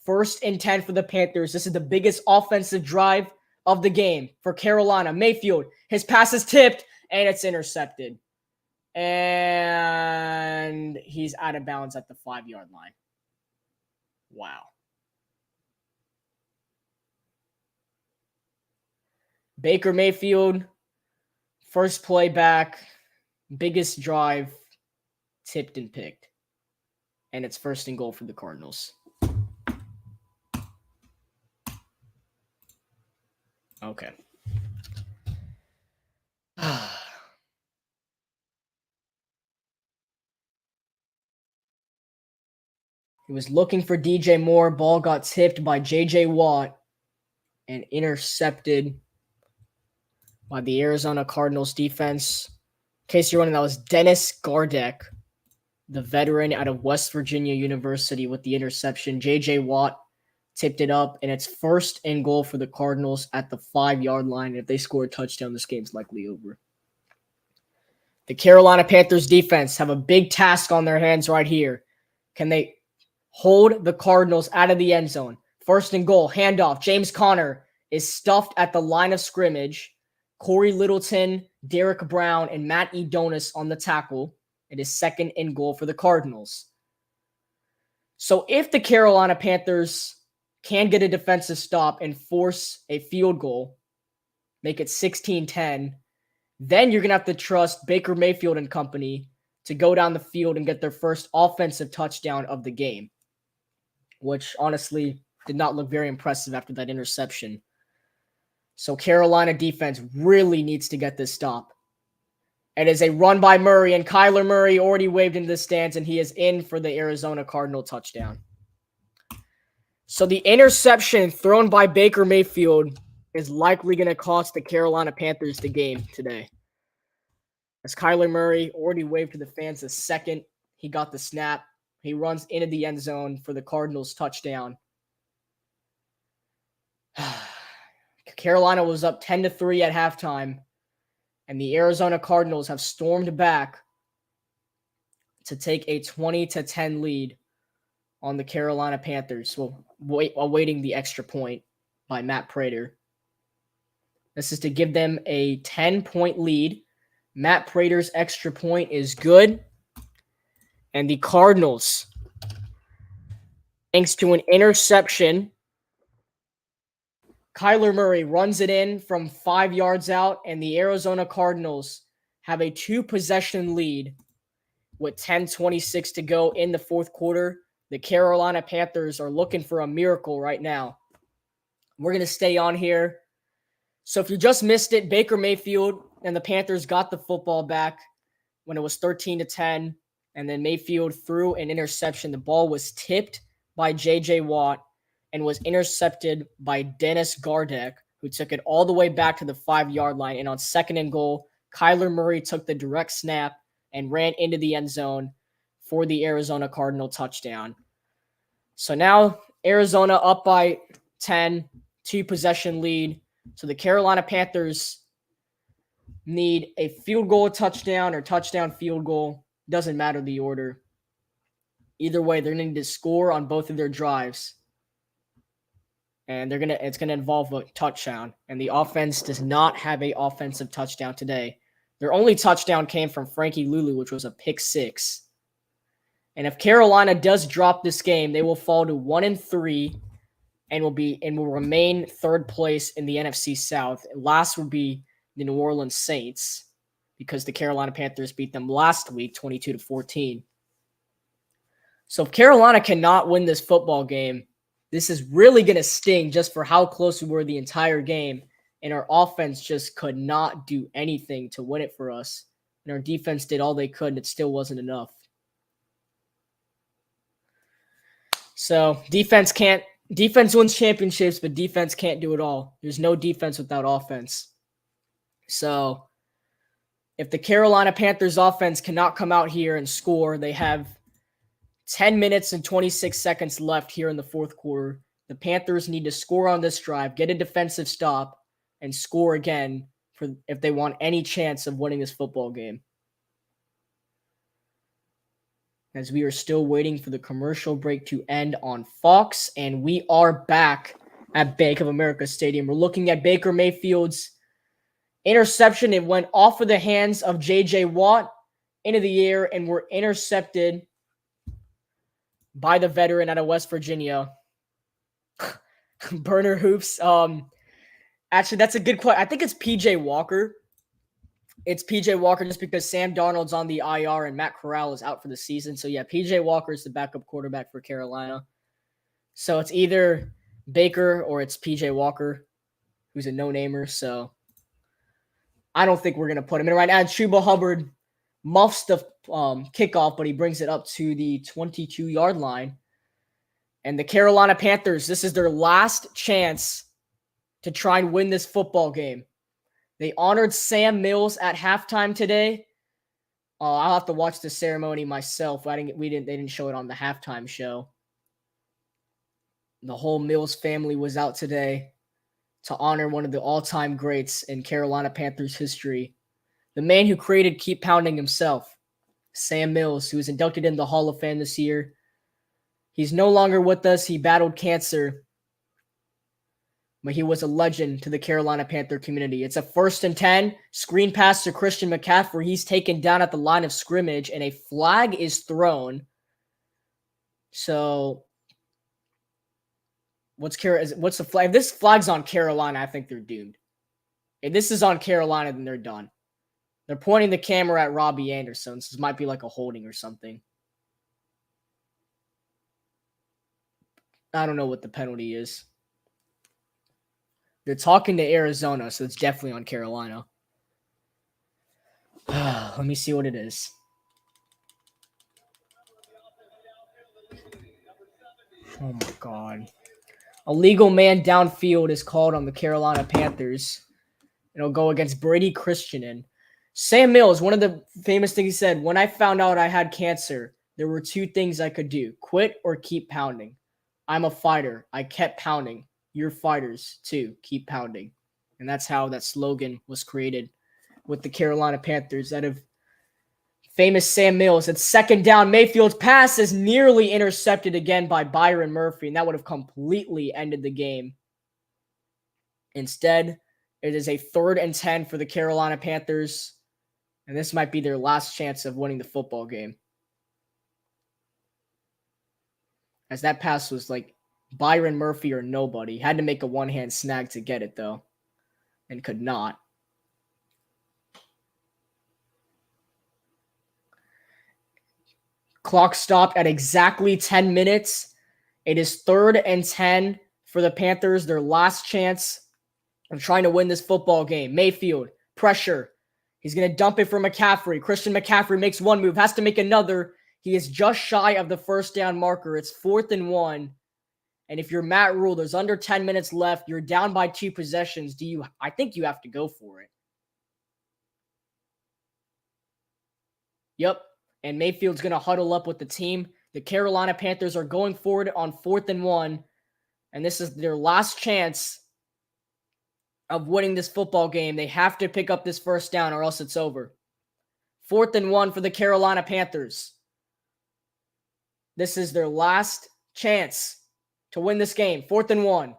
1st and 10 for the Panthers. This is the biggest offensive drive of the game for Carolina. Mayfield, his pass is tipped, and it's intercepted. And he's out of bounds at the 5-yard line. Wow. Baker Mayfield, first play back, biggest drive, tipped and picked. And it's 1st and goal for the Cardinals. Okay. He was looking for DJ Moore. Ball got tipped by J.J. Watt and intercepted by the Arizona Cardinals defense. In case you're wondering, that was Dennis Gardeck, the veteran out of West Virginia University, with the interception. J.J. Watt tipped it up, and it's 1st and goal for the Cardinals at the 5-yard line. If they score a touchdown, this game's likely over. The Carolina Panthers defense have a big task on their hands right here. Can they hold the Cardinals out of the end zone? 1st and goal, handoff. James Conner is stuffed at the line of scrimmage. Corey Littleton, Derek Brown, and Matt Edonis on the tackle. It is 2nd and goal for the Cardinals. So if the Carolina Panthers can get a defensive stop and force a field goal, make it 16-10, then you're going to have to trust Baker Mayfield and company to go down the field and get their first offensive touchdown of the game, which honestly did not look very impressive after that interception. So Carolina defense really needs to get this stop. It is a run by Murray, and Kyler Murray already waved into the stands, and he is in for the Arizona Cardinal touchdown. So the interception thrown by Baker Mayfield is likely going to cost the Carolina Panthers the game today. As Kyler Murray already waved to the fans the second he got the snap, he runs into the end zone for the Cardinals touchdown. Carolina was up 10-3 at halftime, and the Arizona Cardinals have stormed back to take a 20-10 lead on the Carolina Panthers, awaiting the extra point by Matt Prater. This is to give them a 10-point lead. Matt Prater's extra point is good. And the Cardinals, thanks to an interception, Kyler Murray runs it in from 5 yards out, and the Arizona Cardinals have a 2-possession lead with 10:26 to go in the 4th quarter. The Carolina Panthers are looking for a miracle right now. We're going to stay on here. So if you just missed it, Baker Mayfield and the Panthers got the football back when it was 13-10. and then Mayfield threw an interception. The ball was tipped by J.J. Watt and was intercepted by Dennis Gardeck, who took it all the way back to the 5-yard line. And on 2nd and goal, Kyler Murray took the direct snap and ran into the end zone for the Arizona Cardinal touchdown. So now Arizona up by 10, 2-possession lead. So the Carolina Panthers need a field goal touchdown or touchdown field goal. Doesn't matter the order. Either way, they're going to need to score on both of their drives. And it's gonna involve a touchdown. And the offense does not have an offensive touchdown today. Their only touchdown came from Frankie Luvu, which was a pick 6. And if Carolina does drop this game, they will fall to 1-3 and will remain 3rd place in the NFC South. And last will be the New Orleans Saints, because the Carolina Panthers beat them last week 22-14. So if Carolina cannot win this football game, this is really going to sting just for how close we were the entire game. And our offense just could not do anything to win it for us. And our defense did all they could, and it still wasn't enough. So defense wins championships, but defense can't do it all. There's no defense without offense. So if the Carolina Panthers offense cannot come out here and score, they have 10 minutes and 26 seconds left here in the 4th quarter. The Panthers need to score on this drive, get a defensive stop, and score again if they want any chance of winning this football game. As we are still waiting for the commercial break to end on Fox, and we are back at Bank of America Stadium. We're looking at Baker Mayfield's interception. It went off of the hands of J.J. Watt into the air and were intercepted by the veteran out of West Virginia. Burner Hoops. Actually, that's a good question. I think it's P.J. Walker. It's P.J. Walker just because Sam Darnold's on the IR and Matt Corral is out for the season. So, yeah, P.J. Walker is the backup quarterback for Carolina. So, it's either Baker or it's P.J. Walker, who's a no-namer. So, I don't think we're going to put him in right now. Chuba Hubbard muffs the kickoff, but he brings it up to the 22-yard line. And the Carolina Panthers, this is their last chance to try and win this football game. They honored Sam Mills at halftime today. I'll have to watch the ceremony myself. They didn't show it on the halftime show. The whole Mills family was out today to honor one of the all-time greats in Carolina Panthers history. The man who created Keep Pounding himself, Sam Mills, who was inducted in the Hall of Fame this year. He's no longer with us. He battled cancer, but he was a legend to the Carolina Panther community. It's a 1st and 10, screen pass to Christian McCaffrey. He's taken down at the line of scrimmage, and a flag is thrown. So, what's the flag? If this flag's on Carolina, I think they're doomed. If this is on Carolina, then they're done. They're pointing the camera at Robbie Anderson, so this might be like a holding or something. I don't know what the penalty is. They're talking to Arizona, so it's definitely on Carolina. Let me see what it is. Oh, my God. A legal man downfield is called on the Carolina Panthers. It'll go against Brady Christianen. Sam Mills, one of the famous things he said, when I found out I had cancer, there were 2 things I could do, quit or keep pounding. I'm a fighter. I kept pounding. You're fighters too. Keep pounding. And that's how that slogan was created with the Carolina Panthers out of famous Sam Mills. It's 2nd down. Mayfield's pass is nearly intercepted again by Byron Murphy, and that would have completely ended the game. Instead, it is a 3rd and 10 for the Carolina Panthers, and this might be their last chance of winning the football game. As that pass was like Byron Murphy or nobody. Had to make a one-hand snag to get it, though, and could not. Clock stopped at exactly 10 minutes. It is 3rd and 10 for the Panthers, their last chance of trying to win this football game. Mayfield, pressure. He's going to dump it for McCaffrey. Christian McCaffrey makes one move, has to make another. He is just shy of the first down marker. It's 4th and 1. And if you're Matt Rule, there's under 10 minutes left. You're down by 2 possessions. I think you have to go for it. Yep. And Mayfield's going to huddle up with the team. The Carolina Panthers are going forward on 4th and 1. And this is their last chance of winning this football game. They have to pick up this first down or else it's over. 4th and 1 for the Carolina Panthers. This is their last chance to win this game. 4th and 1.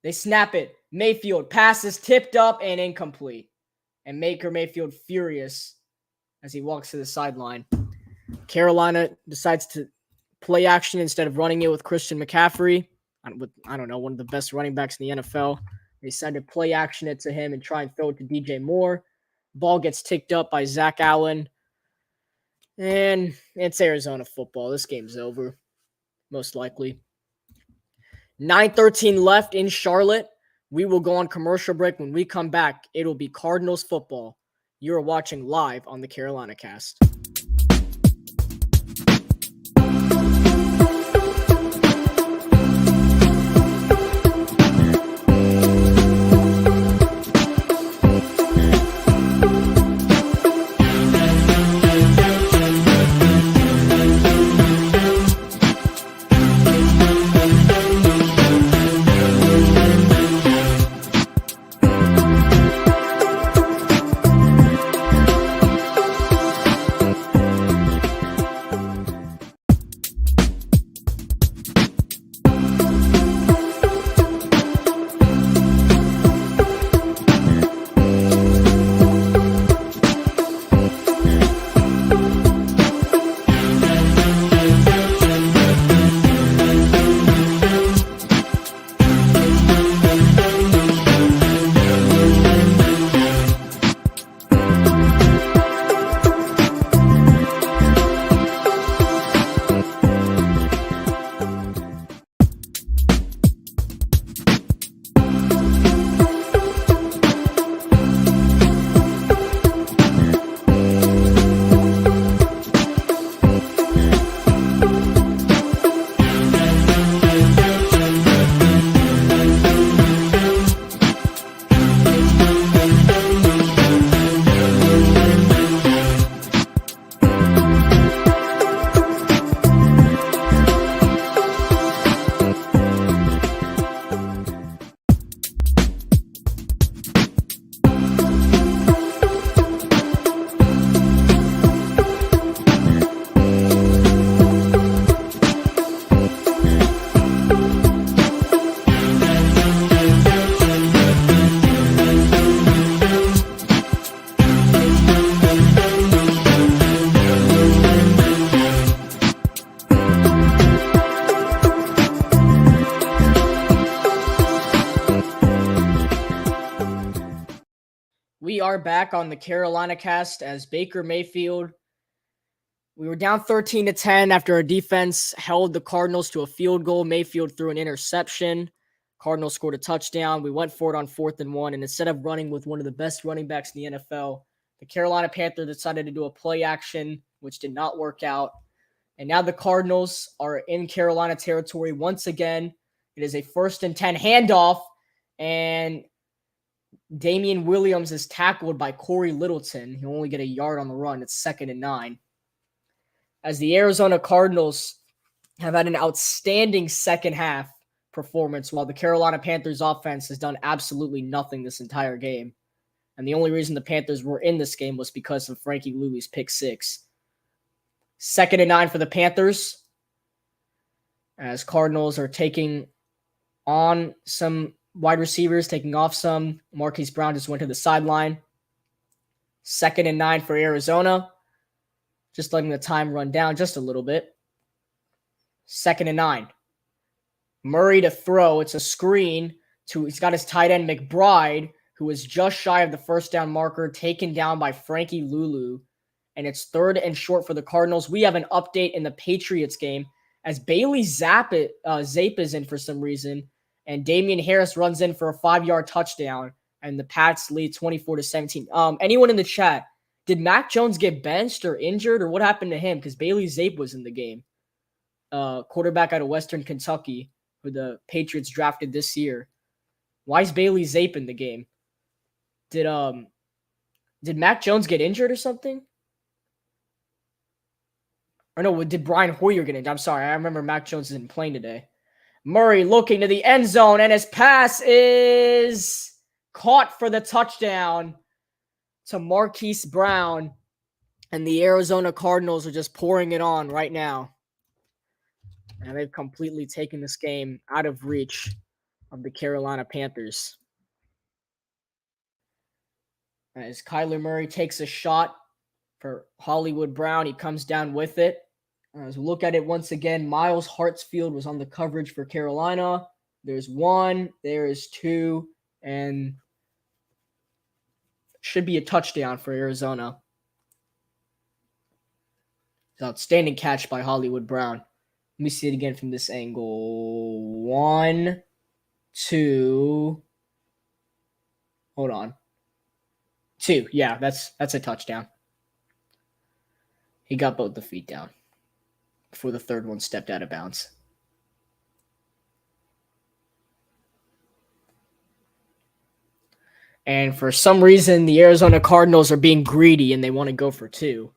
They snap it. Mayfield passes tipped up and incomplete. And Mayfield furious as he walks to the sideline. Carolina decides to play action instead of running it with Christian McCaffrey. I don't know, one of the best running backs in the NFL. They decided to play action it to him and try and throw it to DJ Moore. Ball gets ticked up by Zach Allen. And it's Arizona football. This game's over, most likely. 9:13 left in Charlotte. We will go on commercial break. When we come back, it'll be Cardinals football. You're watching live on the Carolina Cast. We are back on the Carolina Cast as Baker Mayfield. We were down 13-10 after our defense held the Cardinals to a field goal. Mayfield threw an interception. Cardinals scored a touchdown. We went for it on 4th and 1, and instead of running with one of the best running backs in the NFL, the Carolina Panther decided to do a play action, which did not work out. And now the Cardinals are in Carolina territory once again. It is a 1st and 10 handoff, and Damian Williams is tackled by Corey Littleton. He'll only get a yard on the run. It's 2nd and 9. As the Arizona Cardinals have had an outstanding second half performance, while the Carolina Panthers offense has done absolutely nothing this entire game. And the only reason the Panthers were in this game was because of Frankie Luvu's pick 6. 2nd and 9 for the Panthers, as Cardinals are taking on some wide receivers, taking off some. Marquise Brown just went to the sideline. 2nd and 9 for Arizona. Just letting the time run down just a little bit. 2nd and 9. Murray to throw. It's a screen to, he's got his tight end McBride, who is just shy of the first down marker, taken down by Frankie Luvu. And it's 3rd and short for the Cardinals. We have an update in the Patriots game as Bailey Zappe is in for some reason. And Damian Harris runs in for a 5-yard touchdown. And the Pats lead 24-17. Anyone in the chat, Did Mac Jones get benched or injured, or what happened to him? Because Bailey Zappe was in the game. Quarterback out of Western Kentucky, who the Patriots drafted this year. Why is Bailey Zappe in the game? Did Mac Jones get injured or something? Or no, did Brian Hoyer get injured? I'm sorry. I remember Mac Jones isn't playing today. Murray looking to the end zone, and his pass is caught for the touchdown to Marquise Brown. And the Arizona Cardinals are just pouring it on right now. And they've completely taken this game out of reach of the Carolina Panthers. As Kyler Murray takes a shot for Hollywood Brown, he comes down with it. As we look at it once again, Miles Hartsfield was on the coverage for Carolina. There's 1, there is 2, and should be a touchdown for Arizona. Outstanding catch by Hollywood Brown. Let me see it again from this angle. 1, 2. Hold on. 2. Yeah, that's a touchdown. He got both the feet down before the third one stepped out of bounds. And for some reason, the Arizona Cardinals are being greedy and they want to go for 2.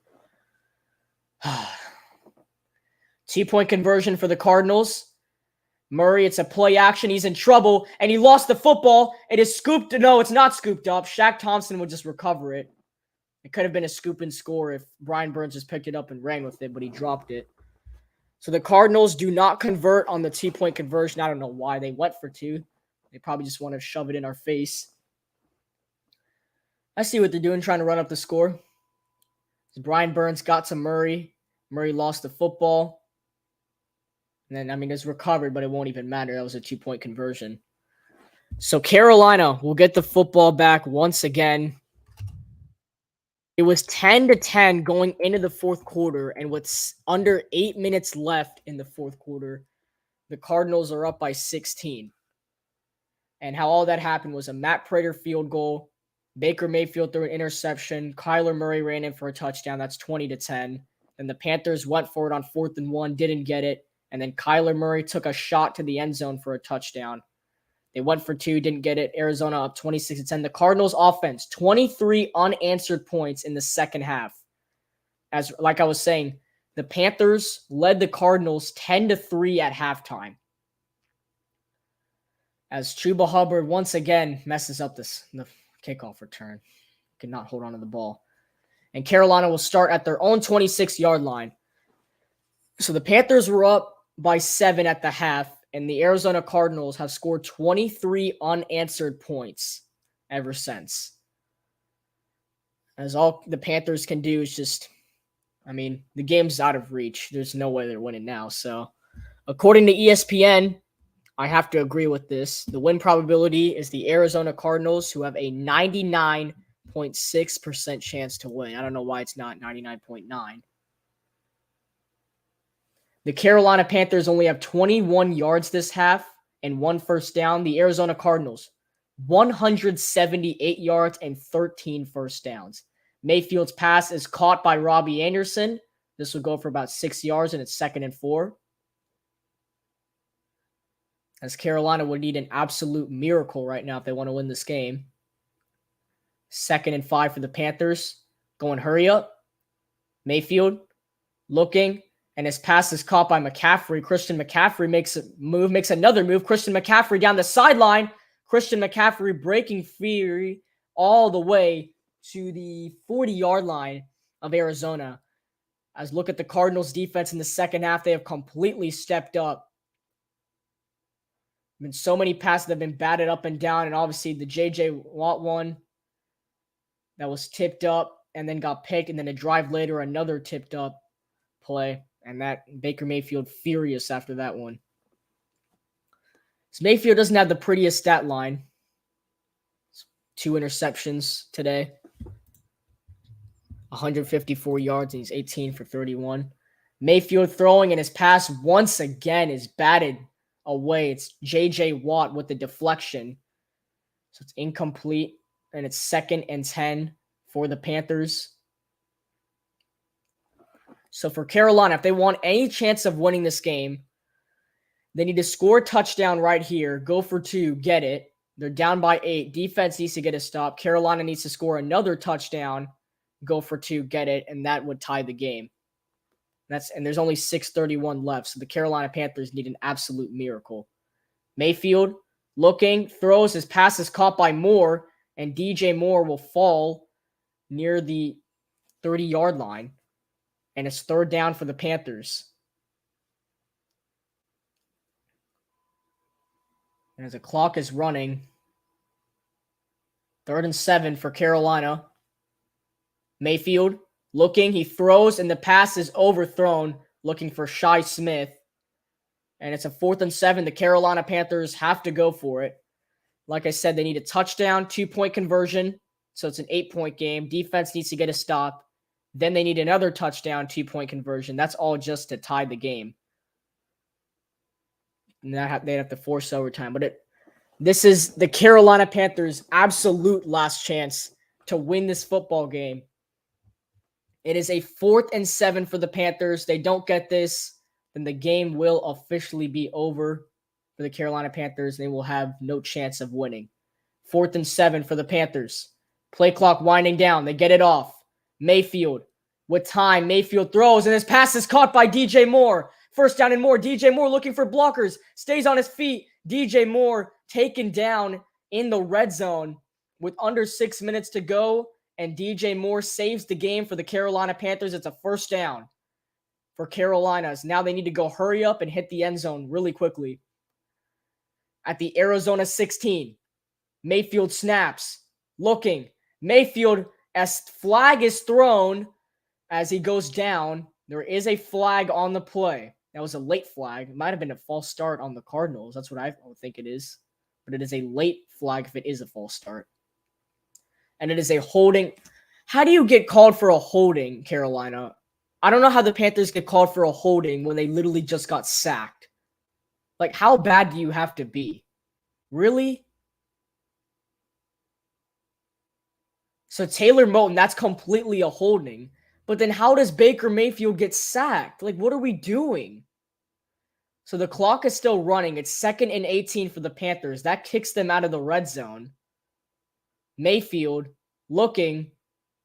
2-point conversion for the Cardinals. Murray, it's a play action. He's in trouble, and he lost the football. It is scooped. No, it's not scooped up. Shaq Thompson would just recover it. It could have been a scoop and score if Brian Burns just picked it up and ran with it, but he dropped it. So the Cardinals do not convert on the 2-point conversion. I don't know why they went for 2. They probably just want to shove it in our face. I see what they're doing, trying to run up the score. Brian Burns got to Murray. Murray lost the football. And then, it's recovered, but it won't even matter. That was a 2-point conversion. So Carolina will get the football back once again. It was 10-10 going into the fourth quarter, and with under 8 minutes left in the fourth quarter, the Cardinals are up by 16. And how all that happened was a Matt Prater field goal. Baker Mayfield threw an interception. Kyler Murray ran in for a touchdown. That's 20-10. And the Panthers went for it on 4th and 1, didn't get it. And then Kyler Murray took a shot to the end zone for a touchdown. They went for 2, didn't get it. Arizona up 26-10. The Cardinals offense, 23 unanswered points in the second half. Like I was saying, the Panthers led the Cardinals 10-3 at halftime. As Chuba Hubbard once again messes up the kickoff return. Could not hold on to the ball. And Carolina will start at their own 26-yard line. So the Panthers were up by 7 at the half, and the Arizona Cardinals have scored 23 unanswered points ever since. As all the Panthers can do is just, the game's out of reach. There's no way they're winning now. So according to ESPN, I have to agree with this. The win probability is the Arizona Cardinals, who have a 99.6% chance to win. I don't know why it's not 99.9. The Carolina Panthers only have 21 yards this half and 1 first down. The Arizona Cardinals, 178 yards and 13 first downs. Mayfield's pass is caught by Robbie Anderson. This will go for about 6 yards, and it's 2nd and 4. As Carolina would need an absolute miracle right now if they want to win this game. 2nd and 5 for the Panthers. Going hurry up. Mayfield looking. And his pass is caught by McCaffrey. Christian McCaffrey makes another move. Christian McCaffrey down the sideline. Christian McCaffrey breaking free all the way to the 40-yard line of Arizona. As look at the Cardinals defense in the second half, they have completely stepped up. Been so many passes that have been batted up and down, and obviously the J.J. Watt one that was tipped up and then got picked, and then a drive later, another tipped up play. And that Baker Mayfield furious after that one. So Mayfield doesn't have the prettiest stat line. 2 interceptions today. 154 yards, and he's 18 for 31. Mayfield throwing, and his pass once again is batted away. It's J.J. Watt with the deflection. So it's incomplete, and it's 2nd and 10 for the Panthers. So for Carolina, if they want any chance of winning this game, they need to score a touchdown right here, go for 2, get it. They're down by 8. Defense needs to get a stop. Carolina needs to score another touchdown, go for 2, get it, and that would tie the game. And there's only 6:31 left, so the Carolina Panthers need an absolute miracle. Mayfield looking, throws, his pass is caught by Moore, and DJ Moore will fall near the 30-yard line, and it's 3rd down for the Panthers. And as the clock is running, 3rd and 7 for Carolina. Mayfield looking, he throws, and the pass is overthrown, looking for Shi Smith. And it's a 4th and 7. The Carolina Panthers have to go for it. Like I said, they need a touchdown, 2-point conversion, so it's an 8-point game. Defense needs to get a stop. Then they need another touchdown, 2-point conversion. That's all just to tie the game. And they'd have to force overtime. But this is the Carolina Panthers' absolute last chance to win this football game. It is a 4th and 7 for the Panthers. They don't get this, then the game will officially be over for the Carolina Panthers. They will have no chance of winning. 4th and 7 for the Panthers. Play clock winding down. They get it off. Mayfield with time. Mayfield throws, and his pass is caught by DJ Moore. 1st down and more. DJ Moore looking for blockers. Stays on his feet. DJ Moore taken down in the red zone with under 6 minutes to go. And DJ Moore saves the game for the Carolina Panthers. It's a 1st down for Carolina's. Now they need to go hurry up and hit the end zone really quickly. At the Arizona 16, Mayfield snaps. Looking. Mayfield, as flag is thrown as he goes down. There is a flag on the play. That was a late flag. It might have been a false start on the Cardinals. That's what I think it is. But it is a late flag if it is a false start. And it is a holding. How do you get called for a holding, Carolina? I don't know how the Panthers get called for a holding when they literally just got sacked. Like, how bad do you have to be? Really? So Taylor Moton, that's completely a holding. But then how does Baker Mayfield get sacked? Like, what are we doing? So the clock is still running. It's 2nd and 18 for the Panthers. That kicks them out of the red zone. Mayfield looking.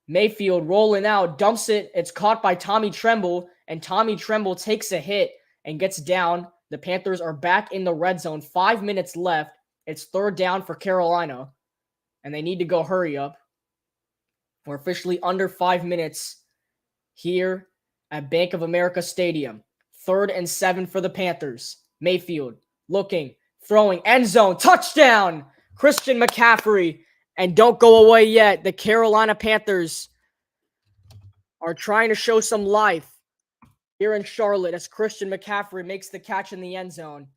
Mayfield rolling out, dumps it. It's caught by Tommy Tremble, and Tommy Tremble takes a hit and gets down. The Panthers are back in the red zone. 5 minutes left. It's 3rd down for Carolina, and they need to go hurry up. We're officially under 5 minutes here at Bank of America Stadium. 3rd and 7 for the Panthers. Mayfield looking, throwing, end zone, touchdown! Christian McCaffrey. And don't go away yet. The Carolina Panthers are trying to show some life here in Charlotte as Christian McCaffrey makes the catch in the end zone.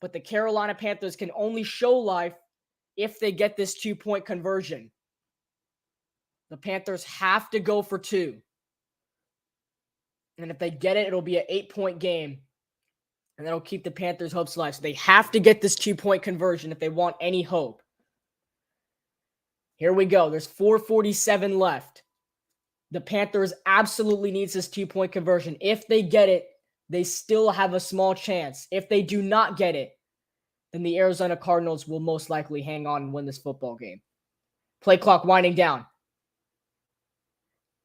But the Carolina Panthers can only show life if they get this 2-point conversion. The Panthers have to go for 2. And if they get it, it'll be an 8-point game. And that'll keep the Panthers' hopes alive. So they have to get this 2-point conversion if they want any hope. Here we go. There's 4:47 left. The Panthers absolutely needs this 2-point conversion. If they get it, they still have a small chance. If they do not get it, then the Arizona Cardinals will most likely hang on and win this football game. Play clock winding down.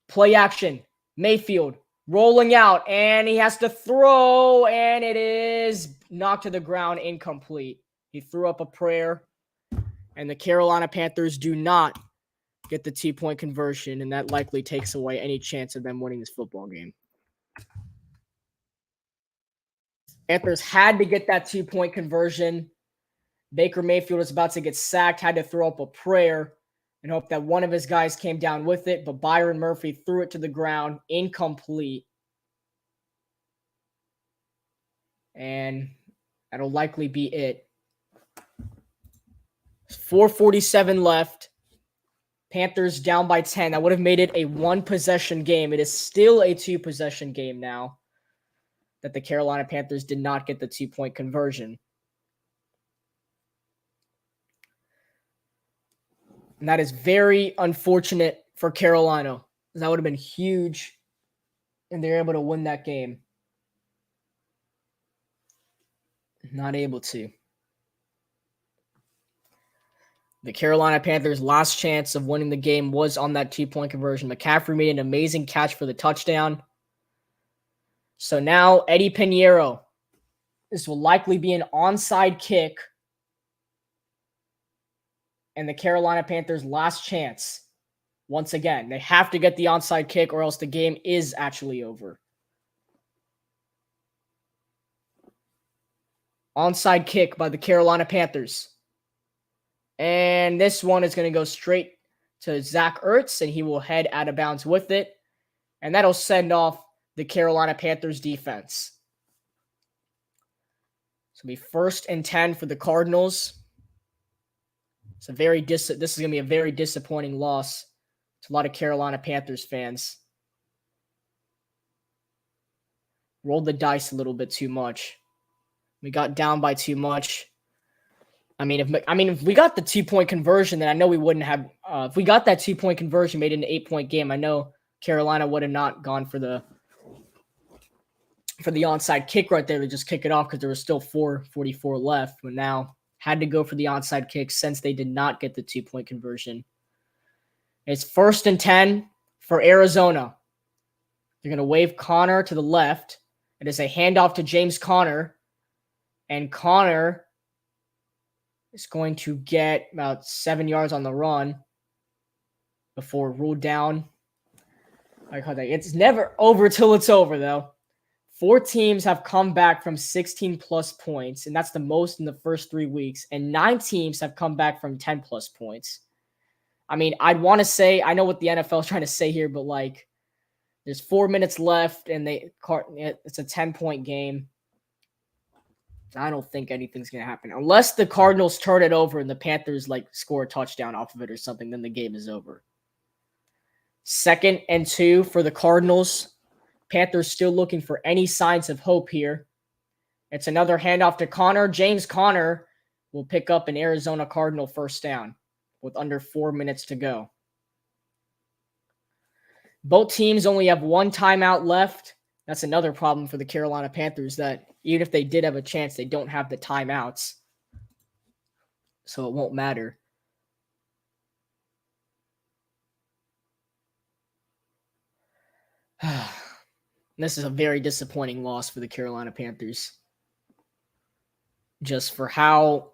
Play action. Mayfield rolling out, and he has to throw, and it is knocked to the ground, incomplete. He threw up a prayer. And the Carolina Panthers do not get the 2-point conversion, and that likely takes away any chance of them winning this football game. Panthers had to get that 2-point conversion. Baker Mayfield was about to get sacked, had to throw up a prayer and hope that one of his guys came down with it, but Byron Murphy threw it to the ground, incomplete. And that'll likely be it. 4:47 left. Panthers down by 10. That would have made it a 1-possession game. It is still a 2-possession game now that the Carolina Panthers did not get the 2-point conversion. And that is very unfortunate for Carolina. That would have been huge and they're able to win that game. Not able to. The Carolina Panthers' last chance of winning the game was on that 2-point conversion. McCaffrey made an amazing catch for the touchdown. So now Eddie Pinheiro. This will likely be an onside kick. And the Carolina Panthers' last chance. Once again, they have to get the onside kick or else the game is actually over. Onside kick by the Carolina Panthers. And this one is going to go straight to Zach Ertz, and he will head out of bounds with it. And that'll send off the Carolina Panthers defense. So it'll be 1st and 10 for the Cardinals. This is going to be a very disappointing loss to a lot of Carolina Panthers fans. Rolled the dice a little bit too much. We got down by too much. If we got the 2-point conversion, then I know we wouldn't have. If we got that 2-point conversion, made it an 8-point game, I know Carolina would have not gone for the onside kick right there to just kick it off because there was still 4:44 left. But now had to go for the onside kick since they did not get the 2-point conversion. It's 1st and 10 for Arizona. They're going to wave Connor to the left. It is a handoff to James Conner, and Connor is going to get about 7 yards on the run before ruled down. It's never over till it's over, though. 4 teams have come back from 16-plus points, and that's the most in the first 3 weeks. And 9 teams have come back from 10-plus points. I'd want to say, I know what the NFL is trying to say here, but, there's 4 minutes left, and it's a 10-point game. I don't think anything's going to happen. Unless the Cardinals turn it over and the Panthers, score a touchdown off of it or something, then the game is over. 2nd and 2 for the Cardinals. Panthers still looking for any signs of hope here. It's another handoff to Connor. James Conner will pick up an Arizona Cardinal first down with under 4 minutes to go. Both teams only have 1 timeout left. That's another problem for the Carolina Panthers, that even if they did have a chance, they don't have the timeouts. So it won't matter. This is a very disappointing loss for the Carolina Panthers. Just for how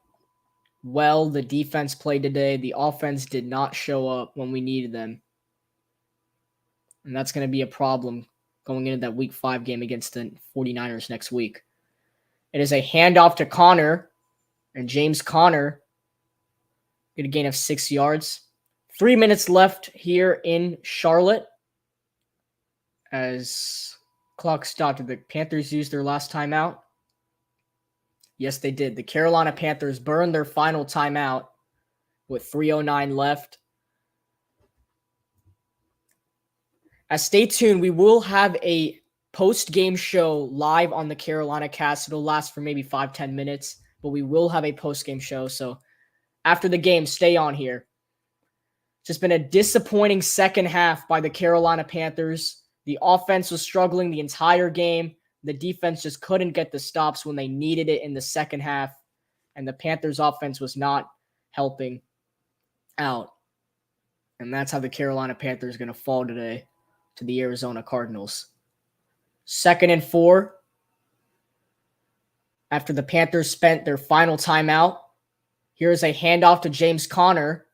well the defense played today, the offense did not show up when we needed them. And that's going to be a problem going into that Week 5 game against the 49ers next week. It is a handoff to Connor, and James Conner get a gain of 6 yards. 3 minutes left here in Charlotte. As clock stopped, did the Panthers use their last timeout? Yes, they did. The Carolina Panthers burned their final timeout with 3:09 left. Stay tuned. We will have a post-game show live on the Carolina cast. It'll last for maybe 5-10 minutes, but we will have a post-game show. So after the game, stay on here. It's just been a disappointing second half by the Carolina Panthers. The offense was struggling the entire game. The defense just couldn't get the stops when they needed it in the second half, and the Panthers' offense was not helping out. And that's how the Carolina Panthers are going to fall today to the Arizona Cardinals. 2nd and 4. After the Panthers spent their final timeout, here's a handoff to James Conner,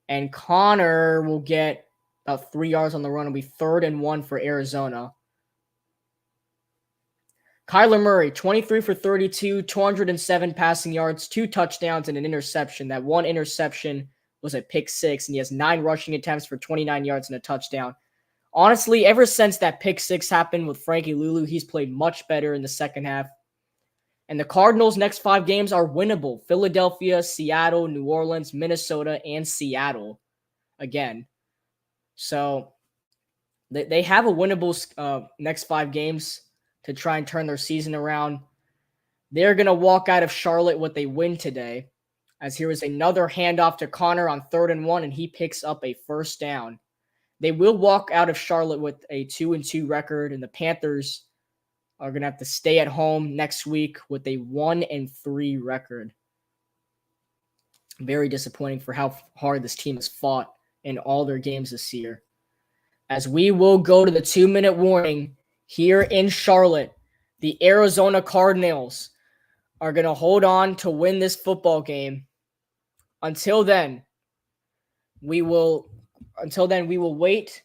and Conner will get about 3 yards on the run. It'll be 3rd and 1 for Arizona. Kyler Murray, 23 for 32, 207 passing yards, 2 touchdowns, and an interception. That one interception was a pick 6, and he has 9 rushing attempts for 29 yards and a touchdown. Honestly, ever since that pick 6 happened with Frankie Luvu, he's played much better in the second half. And the Cardinals' next 5 games are winnable. Philadelphia, Seattle, New Orleans, Minnesota, and Seattle again. So they have a winnable next 5 games to try and turn their season around. They're going to walk out of Charlotte with a win today, as here is another handoff to Connor on 3rd and 1, and he picks up a first down. They will walk out of Charlotte with a 2-2 record, and the Panthers are going to have to stay at home next week with a 1-3 record. Very disappointing for how hard this team has fought in all their games this year. As we will go to the 2-minute warning here in Charlotte, the Arizona Cardinals are going to hold on to win this football game. Until then, we will wait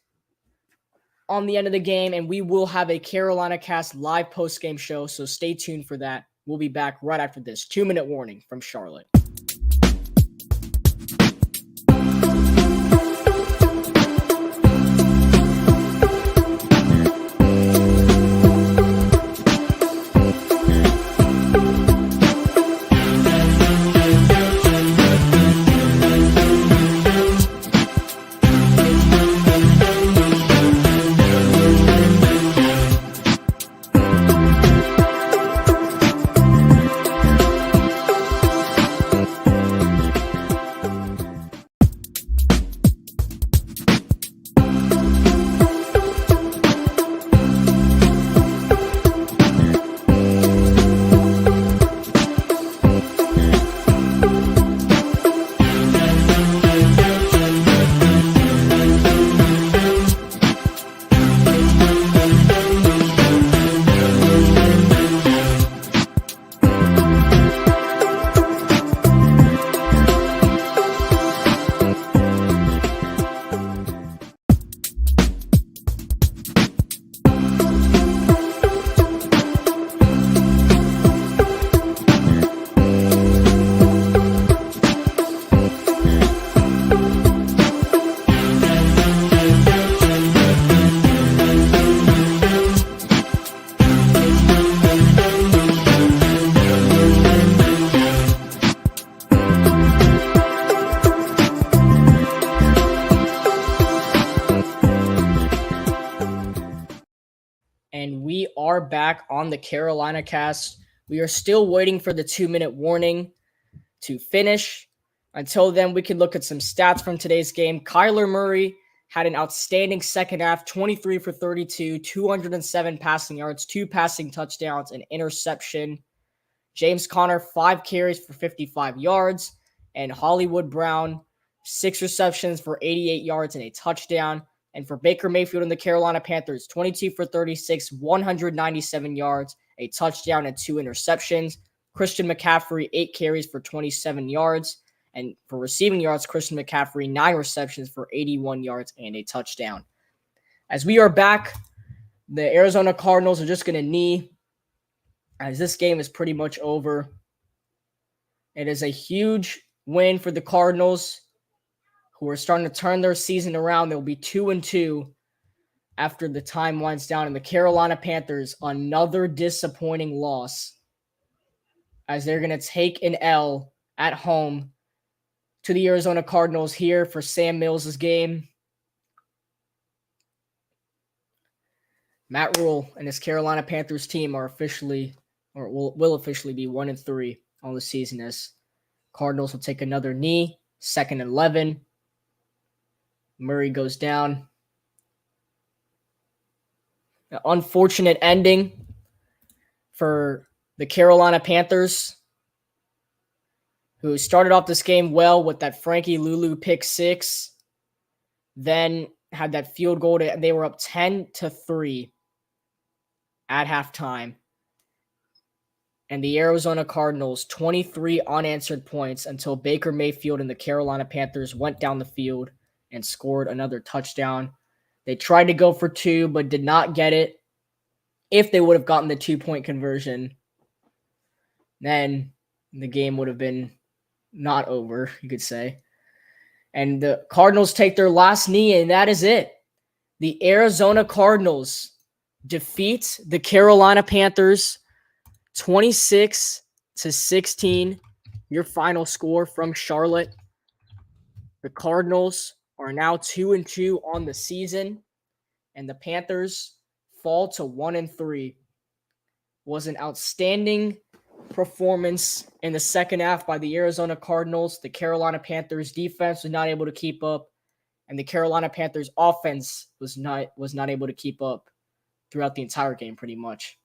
on the end of the game, and we will have a Carolina Cast live post-game show, so stay tuned for that. We'll be back right after this 2-minute warning from Charlotte. And we are back on the Carolina Cast. We are still waiting for the 2-minute warning to finish. Until then, we can look at some stats from today's game. Kyler Murray had an outstanding second half, 23 for 32, 207 passing yards, 2 passing touchdowns, an interception. James Conner, 5 carries for 55 yards. And Hollywood Brown, 6 receptions for 88 yards and a touchdown. And for Baker Mayfield and the Carolina Panthers, 22 for 36, 197 yards, a touchdown, and 2 interceptions. Christian McCaffrey, 8 carries for 27 yards. And for receiving yards, Christian McCaffrey, 9 receptions for 81 yards and a touchdown. As we are back, the Arizona Cardinals are just going to knee, as this game is pretty much over. It is a huge win for the Cardinals, who are starting to turn their season around. They'll be 2-2 after the time winds down. And the Carolina Panthers, another disappointing loss, as they're going to take an L at home to the Arizona Cardinals here for Sam Mills' game. Matt Rule and his Carolina Panthers team are officially, or will officially be 1-3 on the season, as Cardinals will take another knee, 2nd and 11. Murray goes down. An unfortunate ending for the Carolina Panthers, who started off this game well with that Frankie Luvu pick 6, then had that field goal. They were up 10-3 at halftime. And the Arizona Cardinals, 23 unanswered points until Baker Mayfield and the Carolina Panthers went down the field and scored another touchdown. They tried to go for 2, but did not get it. If they would have gotten the 2-point conversion, then the game would have been not over, you could say. And the Cardinals take their last knee, and that is it. The Arizona Cardinals defeat the Carolina Panthers 26-16. Your final score from Charlotte. The Cardinals are now 2-2 on the season, and the Panthers fall to 1-3. Was an outstanding performance in the second half by the Arizona Cardinals. The Carolina Panthers defense was not able to keep up, and the Carolina Panthers offense was not able to keep up throughout the entire game pretty much.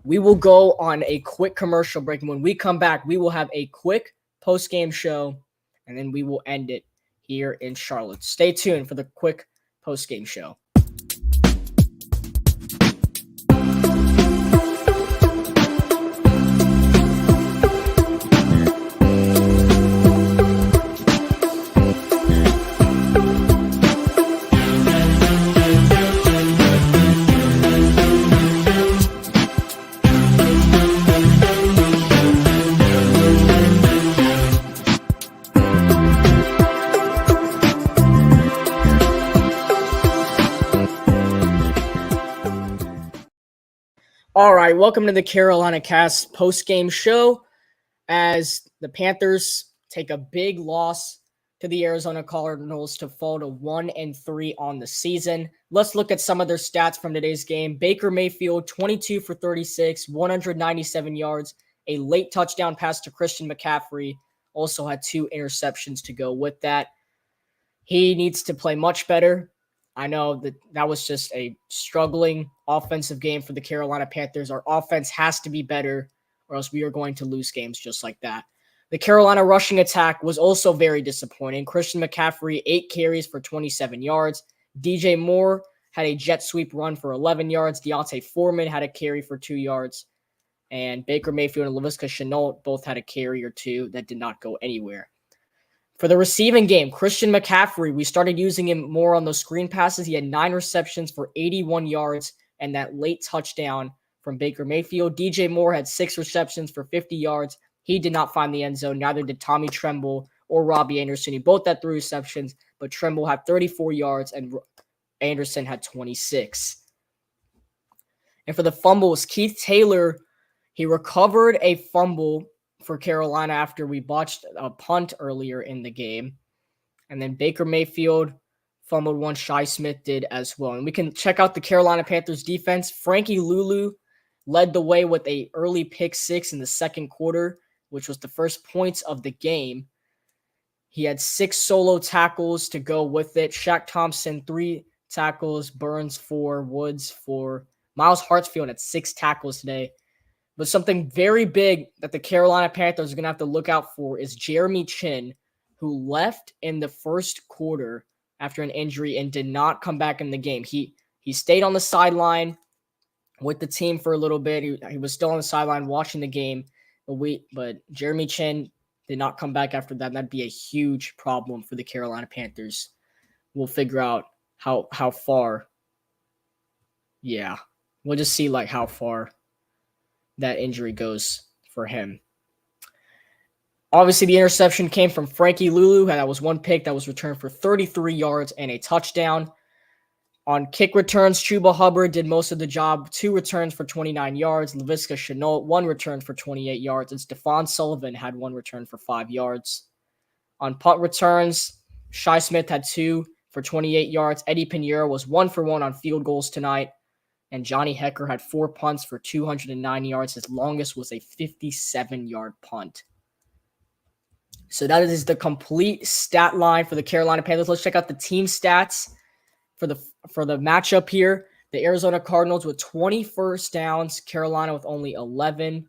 We will go on a quick commercial break, and when we come back, we will have a quick post-game show, and then we will end it here in Charlotte. Stay tuned for the quick post-game show. All right, welcome to the Carolina Cast post-game show as the Panthers take a big loss to the Arizona Cardinals to fall to 1-3 on the season. Let's look at some of their stats from today's game. Baker Mayfield, 22 for 36, 197 yards, a late touchdown pass to Christian McCaffrey, also had 2 interceptions to go with that. He needs to play much better. I know that was just a struggling offensive game for the Carolina Panthers. Our offense has to be better or else we are going to lose games just like that. The Carolina rushing attack was also very disappointing. Christian McCaffrey, 8 carries for 27 yards. DJ Moore had a jet sweep run for 11 yards. Deontay Foreman had a carry for 2 yards. And Baker Mayfield and Laviska Shenault both had a carry or 2 that did not go anywhere. For the receiving game, Christian McCaffrey, we started using him more on those screen passes. He had 9 receptions for 81 yards and that late touchdown from Baker Mayfield. DJ Moore had 6 receptions for 50 yards. He did not find the end zone. Neither did Tommy Tremble or Robbie Anderson. He both had 3 receptions, but Tremble had 34 yards and Anderson had 26. And for the fumbles, Keith Taylor, he recovered a fumble for Carolina after we botched a punt earlier in the game. And then Baker Mayfield fumbled one. Shi Smith did as well. And we can check out the Carolina Panthers defense. Frankie Luvu led the way with a early pick 6 in the second quarter, which was the first points of the game. He had 6 solo tackles to go with it. Shaq Thompson, 3 tackles. Burns, 4. Woods, 4. Miles Hartsfield had 6 tackles today. But something very big that the Carolina Panthers are going to have to look out for is Jeremy Chin, who left in the first quarter after an injury and did not come back in the game. He stayed on the sideline with the team for a little bit. He was still on the sideline watching the game. But Jeremy Chin did not come back after that. That'd be a huge problem for the Carolina Panthers. We'll figure out how far. Yeah, we'll just see how far that injury goes for him. Obviously, the interception came from Frankie Luvu. That was 1 pick that was returned for 33 yards and a touchdown. On kick returns, Chuba Hubbard did most of the job. 2 returns for 29 yards. Laviska Shenault, 1 return for 28 yards. And Stephon Sullivan had 1 return for 5 yards. On punt returns, Shi Smith had 2 for 28 yards. Eddie Pinheiro was 1 for 1 on field goals tonight. And Johnny Hecker had 4 punts for 209 yards. His longest was a 57-yard punt. So that is the complete stat line for the Carolina Panthers. Let's check out the team stats for the matchup here. The Arizona Cardinals with 20 first downs. Carolina with only 11.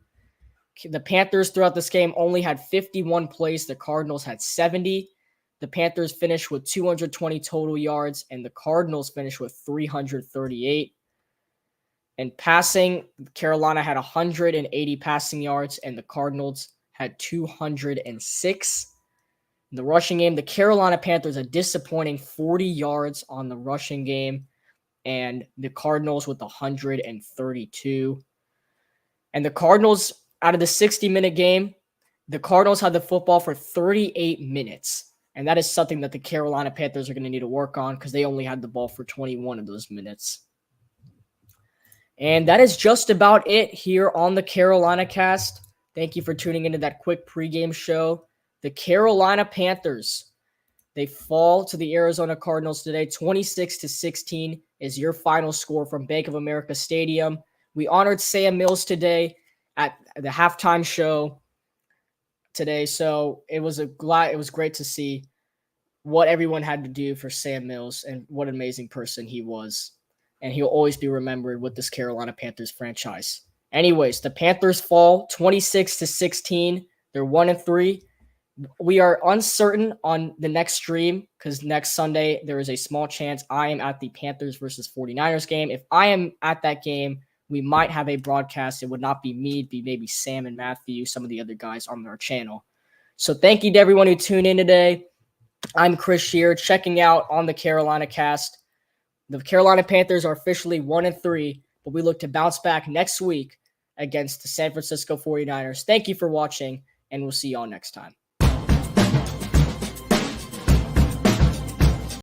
The Panthers throughout this game only had 51 plays. The Cardinals had 70. The Panthers finished with 220 total yards, and the Cardinals finished with 338. In passing, Carolina had 180 passing yards, and the Cardinals had 206. In the rushing game, the Carolina Panthers a disappointing 40 yards on the rushing game, and the Cardinals with 132. And the Cardinals, out of the 60-minute game, the Cardinals had the football for 38 minutes. And that is something that the Carolina Panthers are going to need to work on because they only had the ball for 21 of those minutes. And that is just about it here on the Carolina Cast. Thank you for tuning into that quick pregame show. The Carolina Panthers, they fall to the Arizona Cardinals today. 26-16 is your final score from Bank of America Stadium. We honored Sam Mills today at the halftime show today, so it was great to see what everyone had to do for Sam Mills and what an amazing person he was. And he'll always be remembered with this Carolina Panthers franchise. Anyways, the Panthers fall 26-16. They're 1-3. We are uncertain on the next stream because next Sunday there is a small chance I am at the Panthers versus 49ers game. If I am at that game, we might have a broadcast. It would not be me. It'd be maybe Sam and Matthew, some of the other guys on our channel. So thank you to everyone who tuned in today. I'm Chris Shear, checking out on the Carolina cast. The Carolina Panthers are officially 1-3, but we look to bounce back next week against the San Francisco 49ers. Thank you for watching, and we'll see you all next time.